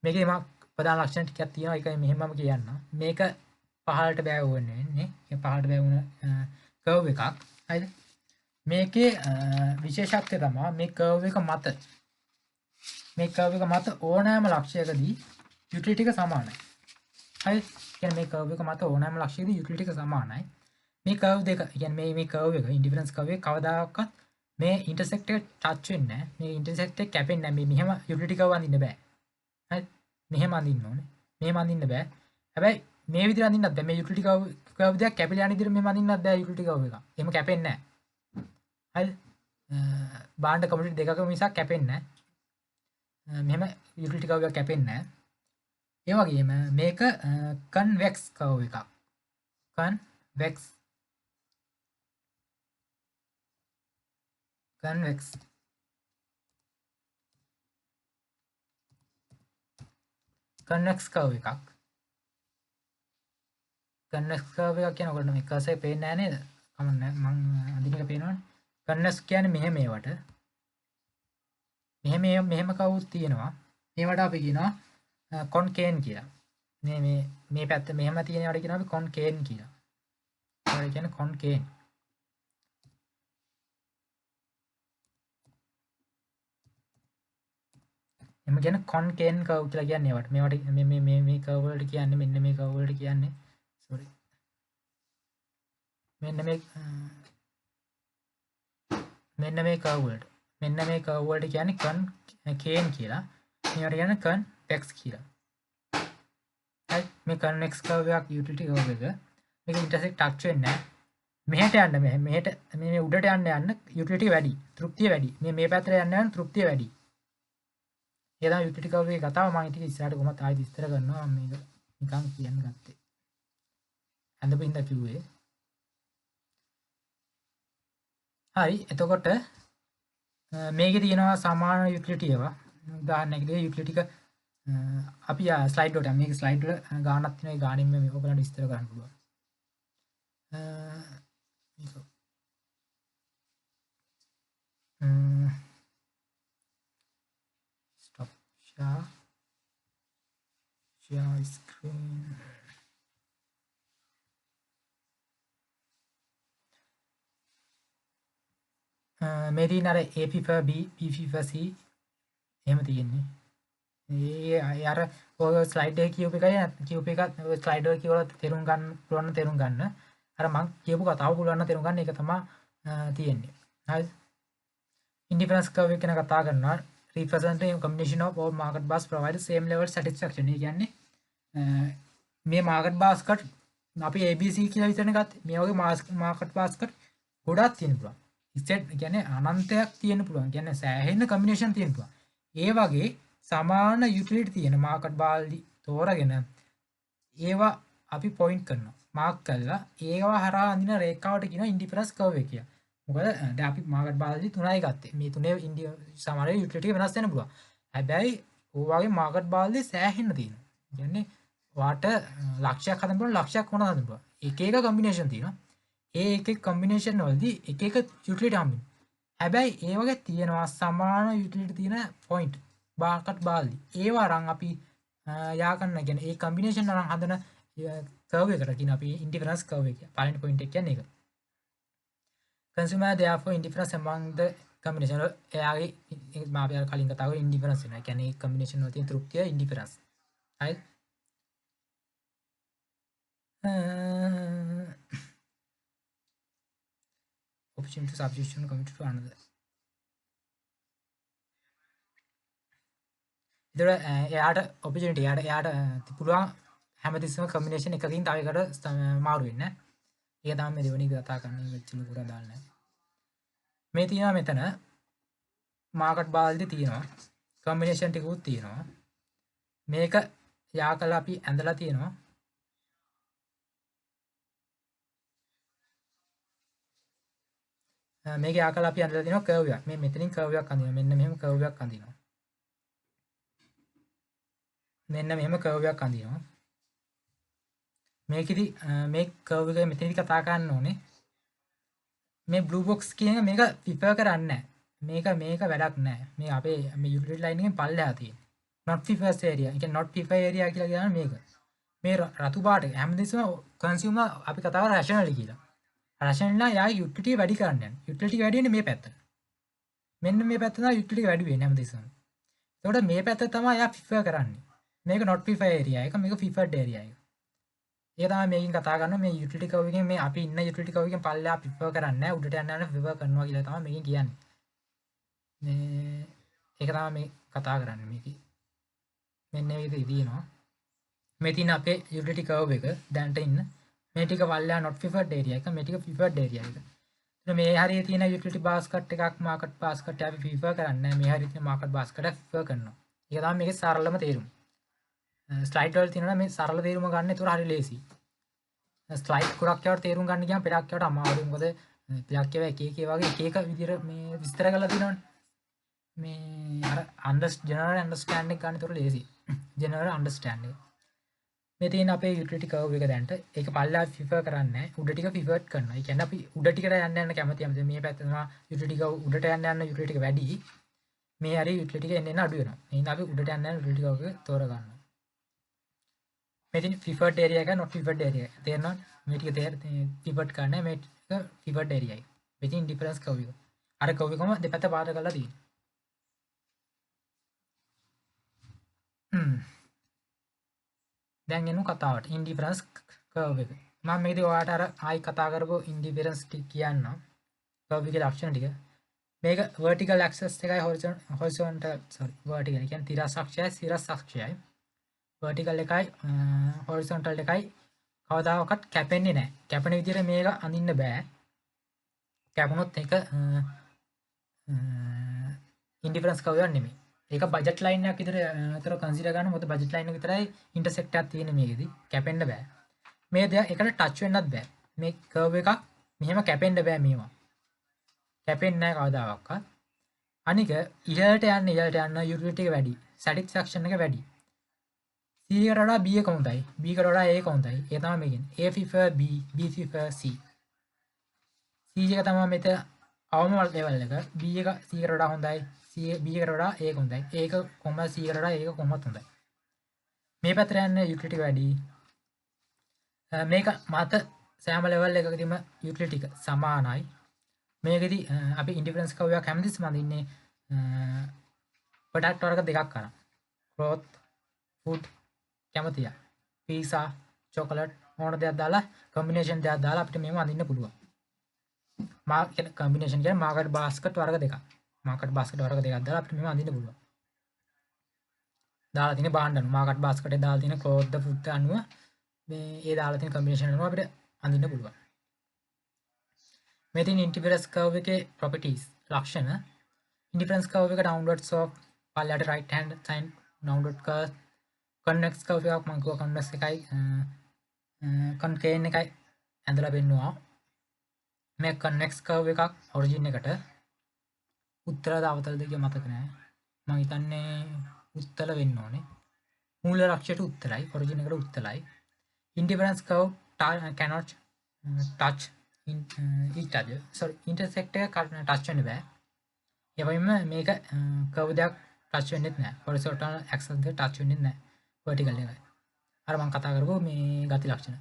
මේකේ මම ප්‍රධාන ලක්ෂණ ටිකක් තියෙනවා. ඒකයි මෙහෙමම කියන්න. මේක පහළට බෑවුවන වෙන්නේ. ඒ පහළට බෑවුන කර්ව් එකක්. හරිද? මේකේ විශේෂත්වය තමයි මේ කර්ව් එක මත ඕනෑම ලක්ෂයකදී යුටිලිටි එක සමානයි. හරි? කියන්නේ මේ කර්ව් එක මත ඕනෑම ලක්ෂයකදී යුටිලිටි එක සමානයි. මේ කර්ව් දෙක කියන්නේ මේ කර්ව් එක ඉන්ඩිෆරන්ස් කර්ව් එක කවදාකවත් මේ ඉන්ටර්සෙක්ට් එක ටච් වෙන්නේ නැහැ. මේ ඉන්ටර්සෙක්ට් එක කැපෙන්නේ නැහැ. මෙහෙම යුටිලිටි කර්ව් අඳින්න බෑ. හරි? මෙහෙම අඳින්න ඕනේ. මෙහෙම අඳින්න බෑ. හැබැයි මේ විදිහට අඳින්නත් බෑ. මේ යුටිලිටි කර්ව් දෙක කැපිලා යන විදිහට මෙහෙම අඳින්නත් බෑ යුටිලිටි කර්ව් එක. එහෙම කැපෙන්නේ නැහැ. හරිද? බාණ්ඩ කමියුනිටි දෙකක මිසක් කැපෙන්නේ නැහැ. මෙහෙම යුටිලිටි කර්ව් එක කැපෙන්නේ නැහැ. ඒ වගේම මේක කන්වෙක්ස් කර්ව් එකක්. කන්වෙක්ස් කන්වෙක්ස් කර්ව් එකක්. කන්වෙක්ස් කර්ව් එකක් කියන ඔයගොල්ලෝ මේ කර්සර් පේන්නේ නැහැ නේද? කමන්නේ මම අඳින එක පේනවනේ. කන්වෙක්ස් කියන්නේ මෙහෙම ඒවට. මෙහෙම කවුත් තියෙනවා. මේවට අපි කියනවා කොන්කේන් කියලා. මේ පැත්ත මෙහෙම තියෙනවට කියනවා අපි කොන්කේන් කියලා. ඒ කියන්නේ කොන්කේන්. එම කියන කොන්කේන් කර්ව් කියලා කියන්නේ ඒවට. මේවට මේ කර්ව් වලට කියන්නේ මෙන්න මේ කර්ව් වලට කියන්නේ sorry. මෙන්න මේ කර්ව් වලට. මෙන්න මේ කර්ව් වලට කියන්නේ කොන්කේන් කියලා. මේවට කියන්නේ කන්වෙක්ස් කියලා. හරි මේ කන්වෙක්ස් කර්ව් එකක් යුටිලිටි කර්ව් එක. මේක ඉන්ටර්සෙක්ට් ටච් වෙන්නේ නැහැ. මෙහෙට යන්න මෙහෙට මේ උඩට යන්න යුටිලිටි වැඩි. තෘප්තිය වැඩි. මේ පැත්තට යන්න තෘප්තිය වැඩි. ඒ තමයි යුටිලිටි කර්ව් එකේ කතාව. මම ටික ඉස්සරහට කොහොමද ආයෙත් විස්තර කරනවා. මේක නිකන් කියන්න ගත්තේ. අඳපින්ද කිව්වේ. හරි එතකොට මේකේ තියෙනවා සමාන යුටිලිටි ඒවා. උදාහරණයකදී යුටිලිටි එක අපි ස්ලයිඩ් වලට මේක ස්ලයිඩ් වල ගානක් තියෙනවා. ඒ ගානින් මේ ඔයගලන්ට විස්තර කරන්න පුළුවන්. stop share screen. මේ තියෙන අර A FIFA B FIFA C එහෙම තියෙන්නේ. ඒ අර ඔය ස්ලයිඩ් එකේ කියූප එකයි ස්ලයිඩ් එක කියවලා තේරුම් ගන්න පුළුවන් තේරුම් ගන්න. අර මං කියපු කතාව පුළුවන් නම් තේරුම් ගන්න ඒක තමයි තියෙන්නේ. හරිද? ඉන්ඩිෆරන්ස් කර්ව් එක ගැන කතා කරනවා. representing combination of all market bars provide same level satisfaction. ඒ කියන්නේ මේ market basket අපි ABC කියලා විතරනේ ගත්තේ. මේ වගේ market basket ගොඩක් තියෙන්න පුළුවන්. set කියන්නේ අනන්තයක් තියෙන්න පුළුවන්. කියන්නේ සෑහෙන combination තියෙන්න පුළුවන්. ඒ වගේ සමාන යුටිලිටි තියෙන මාකට් බාල්දි තෝරගෙන ඒවා අපි පොයින්ට් කරනවා. මාක් කරලා ඒවා හරහා අඳින රේඛාවට කියනවා ඉන්ඩිෆරන්ස් කර්ව් එක කියලා. මොකද දැන් අපි මාකට් බාල්දි තුනයි ගත්තේ. මේ තුනේ සමාන යුටිලිටි වෙනස් වෙන්න පුළුවන්. හැබැයි ඕ වගේ මාකට් බාල්දි සෑහෙන්න තියෙනවා. කියන්නේ වාට ලක්ෂයක් හදන්න පුළුවන් ලක්ෂයක් වුණා හදන්න පුළුවන්. එක එක කම්බිනේෂන් තියෙනවා. ඒ එක එක කම්බිනේෂන් වලදී එක එක යුටිලිටි හම්බෙනවා. හැබැයි ඒ වගේ තියෙනවා සමාන යුටිලිටි තියෙන පොයින්ට් මාකට් බාල්දි. ඒවා අරන් අපි යා කරන්න කියන්නේ ඒ කම්බිනේෂන් අරන් හදන කර්ව් එකට කියන අපි ඉන්ඩිෆරන්ස් කර්ව් එක. පළවෙනි පොයින්ට් එක කියන්නේ ඒක. consumer therefore indifference among the combination එයාගේ මම අපි අර කලින් කතා කරා ඉන්ඩිෆරන්ස් වෙනවා. ඒ කියන්නේ ඒ කම්බිනේෂන් වල තියෙන තෘප්තිය ඉන්ඩිෆරන්ස්. හරිද? option to substitution committed to another. ඒතර එයාට opportunity එයාට පුළුවන් හැමතිස්සෙම combination එකකින් තව එකකට මාරු වෙන්න. ඒක තමයි මේ දෙවෙනි කතා කරන්නේ වෙච්ච ලකුර දාන්න. මේ තියෙනවා මෙතන මාකට් බාල්දි තියෙනවා. combination ටිකකුත් තියෙනවා. මේක යා කළා අපි ඇඳලා තියෙනවා. මේක ආකලා අපි අඳලා දෙනවා කර්ව් එකක්. මේ මෙතනින් කර්ව් එකක් අඳිනවා. මෙන්න මෙහෙම කර්ව් එකක් අඳිනවා. මෙන්න මෙහෙම කර්ව් එකක් අඳිනවා. මේකෙදි මේ කර්ව් එක මෙතනදි කතා කරන්න ඕනේ. මේ බ්ලූ බොක්ස් කියන මේක ප්‍රිෆර් කරන්නේ නැහැ. මේක වැඩක් නැහැ. මේ අපේ මේ යුටිලිටි ලයින් එකෙන් පල්ලෙහා තියෙන. not preferred area. ඒ කියන්නේ not preferred area කියලා කියන්නේ මේක. මේ රතු පාට හැමදෙස්සම කන්සියුමර් අපි කතා කරා රැෂනලි කියලා. රැෂනල් නම් යා යුටිලිටි වැඩි කරන්න යන. යුටිලිටි වැඩි වෙන්නේ මේ පැත්ත. මෙන්න මේ පැත්ත තමයි යුටිලිටි වැඩි වෙන්නේ හැමදෙස්සම. ඒකට මේ පැත්ත තමයි යා ප්‍රිෆර් කරන්නේ. මේක not preferred area එක මේක preferred area එක. ඒක තමයි මේකෙන් කතා කරන්නේ මේ යුටිලිටි කර්ව් එකෙන් මේ අපි ඉන්න යුටිලිටි කර්ව් එකෙන් පල්ලෙහා ප්‍රිෆර් කරන්නේ නැහැ උඩට යන්න යන ප්‍රිෆර් කරනවා කියලා තමයි මේකෙන් කියන්නේ. මේ ඒක තමයි මේ කතා කරන්නේ මේකේ. මෙන්න මේක තියෙනවා. මේ තියෙන අපේ යුටිලිටි කර්ව් එක දැනට ඉන්න මේ ටික පල්ලෙහා not preferred area එක මේ ටික preferred area එක. එතන මේ හරිය තියෙන යුටිලිටි බාස්කට් එකක් මාකට් බාස්කට් අපි ප්‍රිෆර් කරන්නේ නැහැ. මේ හරිය තියෙන මාකට් බාස්කට් එක ප්‍රිෆර් කරනවා. ඒක තමයි මේකේ සරලම තේරුම. ස්ලයිඩ් වල තියෙනවා මේ සරල තේරුම ගන්න. ඒතර හරි ලේසි. ස්ලයිඩ් ගොඩක් ඒවාට තේරුම් ගන්න ගියාම පෙරක් ඒවාට අමාරුයි. මොකද පෙරක් ඒවා එක එක වගේ එක එක විදිහට මේ විස්තර කරලා තියෙනවනේ. මේ අර ජෙනරල් අන්ඩර්ස්ටෑන්ඩින් ගන්න ඒතර ලේසි. General understanding. මේ තියෙන අපේ යුටිලිටි කර්ව් එක දැන්ට ඒක පල්ලෙහා ප්‍රිෆර් කරන්නේ නැහැ. උඩ ටික ප්‍රිෆර්ඩ් කරනවා. ඒ කියන්නේ අපි උඩ ටිකට යන්න කැමතියි. මේ පැත්ත තමයි යුටිලිටි කර්ව් උඩට යන්න යුටිලිටි එක වැඩි. මේ හරිය යුටිලිටි එක එන්න අඩු වෙනවා. එහෙනම් අපි උඩට යන්න යුටිලිටි කර්ව් එක තෝරගන්නවා. මෙතන preferred area එක not preferred area එක තේරෙනවද මේ ටික preferred කරන්නේ මේ ටික preferred area එක මෙතන difference කර්ව් එක අර කර්ව් එකම දෙපැත්ත පාට කරලා තියෙනවා දැන් එනු කතාවට indifference කර්ව් එක මම මේකදී ඔයාලට අර ආයි කතා කරපුව indifference ටික කියන්නම් කර්ව් එකේ ලක්ෂණ ටික මේක vertical axis එකයි horizontal vertical කියන්නේ තිරස් අක්ෂයයි සිරස් අක්ෂයයි vertical එකයි horizontal එකයි කවදාකවත් කැපෙන්නේ නැහැ. කැපෙන විදිහට මේක අඳින්න බෑ. කැපුණොත් ඒක ඉන්ඩිෆරන්ස් කර්ව් එකක් නෙමෙයි. ඒක බජට් ලයින් එකක් විතර කන්සිඩර් ගන්න. මොකද බජට් ලයින් එක විතරයි ඉන්ටර්සෙක්ට් එකක් තියෙන්නේ මේකෙදි. කැපෙන්න බෑ. මේ දෙය එකට ටච් වෙන්නත් බෑ. මේ කර්ව් එකක් මෙහෙම කැපෙන්න බෑ මේවා. කැපෙන්නේ නැහැ කවදාකවත්. අනික ඉහළට යන්න යුටිලිටි එක වැඩි. සැටිස්ෆැක්ෂන් එක වැඩි. C එකට වඩා B එක හොඳයි. B එකට වඩා A එක හොඳයි. ඒ තමයි මේ කියන්නේ. A prefer B, B prefer C. C එක තමයි මෙතන අවම ලෙවල් එක. B එක C එකට වඩා හොඳයි. B එකට වඩා A එක හොඳයි. A එක කොහොමද C එකට වඩා A එක කොහොමද හොඳයි. මේ පැත්තට යන යුටිලිටි වැඩි. මේක මත සෑම ලෙවල් එකකදීම යුටිලිටි එක සමානයි. මේකෙදි අපි ඉන්ඩිෆරන්ස් කර්ව් එකක් හැමතිස්සෙම අඳින්නේ ප්‍රොඩක්ට් වර්ග දෙකක් කරා. growth, food කැමතියි. පීසා, චොකලට් ඕන දෙයක් දාලා කම්බිනේෂන් දෙයක් දාලා අපිට මේව අඳින්න පුළුවන්. මාකට් කම්බිනේෂන් කියන්නේ මාකට් බාස්කට් වර්ග දෙකක්. මාකට් බාස්කට් වර්ග දෙකක් දාලා අපිට මේව අඳින්න පුළුවන්. දාලා තියෙන බාණ්ඩ අනුව මාකට් බාස්කට් එකේ දාලා තියෙන කෝඩ් ෆුඩ් අනුව මේ ඒ දාලා තියෙන කම්බිනේෂන් අනුව අපිට අඳින්න පුළුවන්. මේ තියෙන ඉන්ටිෆරන්ස් කර්ව් එකේ ප්‍රොපර්ටිස් ලක්ෂණ ඉන්ටිෆරන්ස් කර්ව් එක downward slope පල්ලයට right hand side downward curve convex curve එකක් මම කිව්වා convex එකයි concave එකයි ඇඳලා පෙන්නුවා මේ convex curve එකක් origin එකට උත්තර දවතල දෙක මතක නැහැ මම හිතන්නේ උත්තර වෙන්න ඕනේ මූල ලක්ෂයට උත්තරයි origin එකට උත්තරයි indifference curve cannot touch each other sorry intersect එක touch වෙන්න බෑ ඒ වගේම මේක curve දෙයක් touch වෙන්නෙත් නැහැ horizontal axis දෙක touch වෙන්නෙත් නැහැ vertical එකයි අර මම කතා කරපුවා මේ ගති ලක්ෂණ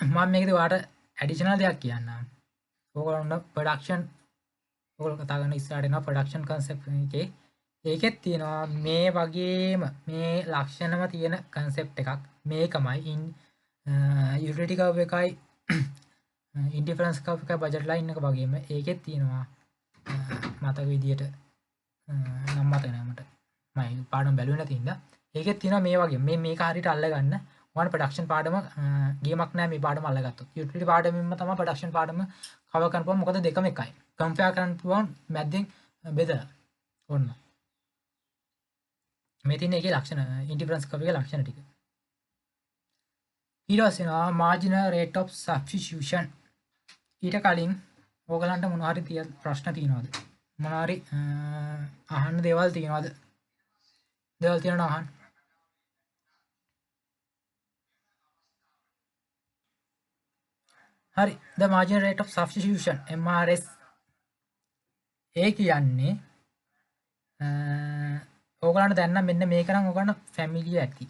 මම මේකදී ඔයාලට ඇඩිෂනල් දෙයක් කියන්නම් ඕගොල්ලෝ ප්‍රොඩක්ෂන් ඕගොල්ලෝ කතා කරන ඉස්සරහට එනවා ප්‍රොඩක්ෂන් කන්සෙප්ට් එකේ ඒකෙත් තියෙනවා මේ වගේම මේ ලක්ෂණම තියෙන කන්සෙප්ට් එකක් මේකමයි යුටිලිටි කර්ව් එකයි ඉන්ඩිෆරන්ස් කර්ව් එකයි බජට් ලයින් එක වගේම ඒකෙත් තියෙනවා මතක විදියට නම් මතක නෑ මට මම පාඩම බැලුවේ නැති හින්දා ඒකෙත් තියෙනවා මේ වගේ මේක හරියට අල්ලගන්න ඔයාලා ප්‍රොඩක්ෂන් පාඩම ගේමක් නෑ මේ පාඩම අල්ලගත්තොත් යුටිලිටි පාඩමෙන්ම තමයි ප්‍රොඩක්ෂන් පාඩම කවර් කරන්න පුළුවන් මොකද දෙකම එකයි කම්පෙයාර් කරන්න පුළුවන් මැද්දෙන් බෙදලා ඔන්න මේ තියෙන එකේ ලක්ෂණ ඉන්ඩිෆරන්ස් කර්ව් එකේ ලක්ෂණ ටික ඊට පස්සේ මාර්ජිනල් රේට් ඔෆ් සබ්ස්ටිටියුෂන් ඊට කලින් ඕගලන්ට මොනවා හරි ප්‍රශ්න තියෙනවද? මොනවා හරි අහන්න දේවල් තියෙනවද? දේවල් තියෙනවා අහන්න. හරි. The marginal rate of substitution MRS ඒ කියන්නේ ඕගලන්ට දැන් නම් මෙන්න මේක නම් ඕගලන්ට ෆැමිලිය ඇති.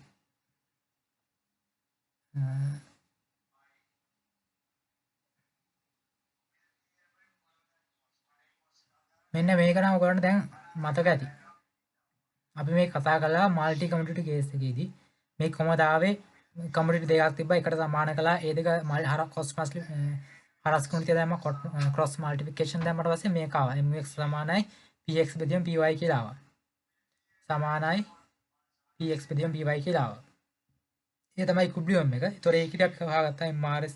මෙන්න මේක නම් ඔයගොල්ලන්ට දැන් මතක ඇති. අපි මේ කතා කළා මල්ටි කමියුනිටි කේස් එකේදී මේ කොහමද ආවේ කමියුනිටි දෙකක් තිබ්බා එකට සමාන කළා ඒ දෙක හරස් කමියුනිටි දැම්ම ක්‍රොස් මල්ටිප්ලිකේෂන් දැම්මට පස්සේ මේක ආවා mx සමානයි px බෙදීම py කියලා ආවා. සමානයි px බෙදීම py කියලා ආවා. ඒ තමයි ඉක්විලිබ්‍රියම් එක. ඒතොර ඒකට අපි හොයාගත්තා mrs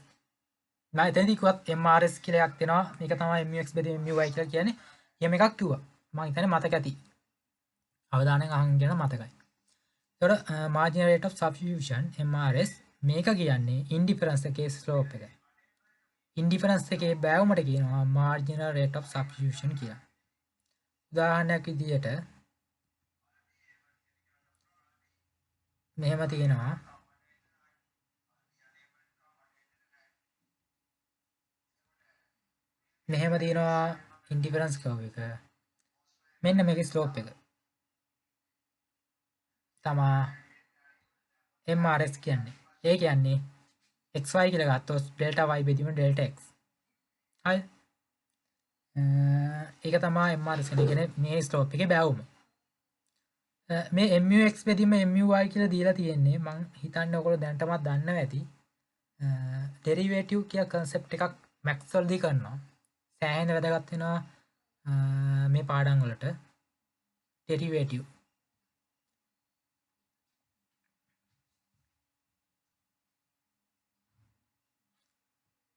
නෑ එතනදී කිව්වත් mrs කියලා එකක් දෙනවා. මේක තමයි mux බෙදීම my කියලා කියන්නේ. එහෙම එකක් කිව්වා. මම හිතන්නේ මතක ඇති. අවධානයෙන් අහන් කියන මතකයි. එතකොට marginal rate of substitution MRS මේක කියන්නේ indifference එකේ slope එක. indifference එකේ බෑවුමට කියනවා marginal rate of substitution කියලා. උදාහරණයක් විදිහට මෙහෙම තියෙනවා. මෙහෙම තියෙනවා indifference curve එක. මෙන්න මේකේ slope එක. තමා MRS කියන්නේ. ඒ කියන්නේ xy කියලා ගත්තොත් delta y බෙදීම delta x. හරි. ඒක තමයි MRS කියන්නේ මේ ස්ලෝප් එකේ බෑවුම. මේ MUX බෙදීම MUY කියලා දීලා තියෙන්නේ මං හිතන්නේ ඔයගොල්ලෝ දැනටමත් දන්නවා ඇති. ඩෙරිවේටිව් කියලා concept එකක් Maxwell දී කරනවා. සෑහෙන වැදගත් වෙනවා මේ පාඩම් වලට. ඩෙරිවේටිව්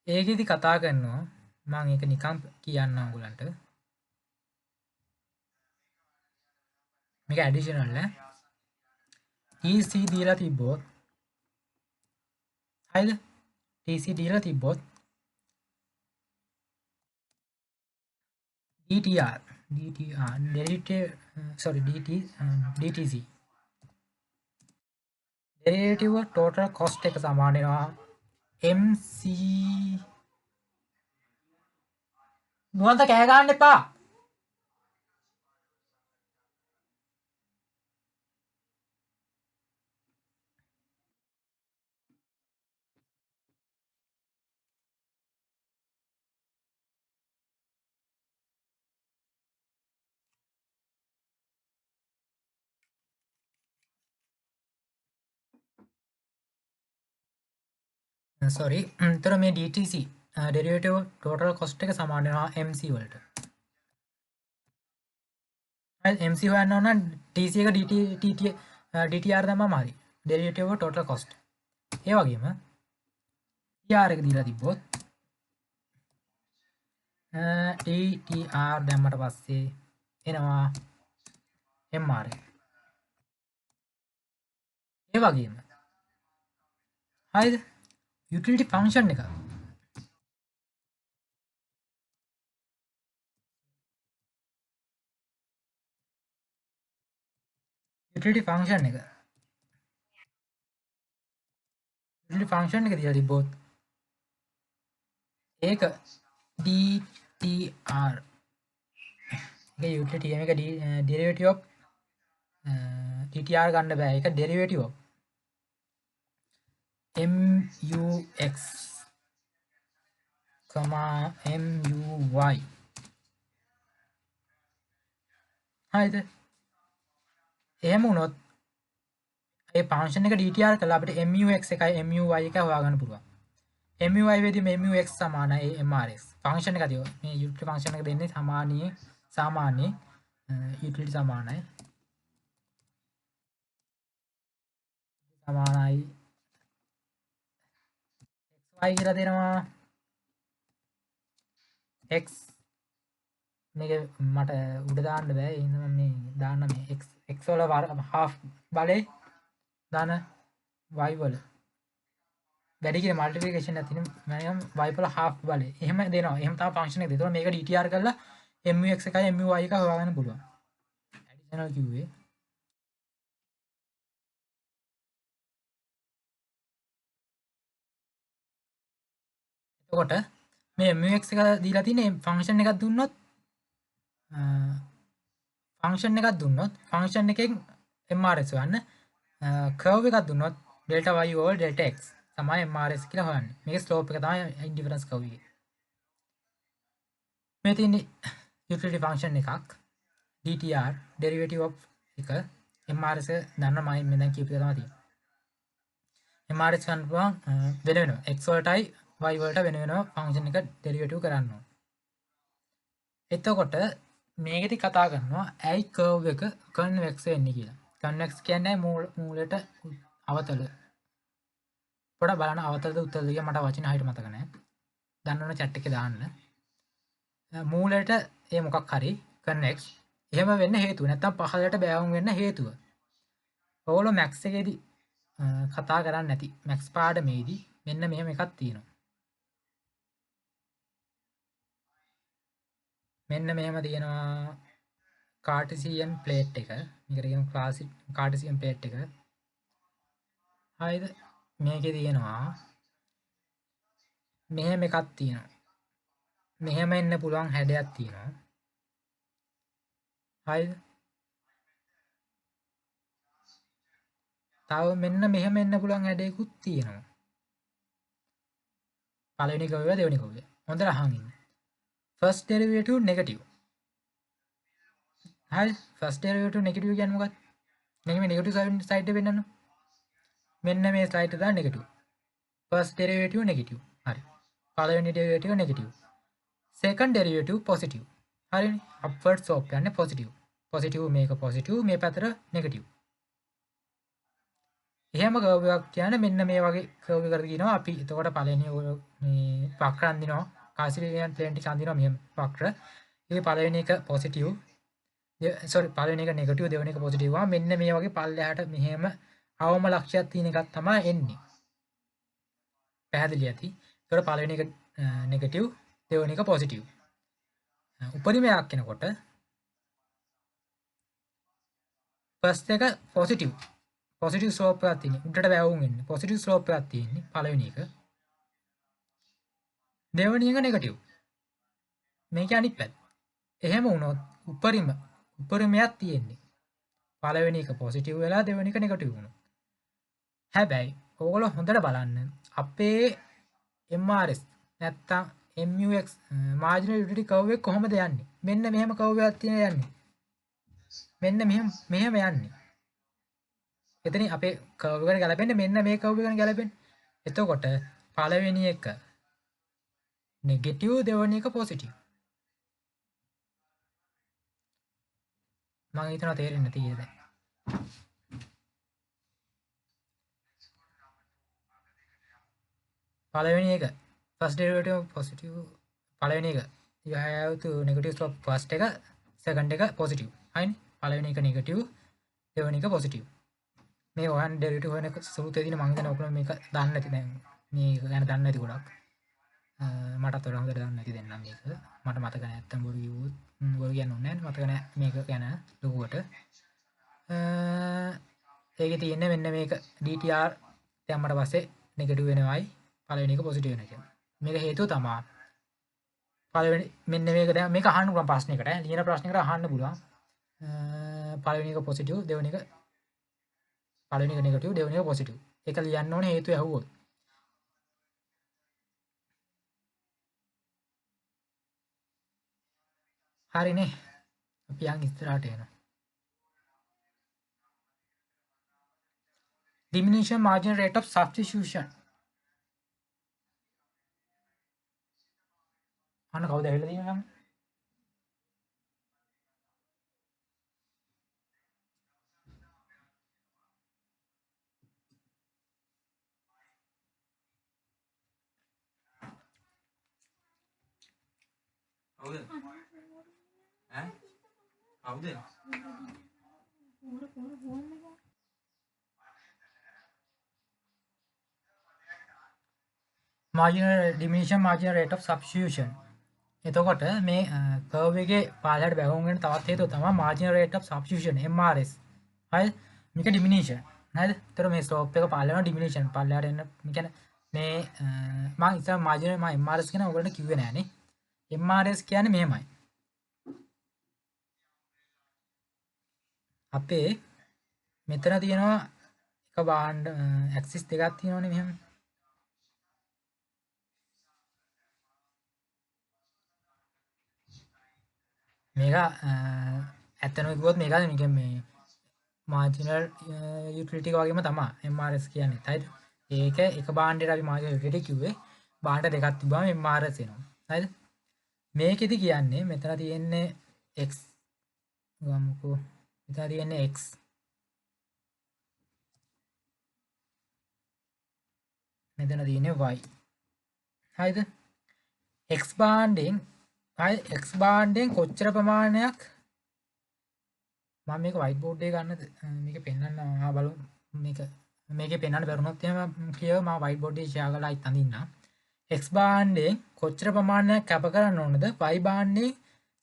ඒකෙදි කතා කරනවා මම ඒක නිකන් කියන්න ඕගලන්ට මේක ඇඩිෂනල් නේ TC දීලා තිබ්බොත් හරිද TC දීලා තිබ්බොත් DTR DTC derivative total cost එක සමාන වෙනවා MC නුවන්ත කෑ ගන්න එපා sorry එතන මේ DTC derivative total cost එක සමාන වෙනවා MC වලට MC හොයන්න ඕන නම් TC එක DTR දැම්මම හරි derivative total cost ඒ වගේම TR එක දීලා තිබ්බොත් TTR දැම්මට පස්සේ එනවා MR ඒ වගේම හරිද utility function එක utility function එක දීලා තිබ්බොත් ඒක DTR ඒක utility එක derivative of DTR ගන්න බෑ ඒක derivative of MUX MUY හරිද එහෙම වුණොත් ඒ ෆන්ක්ෂන් එක DTR කළා අපිට MUX එකයි MUY එකයි හොයාගන්න පුළුවන් MUY වෙදී MUX සමානයි MRX ෆන්ක්ෂන් එක දියෝ මේ utility ෆන්ක්ෂන් එක දෙන්නේ සාමාන්‍ය utility සමානයි xy කියලා දෙනවා x මේක මට උඩ දාන්න බෑ ඒ හින්දා මම මේ දාන්න මේ x වල half බලේ දාන y වල වැඩි කියලා මල්ටිප්ලිකේෂන් එකක් තියෙන මම y වල half බලේ. එහෙම දෙනවා. එහෙම තමයි ෆන්ක්ෂන් එක දෙනවා. මේක DTR කරලා MUX එකයි MUY එක හොයාගන්න පුළුවන්. ඇඩිෂනල් කිව්වේ. එතකොට මේ MUX එක දීලා තියෙන ෆන්ක්ෂන් එකක් දුන්නොත් ෆන්ක්ෂන් එකෙන් MRS ගන්න කර්ව් එකක් දුන්නොත් delta y over delta x තමයි MRS කියලා හොයන්නේ. මේක ස්ලෝප් එක තමයි ඉන්ඩිෆරන්ස් කර්ව් එකේ. මේ තියෙන්නේ යුටිලිටි ෆන්ක්ෂන් එකක් DTR derivative of එක MRS දන්න මම මේ දැන් කියපු එක තමයි තියෙන්නේ. MRS ගන්න පුළුවන් වෙන වෙනම x වලටයි y වලට වෙන වෙනම ෆන්ක්ෂන් එක ඩෙරිවේටිව් කරන්න ඕන. එතකොට මේකෙදි කතා කරනවා ඇයි කර්ව් එක කන්වෙක්ස් වෙන්නේ කියලා. කන්වෙක්ස් කියන්නේ මූලයට අවතල. පොඩ බලන්න අවතලද උත්තර දෙක මට වචන හරියට මතක නැහැ. දන්නවනේ chat එකේ දාන්න. මූලයට ඒ මොකක් හරි කන්වෙක්ස් එහෙම වෙන්න හේතුව නැත්තම් පහළට බෑවුම් වෙන්න හේතුව. ඕගොල්ලෝ මැක්ස් එකේදී කතා කරන්නේ නැති මැක්ස් පාඩමේදී මෙන්න මෙහෙම එකක් තියෙනවා. මෙන්න මෙහෙම තියෙනවා කාර්ටීසියන් ප්ලේට් එක. මේකට කියමු කාර්ටීසියන් ප්ලේට් එක. හරිද? මේකේ තියෙනවා මෙහෙම එකක් තියෙනවා. මෙහෙම එන්න පුළුවන් හැඩයක් තියෙනවා. හරිද? තව මෙන්න මෙහෙම එන්න පුළුවන් හැඩයකුත් තියෙනවා. පළවෙනි කවුව දෙවෙනි කවුව. හොඳට අහන් ඉන්න. first derivative negative. හරි first derivative negative කියන්නේ මොකක්ද? negative side එක වෙන්නන්න. මෙන්න මේ slide එක දාන්න negative. first derivative negative. හරි. පළවෙනි derivative negative. second derivative positive. හරිනේ. upward slope කියන්නේ positive. positive මේක positive මේ පැත්තට negative. එහෙම කර්ව් එකක් කියන්නේ මෙන්න මේ වගේ කර්ව් එකකට කියනවා අපි. එතකොට පළවෙනි මේ වක්‍ර අඳිනවා. කාසිලියන් ප්ලේන් ටික අඳිනවා මෙහෙම වක්‍ර. ඒ පළවෙනි එක positive පළවෙනි එක නෙගටිව් දෙවෙනි එක පොසිටිව් වුණා. මෙන්න මේ වගේ පල්ලෙහාට මෙහෙම අවම ලක්ෂයක් තියෙන එකක් තමයි එන්නේ. පැහැදිලි ඇති. ඒතකොට පළවෙනි එක නෙගටිව් දෙවෙනි එක පොසිටිව්. උපරිමයක් කෙනකොට ෆස්ට් එක පොසිටිව්. පොසිටිව් ස්ලෝප් එකක් තියෙන්නේ. උඩට වැවුම් එන්නේ. පොසිටිව් ස්ලෝප් එකක් තියෙන්නේ පළවෙනි එක. දෙවෙනි එක නෙගටිව්. මේක අනිත් පැත්ත. එහෙම වුණොත් උපරිමයක් තියෙන්නේ. පළවෙනි එක පොසිටිව් වෙලා දෙවෙනි එක නෙගටිව් වුණා. හැබැයි ඕගොල්ලෝ හොඳට බලන්න අපේ MRS නැත්තම් MUX marginal utility curve එක කොහොමද යන්නේ? මෙන්න මෙහෙම curve එකක් තියෙන යන්නේ. මෙන්න මෙහෙම යන්නේ. එතනින් අපේ curve එකට ගැලපෙන්නේ මෙන්න මේ curve එකට ගැලපෙන්නේ. එතකොට පළවෙනි එක නෙගටිව් දෙවෙනි එක පොසිටිව්. මම හිතනවා තේරෙන්නේ නැති කියලා දැන්. පළවෙනි එක first derivative positive පළවෙනි එක you have to negative slope first එක second එක positive හරිනේ පළවෙනි එක negative දෙවෙනි එක positive මේ one derivative හොයන එක සූත්‍රයේ තියෙන මම හිතන්නේ ඔයගොල්ලෝ මේක දන්නේ නැති දැන් මේක ගැන දන්නේ නැති ගොඩක් මටත් වඩා හොඳට දන්නේ නැති දෙන්නම් මේක මට මතක නැහැ නැත්තම් බොරු කිව්වොත් බොරු කියන්න ඕනේ නැහැ මතක නැහැ මේක ගැන ලොකුවට ඒකේ තියෙන්නේ මෙන්න මේක DTR දැම්මට පස්සේ negative වෙනවයි පළවෙනි එක පොසිටිව් වෙන එක. මේක හේතුව තමයි පළවෙනි මෙන්න මේක දැන් මේක අහන්න පුළුවන් ප්‍රශ්නයකට ලියන ප්‍රශ්නයකට අහන්න පුළුවන්. පළවෙනි එක පොසිටිව් දෙවෙනි එක පළවෙනි එක නෙගටිව් දෙවෙනි එක පොසිටිව්. ඒක ලියන්න ඕනේ හේතුව ඇහුවොත්. හරිනේ. අපි යන් ඉස්සරහට එනවා. Diminution marginal rate of substitution. අන්න කවුද ඇවිල්ලා තියෙන්නේ නම්? කවුද? ඈ? කවුද? marginal diminution marginal rate of substitution. එතකොට මේ කර්ව් එකේ පහළට බැගුම් වෙන තවත් හේතුව තමයි marginal rate of substitution MRS. හරිද? මේක diminution. හරිද? ඒතර මේ slope එක පහළ යනවා diminution පහළට එන මේ කියන්නේ මේ මම ඉතින් marginal මම MRS කියන ඔයගොල්ලන්ට කිව්වේ නෑනේ. MRS කියන්නේ මෙහෙමයි. අපේ මෙතන තියෙනවා එක බාණ්ඩ ඇක්සිස් දෙකක් තියෙනවනේ මෙහෙම. මේක ඇත්තම කිව්වොත් මේක නිකන් මේ මාර්ජිනල් යුටිලිටි එක වගේම තමයි MRS කියන්නේ. හරිද? ඒක එක බාණ්ඩයට අපි මාර්ජිනල් යුටිලිටි කිව්වේ. බාණ්ඩ දෙකක් තිබ්බම MRS එනවා. හරිද? මේකෙදි කියන්නේ මෙතන තියෙන්නේ x ගමුකෝ. මෙතන තියෙන්නේ x. මෙතන තියෙන්නේ y. හරිද? x බාණ්ඩෙන් x බාණ්ඩෙන් කොච්චර ප්‍රමාණයක් මම මේක white board එකේ ගන්නද මේක පෙන්වන්න බලමු මේකේ පෙන්වන්න බැරුණොත් එහෙම කියව මම white board එකේ share කරලා ඉත් අඳින්නම් x බාණ්ඩෙන් කොච්චර ප්‍රමාණයක් කැප කරන්න ඕනද y බාණ්ඩේ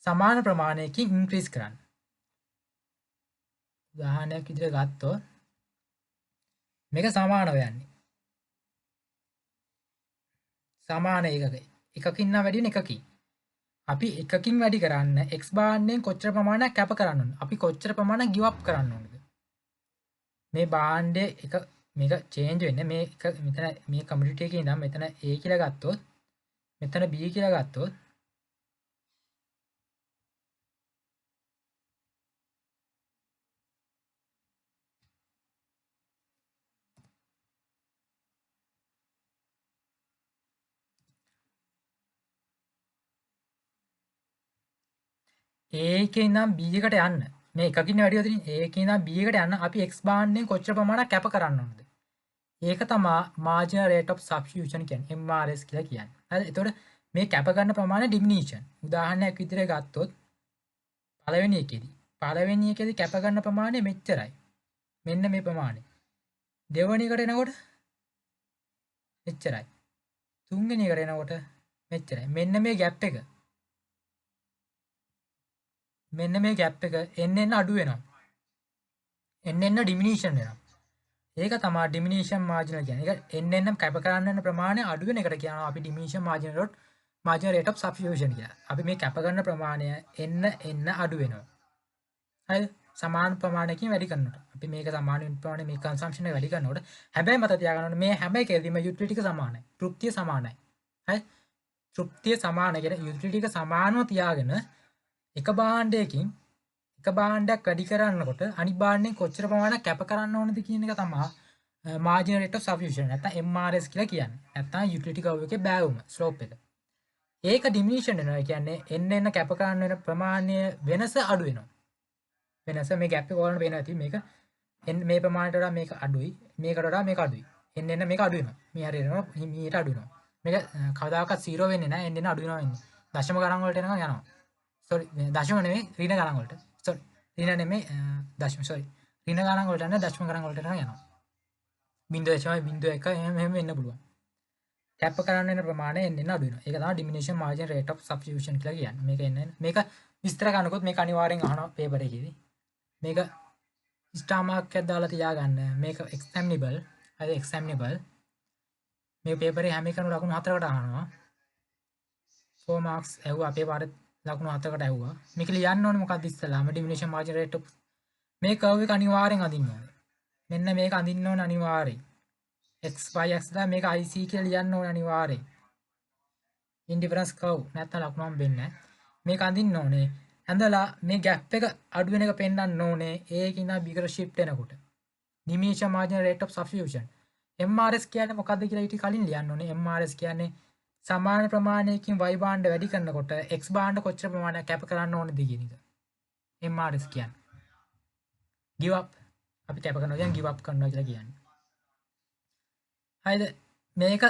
සමාන ප්‍රමාණයකින් increase කරන්න උදාහරණයක් විදිහට ගත්තොත් මේක සමානව යන්නේ සමාන එකකින් නම් වැඩි වෙන එකකින් අපි එකකින් වැඩි කරන්න x බාණ්ඩයෙන් කොච්චර ප්‍රමාණයක් කැප කරන්න ඕනද? අපි කොච්චර ප්‍රමාණයක් give up කරන්න ඕනද? මේ බාණ්ඩේ එක මේක change වෙන්නේ මේ එක මෙතන මේ කමියුනිටි එකේ ඉඳන් මෙතන a කියලා ගත්තොත් මෙතන b කියලා ගත්තොත් a එකේ ඉඳන් b එකට යන්න මේ එකකින් වැඩි වෙදින් a එකේ ඉඳන් b එකට යන්න අපි x බාණ්ඩයෙන් කොච්චර ප්‍රමාණයක් කැප කරන්න ඕනද? ඒක තමයි marginal rate of substitution කියන්නේ MRS කියලා කියන්නේ. හරි. එතකොට මේ කැප කරන ප්‍රමාණය diminution. උදාහරණයක් විදිහට ගත්තොත් පළවෙනි එකේදී කැප කරන ප්‍රමාණය මෙච්චරයි. මෙන්න මේ ප්‍රමාණය. දෙවෙනි එකට එනකොට මෙච්චරයි. තුන්වෙනි එකට එනකොට මෙච්චරයි. මෙන්න මේ ગેප් එක. මෙන්න මේ ગેප් එක එන්න අඩු වෙනවා. එන්න diminution වෙනවා. ඒක තමයි diminution marginal කියන්නේ. ඒක එන්න කැප කරන්න යන ප්‍රමාණය අඩු වෙන එකට කියනවා අපි diminution marginal rate of substitution කියලා. අපි මේ කැප කරන ප්‍රමාණය එන්න අඩු වෙනවා. හරිද? සමාන ප්‍රමාණයකින් වැඩි කරනකොට. අපි මේක සමාන ප්‍රමාණය මේ consumption එක වැඩි කරනකොට හැබැයි මතක තියාගන්න ඕනේ මේ හැම එකේදීම utility එක සමානයි. තෘප්තිය සමානයි. හරි? තෘප්තිය සමාන කියන utility එක සමානව තියාගෙන එක භාණ්ඩයකින් එක භාණ්ඩයක් වැඩි කරනකොට අනිත් භාණ්ඩයෙන් කොච්චර ප්‍රමාණයක් කැප කරන්න ඕනද කියන එක තමයි marginal rate of substitution නැත්නම් MRS කියලා කියන්නේ. නැත්නම් utility curve එකේ බෑවුම slope එක. ඒක diminution වෙනවා. ඒ කියන්නේ එන්න කැප කරන්න වෙන ප්‍රමාණය වෙනස අඩු වෙනවා. වෙනස මේ gap එක ඕනට වෙනවා ඇති මේක මේ ප්‍රමාණයට වඩා මේක අඩුයි. මේකට වඩා මේක අඩුයි. එන්න මේක අඩු වෙනවා. මේ හරියනවා මීට අඩු වෙනවා. මේක කවදාකවත් 0 වෙන්නේ නැහැ. එන්න අඩු වෙනවා වෙන්නේ. දශම ගණන් වලට එනවා යනවා. sorry දශම නෙමෙයි ඍණ ගණන් වලට. sorry ඍණ නෙමෙයි දශම sorry ඍණ ගණන් වලට යන දශම ගණන් වලට යනවා 0.01 එහෙම වෙන්න පුළුවන් කැප් කරන්න වෙන ප්‍රමාණය එන්න අඩු වෙනවා ඒක තමයි diminution margin rate of substitution කියලා කියන්නේ මේක එන්නේ මේක විස්තර කරනකොට මේක අනිවාර්යෙන් අහනවා පේපර් එකේදී මේක ස්ටාර් මාක් එකක් දාලා තියාගන්න මේක examinable හරි examinable මේ පේපරේ හැම එකම ලකුණු 4කට අහනවා 4 marks ඇහුවා අපේ පාරේ ලකුණු 7කට ඇහුවා. මේක ලියන්න ඕනේ මොකක්ද ඉස්සෙල්ලාම diminution margin rate of මේ curve එක අනිවාර්යෙන් අඳින්න ඕනේ. මෙන්න මේක අඳින්න ඕනේ අනිවාර්යෙන්. x y x දා මේක IC කියලා ලියන්න ඕනේ අනිවාර්යෙන්. indifference curve නැත්නම් ලකුණු හම්බෙන්නේ නැහැ. මේක අඳින්න ඕනේ. ඇඳලා මේ gap එක අඩු වෙන එක පෙන්වන්න ඕනේ. ඒකින් නම් bigger shift එනකොට. diminution margin rate of substitution. MRS කියන්නේ මොකක්ද කියලා ඊට කලින් ලියන්න ඕනේ. MRS කියන්නේ සමාන ප්‍රමාණයකින් y බාණ්ඩ වැඩි කරනකොට x බාණ්ඩ කොච්චර ප්‍රමාණයක් කැප කරන්න ඕනද කියන එක. MRS කියන්නේ. give up අපි කැප කරනවා කියන්නේ give up කරනවා කියලා කියන්නේ. හරිද? මේක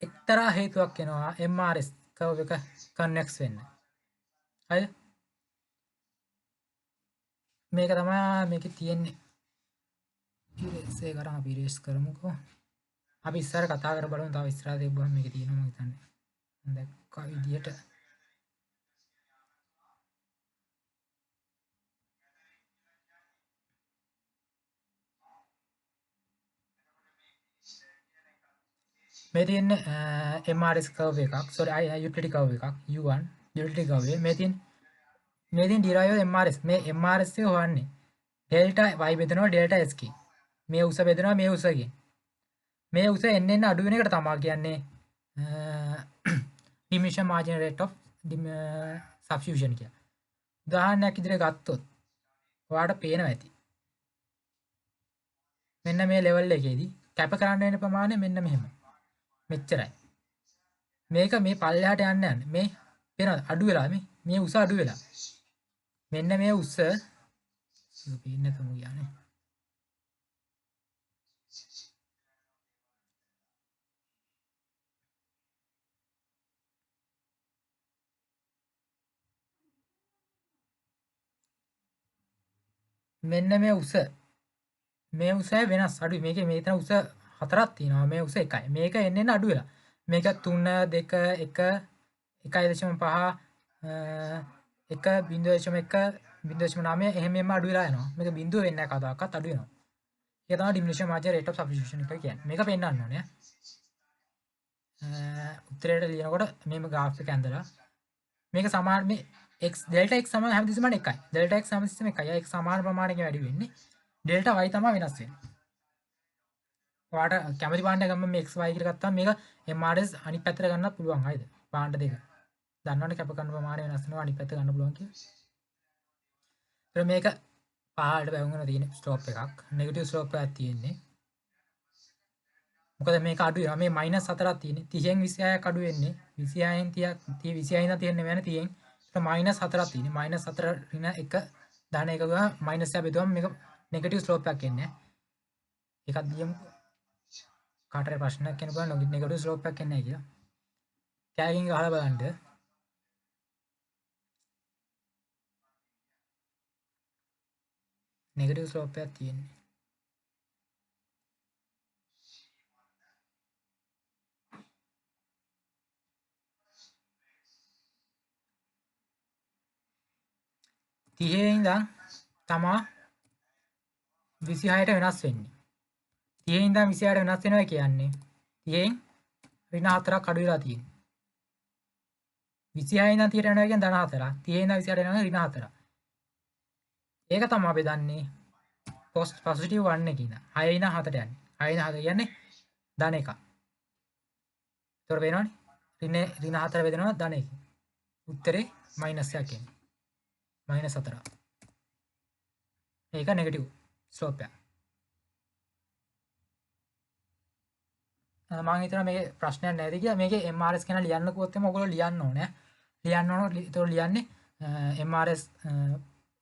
එක්තරා හේතුවක් වෙනවා MRS curve එක convex වෙන්න. හරිද? මේක තමයි මේකේ තියෙන්නේ. ඉරේස් එක කරන් අපි ඉරේස් කරමුකෝ. අපි ඉස්සර කතා කර බලමු තව ඉස්සරහ තිබ්බම මේක තියෙනවා මම හිතන්නේ දැක්ක විදියට මේ තියෙන්නේ MRS curve එකක් sorry utility curve එකක් U1 utility curve එක මේ තියෙන derive MRS මේ MRS එක හොයන්නේ delta y බෙදනවා delta s කින් මේ උස බෙදනවා මේ උසකින් මේ උස එන්න අඩු වෙන එකට තමයි කියන්නේ diminution margin rate of substitution කියලා. උදාහරණයක් ඉදිරියට ගත්තොත් ඔයාලට පේනවා ඇති. මෙන්න මේ ලෙවල් එකේදී කැප කරන්න වෙන ප්‍රමාණය මෙන්න මෙහෙම. මෙච්චරයි. මේක මේ පල්ලෙහාට යන්න යන්නේ. මේ පේනවද? අඩු වෙලා මේ උස අඩු වෙලා. මෙන්න මේ උස පේන්නේ තුමු කියන්නේ. මෙන්න මේ උස වෙනස් අඩුයි මේකේ මේ තන උස හතරක් තියෙනවා මේ උස එකයි මේක එන්න අඩු වෙලා මේක 3 2 1 1.5 1.1 එහෙම අඩු වෙලා යනවා මේක බිඳුව වෙන්නේ නැහැ කවදාකවත් අඩු වෙනවා ඒක තමයි diminution margin rate of substitution එක කියන්නේ මේක පෙන්නන්න ඕනේ උත්තරයට ලියනකොට මේම graph එක ඇඳලා මේක සමාන මේ x delta x සමාන හැමතිස්සෙම 1යි delta x හැමතිස්සෙම 1යි ඒක සමාන ප්‍රමාණයකින් වැඩි වෙන්නේ delta y තමයි වෙනස් වෙන්නේ ඔයාලට කැමති පාණ්ඩයක් ගමන් මේ xy කියලා ගත්තාම මේක MRS අනිත් පැත්තට ගන්නත් පුළුවන් හරිද පාණ්ඩ දෙක දන්නවනේ කැප කරන ප්‍රමාණය වෙනස් වෙනවා අනිත් පැත්ත ගන්න පුළුවන් කියලා ඊට මේක පහළට බැවුම්ගෙන තියෙන ස්ලෝප් එකක් නෙගටිව් ස්ලෝප් එකක් තියෙන්නේ මොකද මේක අඩු වෙනවා මේ -4ක් තියෙන්නේ 30න් 26ක් අඩු වෙන්නේ 26න් 30 26 ඉඳන් තියෙන්නේ වෙන 30න් ඒක -4ක් තියෙන්නේ -4 ඍණ 1 ධන 1 ගා මයිනස් එක බෙදුවම මේක නෙගටිව් ස්ලෝප් එකක් එන්නේ එකක් දියමු කාටරි ප්‍රශ්නයක් කෙනෙකුට නෙගටිව් ස්ලෝප් එකක් එන්නේ නැහැ කියලා කෑගින් ගහලා බලන්න නෙගටිව් ස්ලෝප් එකක් තියෙන්නේ ඉඳන් තමා 26ට වෙනස් වෙන්නේ 30 ඉඳන් 26ට වෙනස් වෙනවා කියන්නේ 30න් ඍණ 4ක් අඩු වෙලා තියෙනවා 26 ඉඳන් 30ට යනවා කියන්නේ ධන 4ක් 30 ඉඳන් 26ට යනවා ඍණ 4ක් ඒක තමයි අපි දන්නේ පොසිටිව් 1 එකකින් 6 ඉඳන් 7ට යන්නේ 6 ඉඳන් 7 කියන්නේ ධන 1ක් ඒතර වෙනවනේ ඍණ 4 බෙදෙනවා ධන 1 උත්තරේ -1 එන්නේ -4 ඒක නෙගටිව් ස්ලෝප් එක මම හිතනවා මේකේ ප්‍රශ්නයක් නැති කියලා මේකේ MRS ගැන ලියන්න කිව්වොත් එම ඔයගොල්ලෝ ලියන්න ඕනේ ඒතකොට ලියන්නේ MRS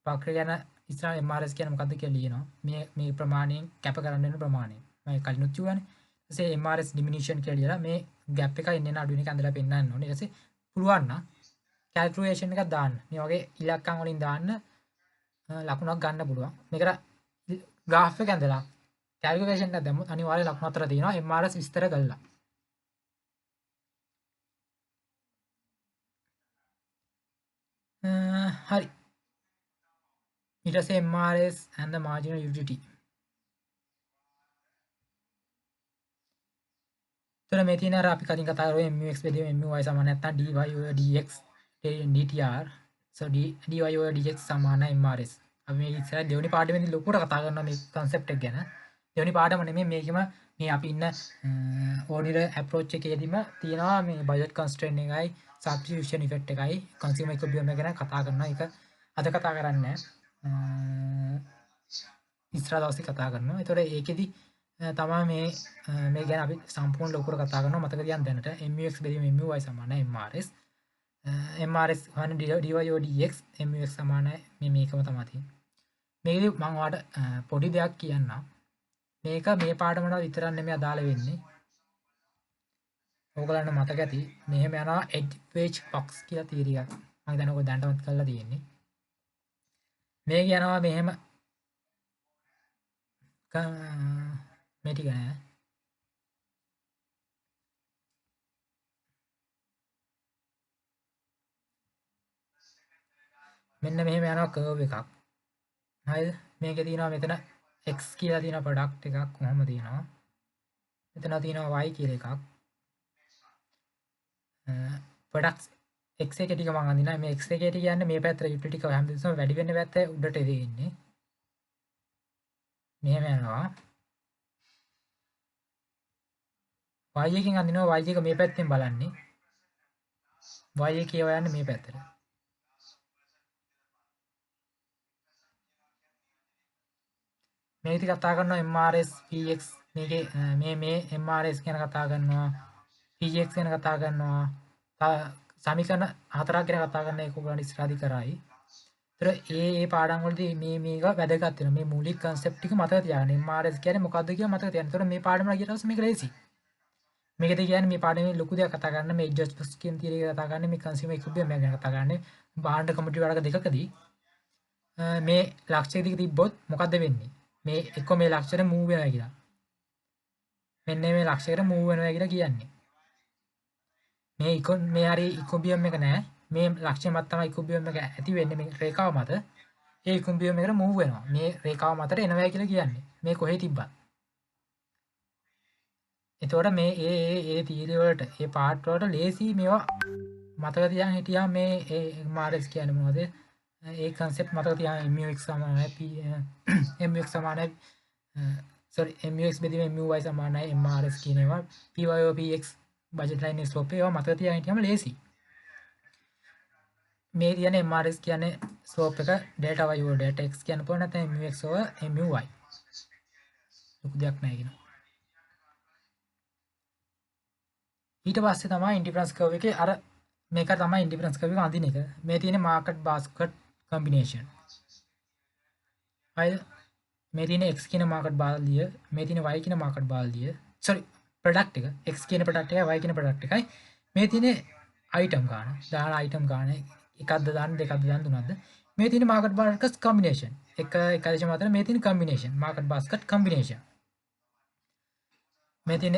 වක්‍රය ගැන ඉස්සරහ MRS කියන්නේ මොකද්ද කියලා ලියනවා මේ ප්‍රමාණයෙන් කැප කරන්න වෙන ප්‍රමාණය මම කලිනුත් කිව්වනේ ඊට පස්සේ MRS diminution කියලා ලියලා මේ ગેප් එක එන්නේ අඩු වෙන එක අඳලා පෙන්නන්න ඕනේ ඊට පස්සේ පුළුවන් නම් කැල්කියුලේෂන් එකක් දාන්න මේ වගේ ඉලක්කම් වලින් දාන්න ලකුණක් ගන්න පුළුවන් මේකට graph එක ඇඳලා කැල්කියුලේෂන් එක දැම්මොත් අනිවාර්ය ලකුණු හතර තියෙනවා MRS විස්තර කළා හරි ඊට පස්සේ MRS and the marginal utility තොර මේ තියෙන අර අපි කලින් කතා කරේ MUX බෙදීම MUY සමාන නැත්නම් dy over dx dtr so dy over dx සමාන MRS අපි මේ ඉස්සර දෙවෙනි පාඩමේදී ලොකුට කතා කරනවා මේ concept එක ගැන දෙවෙනි පාඩම නෙමෙයි මේකම මේ අපි ඉන්න ordinary approach එකේදීම තියෙනවා මේ budget constraint එකයි substitution effect එකයි consumer equilibrium එක ගැන කතා කරනවා ඒක අද කතා කරන්නේ ඉස්සර දවසේ කතා කරනවා ඒතකොට ඒකෙදි තමයි මේ ගැන අපි සම්පූර්ණ ලොකුට කතා කරනවා මතක තියාගන්න දැනට MUX බෙදීම MUY සමාන MRS MRS හොයන dy over dx MUX සමාන මේකම තමයි තියෙන්නේ මේකදී මම ඔයාලට පොඩි දෙයක් කියන්නම් මේක මේ පාඩමට විතරක් නෙමෙයි අදාළ වෙන්නේ ඕගලන්ට මතක ඇති මෙහෙම යනවා edge page box කියලා තියරි එකක් මම දැන් ඔක දැනටමත් කරලා තියෙන්නේ මේක යනවා මෙහෙම මේ ටික නෑ මෙන්න මෙහෙම යනවා කර්ව් එකක්. හරිද? මේකේ තියෙනවා මෙතන x කියලා තියෙන ප්‍රොඩක්ට් එකක් කොහොම තියෙනවා. මෙතන තියෙනවා y කියලා එකක්. ප්‍රොඩක්ට්ස් x එකේ ටික මම අඳිනවා. මේ x එකේ ටික කියන්නේ මේ පැත්තට යුටිලිටි එක හැමතිස්සම වැඩි වෙන්න පැත්ත උඩට දෙන්නේ. මෙහෙම යනවා. y එකෙන් අඳිනවා y එක මේ පැත්තෙන් බලන්නේ. y එකේ යන්නේ මේ පැත්තට. මේක ඉතින් කතා කරනවා MRS PX මේකේ මේ MRS ගැන කතා කරනවා PX ගැන කතා කරනවා සමීකරණ හතරක් ගැන කතා කරන එක උගලන් ඉස්සරහදී කරායි. ඒතර ඒ පාඩම් වලදී මේක වැදගත් වෙනවා. මේ මූලික concept ටික මතක තියාගන්න. MRS කියන්නේ මොකද්ද කියලා මතක තියාගන්න. ඒතර මේ පාඩම ගියට පස්සේ මේක ලේසි. මේකද කියන්නේ මේ පාඩමේ ලොකු දෙයක් කතා කරන්න මේ adjustments කියන තියරි එක කතා කරන්නේ මේ consumer equilibrium ගැන කතා කරන්නේ. බාහ්‍ය කමිටි වලක දෙකකදී මේ ලක්ෂ්‍ය දෙක තිබ්බොත් මොකද්ද වෙන්නේ? මේ එක්ක මේ ලක්ෂයට මූව් වෙනවා කියලා. මෙන්න මේ ලක්ෂයට මූව් වෙනවා කියලා කියන්නේ. මේ හරි ඉක්විලිබියම් එක නැහැ. මේ ලක්ෂ්‍ය මත තමයි ඉක්විලිබියම් එක ඇති වෙන්නේ මේ රේඛාව මත. ඒ ඉක්විලිබියම් එකට මූව් වෙනවා. මේ රේඛාව මතට එනවා කියලා කියන්නේ. මේ කොහේ තිබ්බත්. එතකොට මේ ඒ තීරය වලට ඒ පාර්ට් වලට ලේසි මේවා මතක තියාගෙන හිටියා මේ MRS කියන්නේ මොනවද? ඒ concept මතක තියාගෙන MUX සමානයි MUX සමානයි MUX බෙදීම MUY සමානයි MRS කියන ඒවා PY/PX budget line slope ඒවා මතක තියාගෙන හිටියම ලේසි. මේ තියෙන MRS කියන්නේ slope එක delta y over delta x කියන පොර නැත්නම් MUX over MUY. ලොකු දෙයක් නැහැ කියනවා. ඊට පස්සේ තමයි ඉන්ඩිෆරන්ස් කර්ව් එකේ අර මේක තමයි ඉන්ඩිෆරන්ස් කර්ව් එක අඳින එක. මේ තියෙන මාකට් බාස්කට් combination. හරිද? මේ තියෙන x කියන මාකට් බාල්දිය, මේ තියෙන y කියන මාකට් බාල්දිය. sorry product එක x කියන product එකයි y කියන product එකයි. මේ තියෙන item ගන්න. දාන item ගන්න එකක්ද දාන්න දෙකක්ද දාන්න තුනක්ද. මේ තියෙන මාකට් බාස්කට් combination. 1.4 මේ තියෙන combination මාකට් බාස්කට් combination. මේ තියෙන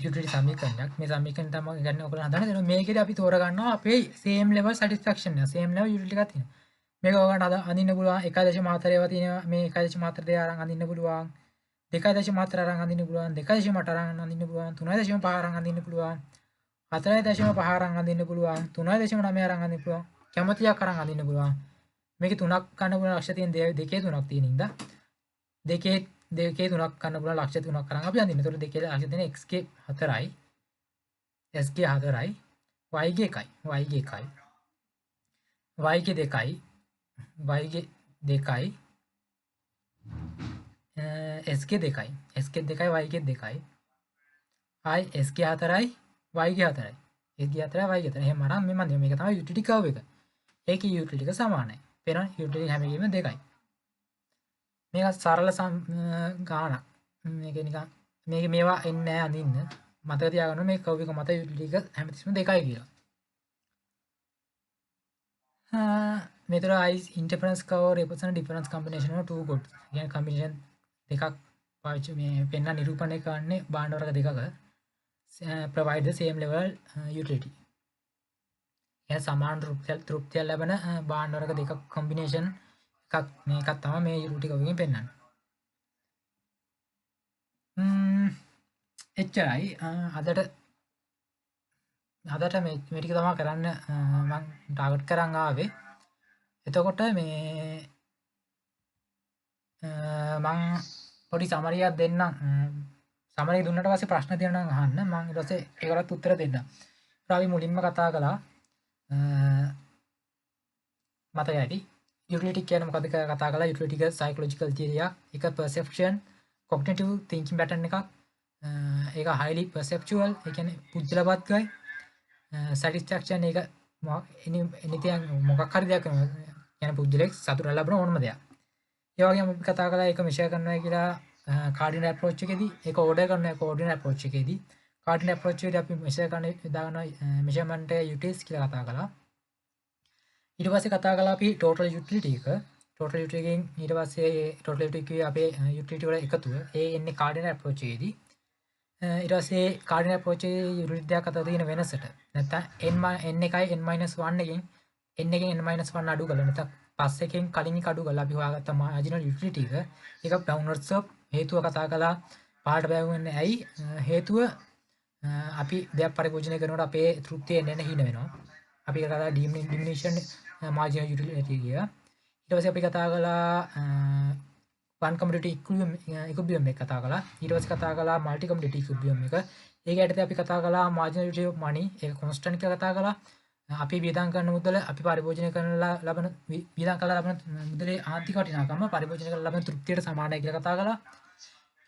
යුටිලිටි සමීකරණයක්. මේ සමීකරණ තමයි ගන්න ඔයගොල්ලෝ හදන්න දෙනවා. මේකේදී අපි තෝරගන්නවා අපේ same level satisfaction එක. same level යුටිලිටි එකක් තියෙනවා. මේක ඔයගොල්ලන්ට අඳින්න පුළුවන් 1.4 ඒවා තියෙනවා. මේ 1.4 දෙය අරන් අඳින්න පුළුවන්. 2.4 අරන් අඳින්න පුළුවන්. 2.8 අරන් අඳින්න පුළුවන්. 3.5 අරන් අඳින්න පුළුවන්. 4.5 අරන් අඳින්න පුළුවන්. 3.9 අරන් අඳින්න පුළුවන්. කැමතියක් අරන් අඳින්න පුළුවන්. මේකේ තුනක් ගන්න පුළුවන් ලක්ෂ තියෙන දෙකේ තුනක් තියෙන ඉඳා. දෙකේ තුනක් ගන්න පුළුවන් ලක්ෂ තුනක් කරන් අපි අඳින්න. ඒතකොට දෙකේ ලක්ෂ තියෙන x ගේ 4යි s ගේ 4යි y ගේ 1යි y ගේ 1යි y ගේ 2යි y ගේ 2යි s ගේ 2යි s ගේ 2යි y ගේ 2යි i s ගේ 4යි y ගේ 4යි s ගේ 4යි y ගේ 4යි. එහෙම අරන් මේ මේක තමයි යුටිලිටි කර්ව් එක. ඒකේ යුටිලිටි එක සමානයි. පේනවා යුටිලිටි හැම එකෙම 2යි. මේක සරල ගානක්. මේක නිකන් මේක මේවා එන්නේ නැහැ අඳින්න. මතක තියාගන්න මේ කර්ව් එක මත යුටිලිටි එක හැමතිස්සෙම 2යි කියලා. මෙතන interference curve represent difference combination of two goods. කියන්නේ combination දෙකක් පාවිච්චි මේ පෙන්න නිරූපණය කරන්නේ භාණ්ඩ වර්ග දෙකක provide the same level utility. එය සමාන තෘප්තිය ලැබෙන භාණ්ඩ වර්ග දෙකක් combination එකක් මේකක් තමයි මේ යුටිලිටි කර්ව් එකෙන් පෙන්නන්නේ. එච්චරයි අදට මේ ටික තමයි කරන්න මම ටාගට් කරන් ආවේ. එතකොට මේ මම පොඩි සමරියක් දෙන්නම්. සමරිය දුන්නට පස්සේ ප්‍රශ්න තියෙනවා නම් අහන්න. මම ඊට පස්සේ ඒකට උත්තර දෙන්නම්. අපි මුලින්ම කතා කළා මතක ඇති යුටිලිටි කියන්නේ මොකද්ද කියලා කතා කළා. යුටිලිටි එක සයිකොලොජිකල් තියරි එක perception cognitive thinking pattern එකක්. ඒක highly perceptual. ඒ කියන්නේ පුද්ගලවත්කයි. satisfaction එක anything මොකක් හරි දෙයක් කියන්නේ පුද්ගලෙක් සතුට ලැබෙන ඕනම දෙයක්. ඒ වගේම අපි කතා කළා ඒක මෙෂර් කරනවා කියලා කාඩිනල් අප්‍රෝච් එකේදී ඒක ඕඩර් කරනවා කෝඩිනල් අප්‍රෝච් එකේදී. කාඩිනල් අප්‍රෝච් එකේදී අපි මෙෂර් කරන දානවා මෙෂර්මන්ට් එක යුටිලිටීස් කියලා කතා කළා. ඊට පස්සේ කතා කළා අපි total utility එක. total utility එකෙන් ඊට පස්සේ total utility එකේ අපේ utility වල එකතුව ඒ එන්නේ කාඩිනල් අප්‍රෝච් එකේදී. ඊට පස්සේ කාඩිනල් අප්‍රෝච් එකේ යුටිලිටි දෙක අතර තියෙන වෙනසට නැත්නම් n එකයි n-1 එකෙන් n එකෙන් n-1 අඩු කරලා නැත්නම් 5 එකෙන් කලින් එක අඩු කරලා අපි හොයාගත්ත මාජිනල් යුටිලිටි එක. ඒක ඩවුන්ලෝඩ්ස් ඔෆ් හේතුව කතා කළා. පාට බෑවෙන්නේ ඇයි? හේතුව අපි දෙයක් පරිභෝජනය කරනකොට අපේ තෘප්තිය එන්න හින වෙනවා. අපි කතා ඩිමිනිෂන් මාජිනල් යුටිලිටි කිය. ඊට පස්සේ අපි කතා කළා one commodity equilibrium එක කතා කළා. ඊට පස්සේ කතා කළා multi commodity equilibrium එක. ඒක යටතේ අපි කතා කළා marginal utility of money ඒක constant කියලා කතා කළා. අපි වියදම් කරන මුදල අපි පරිභෝජනය කරන ලබන වියදම් කරලා ලබන මුදලේ ආර්ථික වටිනාකම පරිභෝජනය කරලා ලබන තෘප්තියට සමානයි කියලා කතා කළා.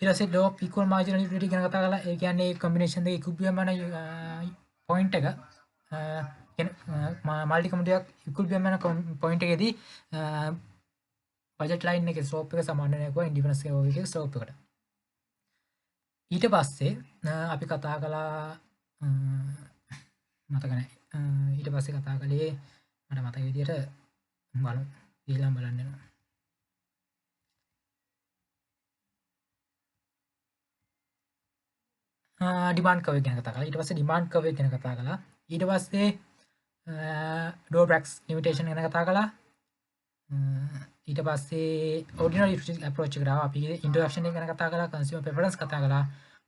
ඊට පස්සේ law of equal marginal utility ගැන කතා කළා. ඒ කියන්නේ combination දෙක equilibrium යන point එක multi commodity equilibrium යන point එකේදී බජට් ලයින් එකේ ස්ලෝප් එක සමාන වෙනවා ඉන්ඩිෆරන්ස් එකේ ස්ලෝප් එකට. ඊට පස්සේ අපි කතා කළා මතක නැහැ. ඊට පස්සේ කතා කළේ මට මතක විදියට බලමු. ඊළඟ බලන්න යනවා. ඩිමාන්ඩ් කර්ව් ගැන කතා කළා. ඊට පස්සේ ඩිමාන්ඩ් කර්ව් ගැන කතා කළා. ඊට පස්සේ ඩෝබ්‍රැක්ස් ලිමිටේෂන් ගැන කතා කළා. ඊට පස්සේ ordinary approach එකට ආවා. අපි introduction එක ගැන කතා කළා. consumer preference කතා කළා.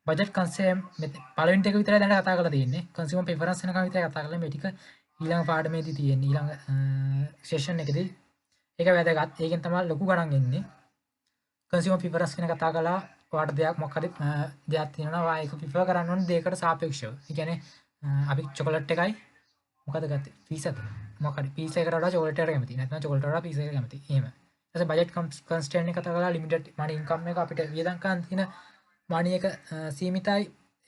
budget concept පළවෙනි ටික විතරයි දැන් කතා කරලා තියෙන්නේ. consumer preference වෙනකන් විතරයි කතා කරලා මේ ටික ඊළඟ පාඩමේදී තියෙන්නේ. ඊළඟ session එකේදී ඒක වැදගත්. ඒකෙන් තමයි ලොකු ගණන් එන්නේ. consumer preference ගැන කතා කළා. ඔයාලට දෙයක් මොකක් හරි දෙයක් තියෙනවා. ඔයා ඒක prefer කරන්න ඕනේ දෙයකට සාපේක්ෂව. ඒ කියන්නේ අපි chocolate එකයි මොකද ගත්තේ? පීසා එක. මොකක් හරි පීසා එකට වඩා chocolate එකට කැමති. නැත්නම් chocolate වඩා පීසා එකට කැමති. එහෙම. ඊට පස්සේ budget constraint එක කතා කරලා limited money income එක අපිට වියදම් කරන්න තියෙන money එක සීමිතයි.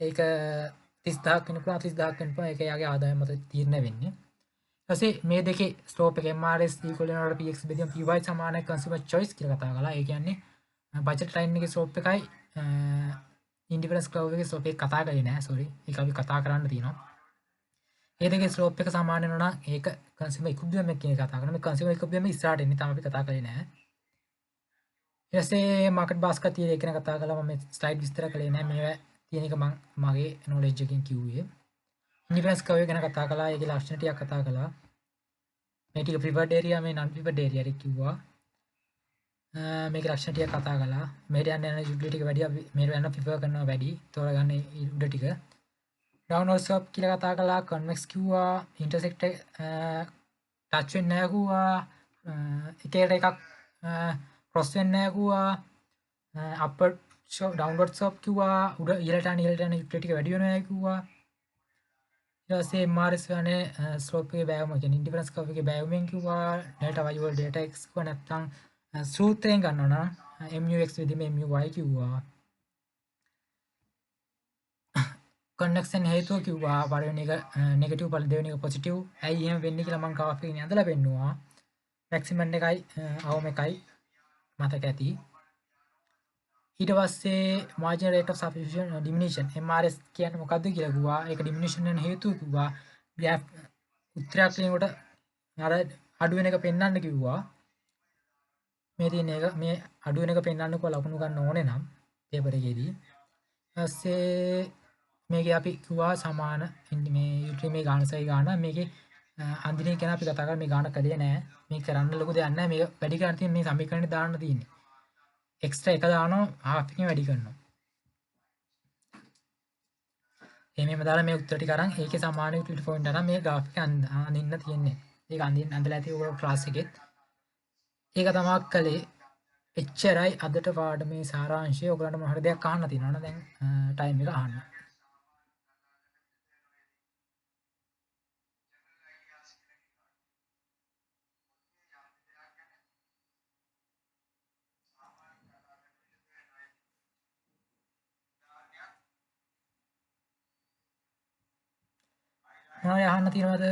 ඒක 30000ක් වෙන්න පුළුවන් 30000ක් වෙන්න පුළුවන්. ඒක යාගේ ආදායම මත තීරණය වෙන්නේ. ඊට පස්සේ මේ දෙකේ slope එක MRS equal වෙනකොට px බෙදීම py සමානයි consumer choice කියලා කතා කළා. ඒ කියන්නේ budget line එකේ slope එකයි indifference curve එකේ slope එක කතා කරේ නෑ. sorry. ඒක අපි කතා කරන්න තියෙනවා. ඒ දෙකේ ස්ලෝප් එක සමාන වෙනවා නම් ඒක consumer equilibrium එක කියන එක කතා කරනවා. මේ consumer equilibrium ඉස්සරහට එන්නේ තාම අපි කතා කරේ නැහැ. ඊට පස්සේ market basket theory එක ගැන කතා කළා. මම ස්ලයිඩ් විස්තර කළේ නැහැ. මේවා තියෙන එක මම මගේ knowledge එකෙන් කිව්වේ. indifference curve ගැන කතා කළා. ඒකේ ලක්ෂණ ටිකක් කතා කළා. මේ ටික preferred area මේ non preferred area එක කිව්වා. මේකේ ලක්ෂණ ටිකක් කතා කළා. මේට යන utility එක වැඩි අපි මේට යන prefer කරනවා වැඩි. තෝරගන්න උඩ ටික. downward slope කියලා කතා කළා. convex කිව්වා. intersect touch වෙන්නේ නැහැ කිව්වා. එකට එකක් cross වෙන්නේ නැහැ කිව්වා. upward slope downward slope කිව්වා. උඩ ඉහළට යන utility එක වැඩි වෙනවා කිව්වා. ඊට පස්සේ MRS ගානේ slope එකේ බෑවුම කියන්නේ indifference curve එකේ බෑවුමෙන් කිව්වා. delta y වල delta x කිව්වා. නැත්නම් සූත්‍රයෙන් ගන්නවා නම් MUX විදිහම MUY කිව්වා. connection හේතුව කිව්වා. පළවෙනි එක නෙගටිව් පළ දෙවෙනි එක පොසිටිව්. ඇයි එහෙම වෙන්නේ කියලා මම graph එකකින් ඇඳලා පෙන්නුවා. maximum එකයි අවම එකයි මතක ඇති. ඊට පස්සේ marginal rate of substitution diminution MRS කියන්නේ මොකද්ද කියලා කිව්වා. ඒක diminution වෙන හේතුව කිව්වා. graph උත්තරයක් ලියනකොට අර අඩු වෙන එක පෙන්වන්න කිව්වා. මේ තියෙන එක මේ අඩු වෙන එක පෙන්වන්නකෝ ලකුණු ගන්න ඕනේ නම් පේපර් එකේදී. ඊපස්සේ මේකේ අපි කිව්වා සමාන මේ යුටිලිටි මේ ගාන සයි ගාන මේකේ අන්තිමේ කියන අපි කතා කරා මේ ගාන කලේ නෑ. මේක කරන්න ලොකු දෙයක් නෑ. මේක වැඩි කරන්න තියෙන මේ සමීකරණේ දාන්න තියෙන්නේ. එක්ස්ට්‍රා එක දානවා half එකෙන් වැඩි කරනවා. එහෙම දාලා මේ උත්තර ටික අරන් ඒකේ සමාන යුටිලිටි පොයින්ට් අරන් මේ graph එක අඳින්න තියෙන්නේ. ඒක අඳින්න ඇති ඔය ක්ලාස් එකෙත්. ඒක තමයි කළේ. එච්චරයි අදට පාඩමේ සාරාංශය. ඔයගලන්ට මොන හරි දෙයක් අහන්න තියෙනවා නම් දැන් ටයිම් එක අහන්න. මොනවද අහන්න තියෙනවද?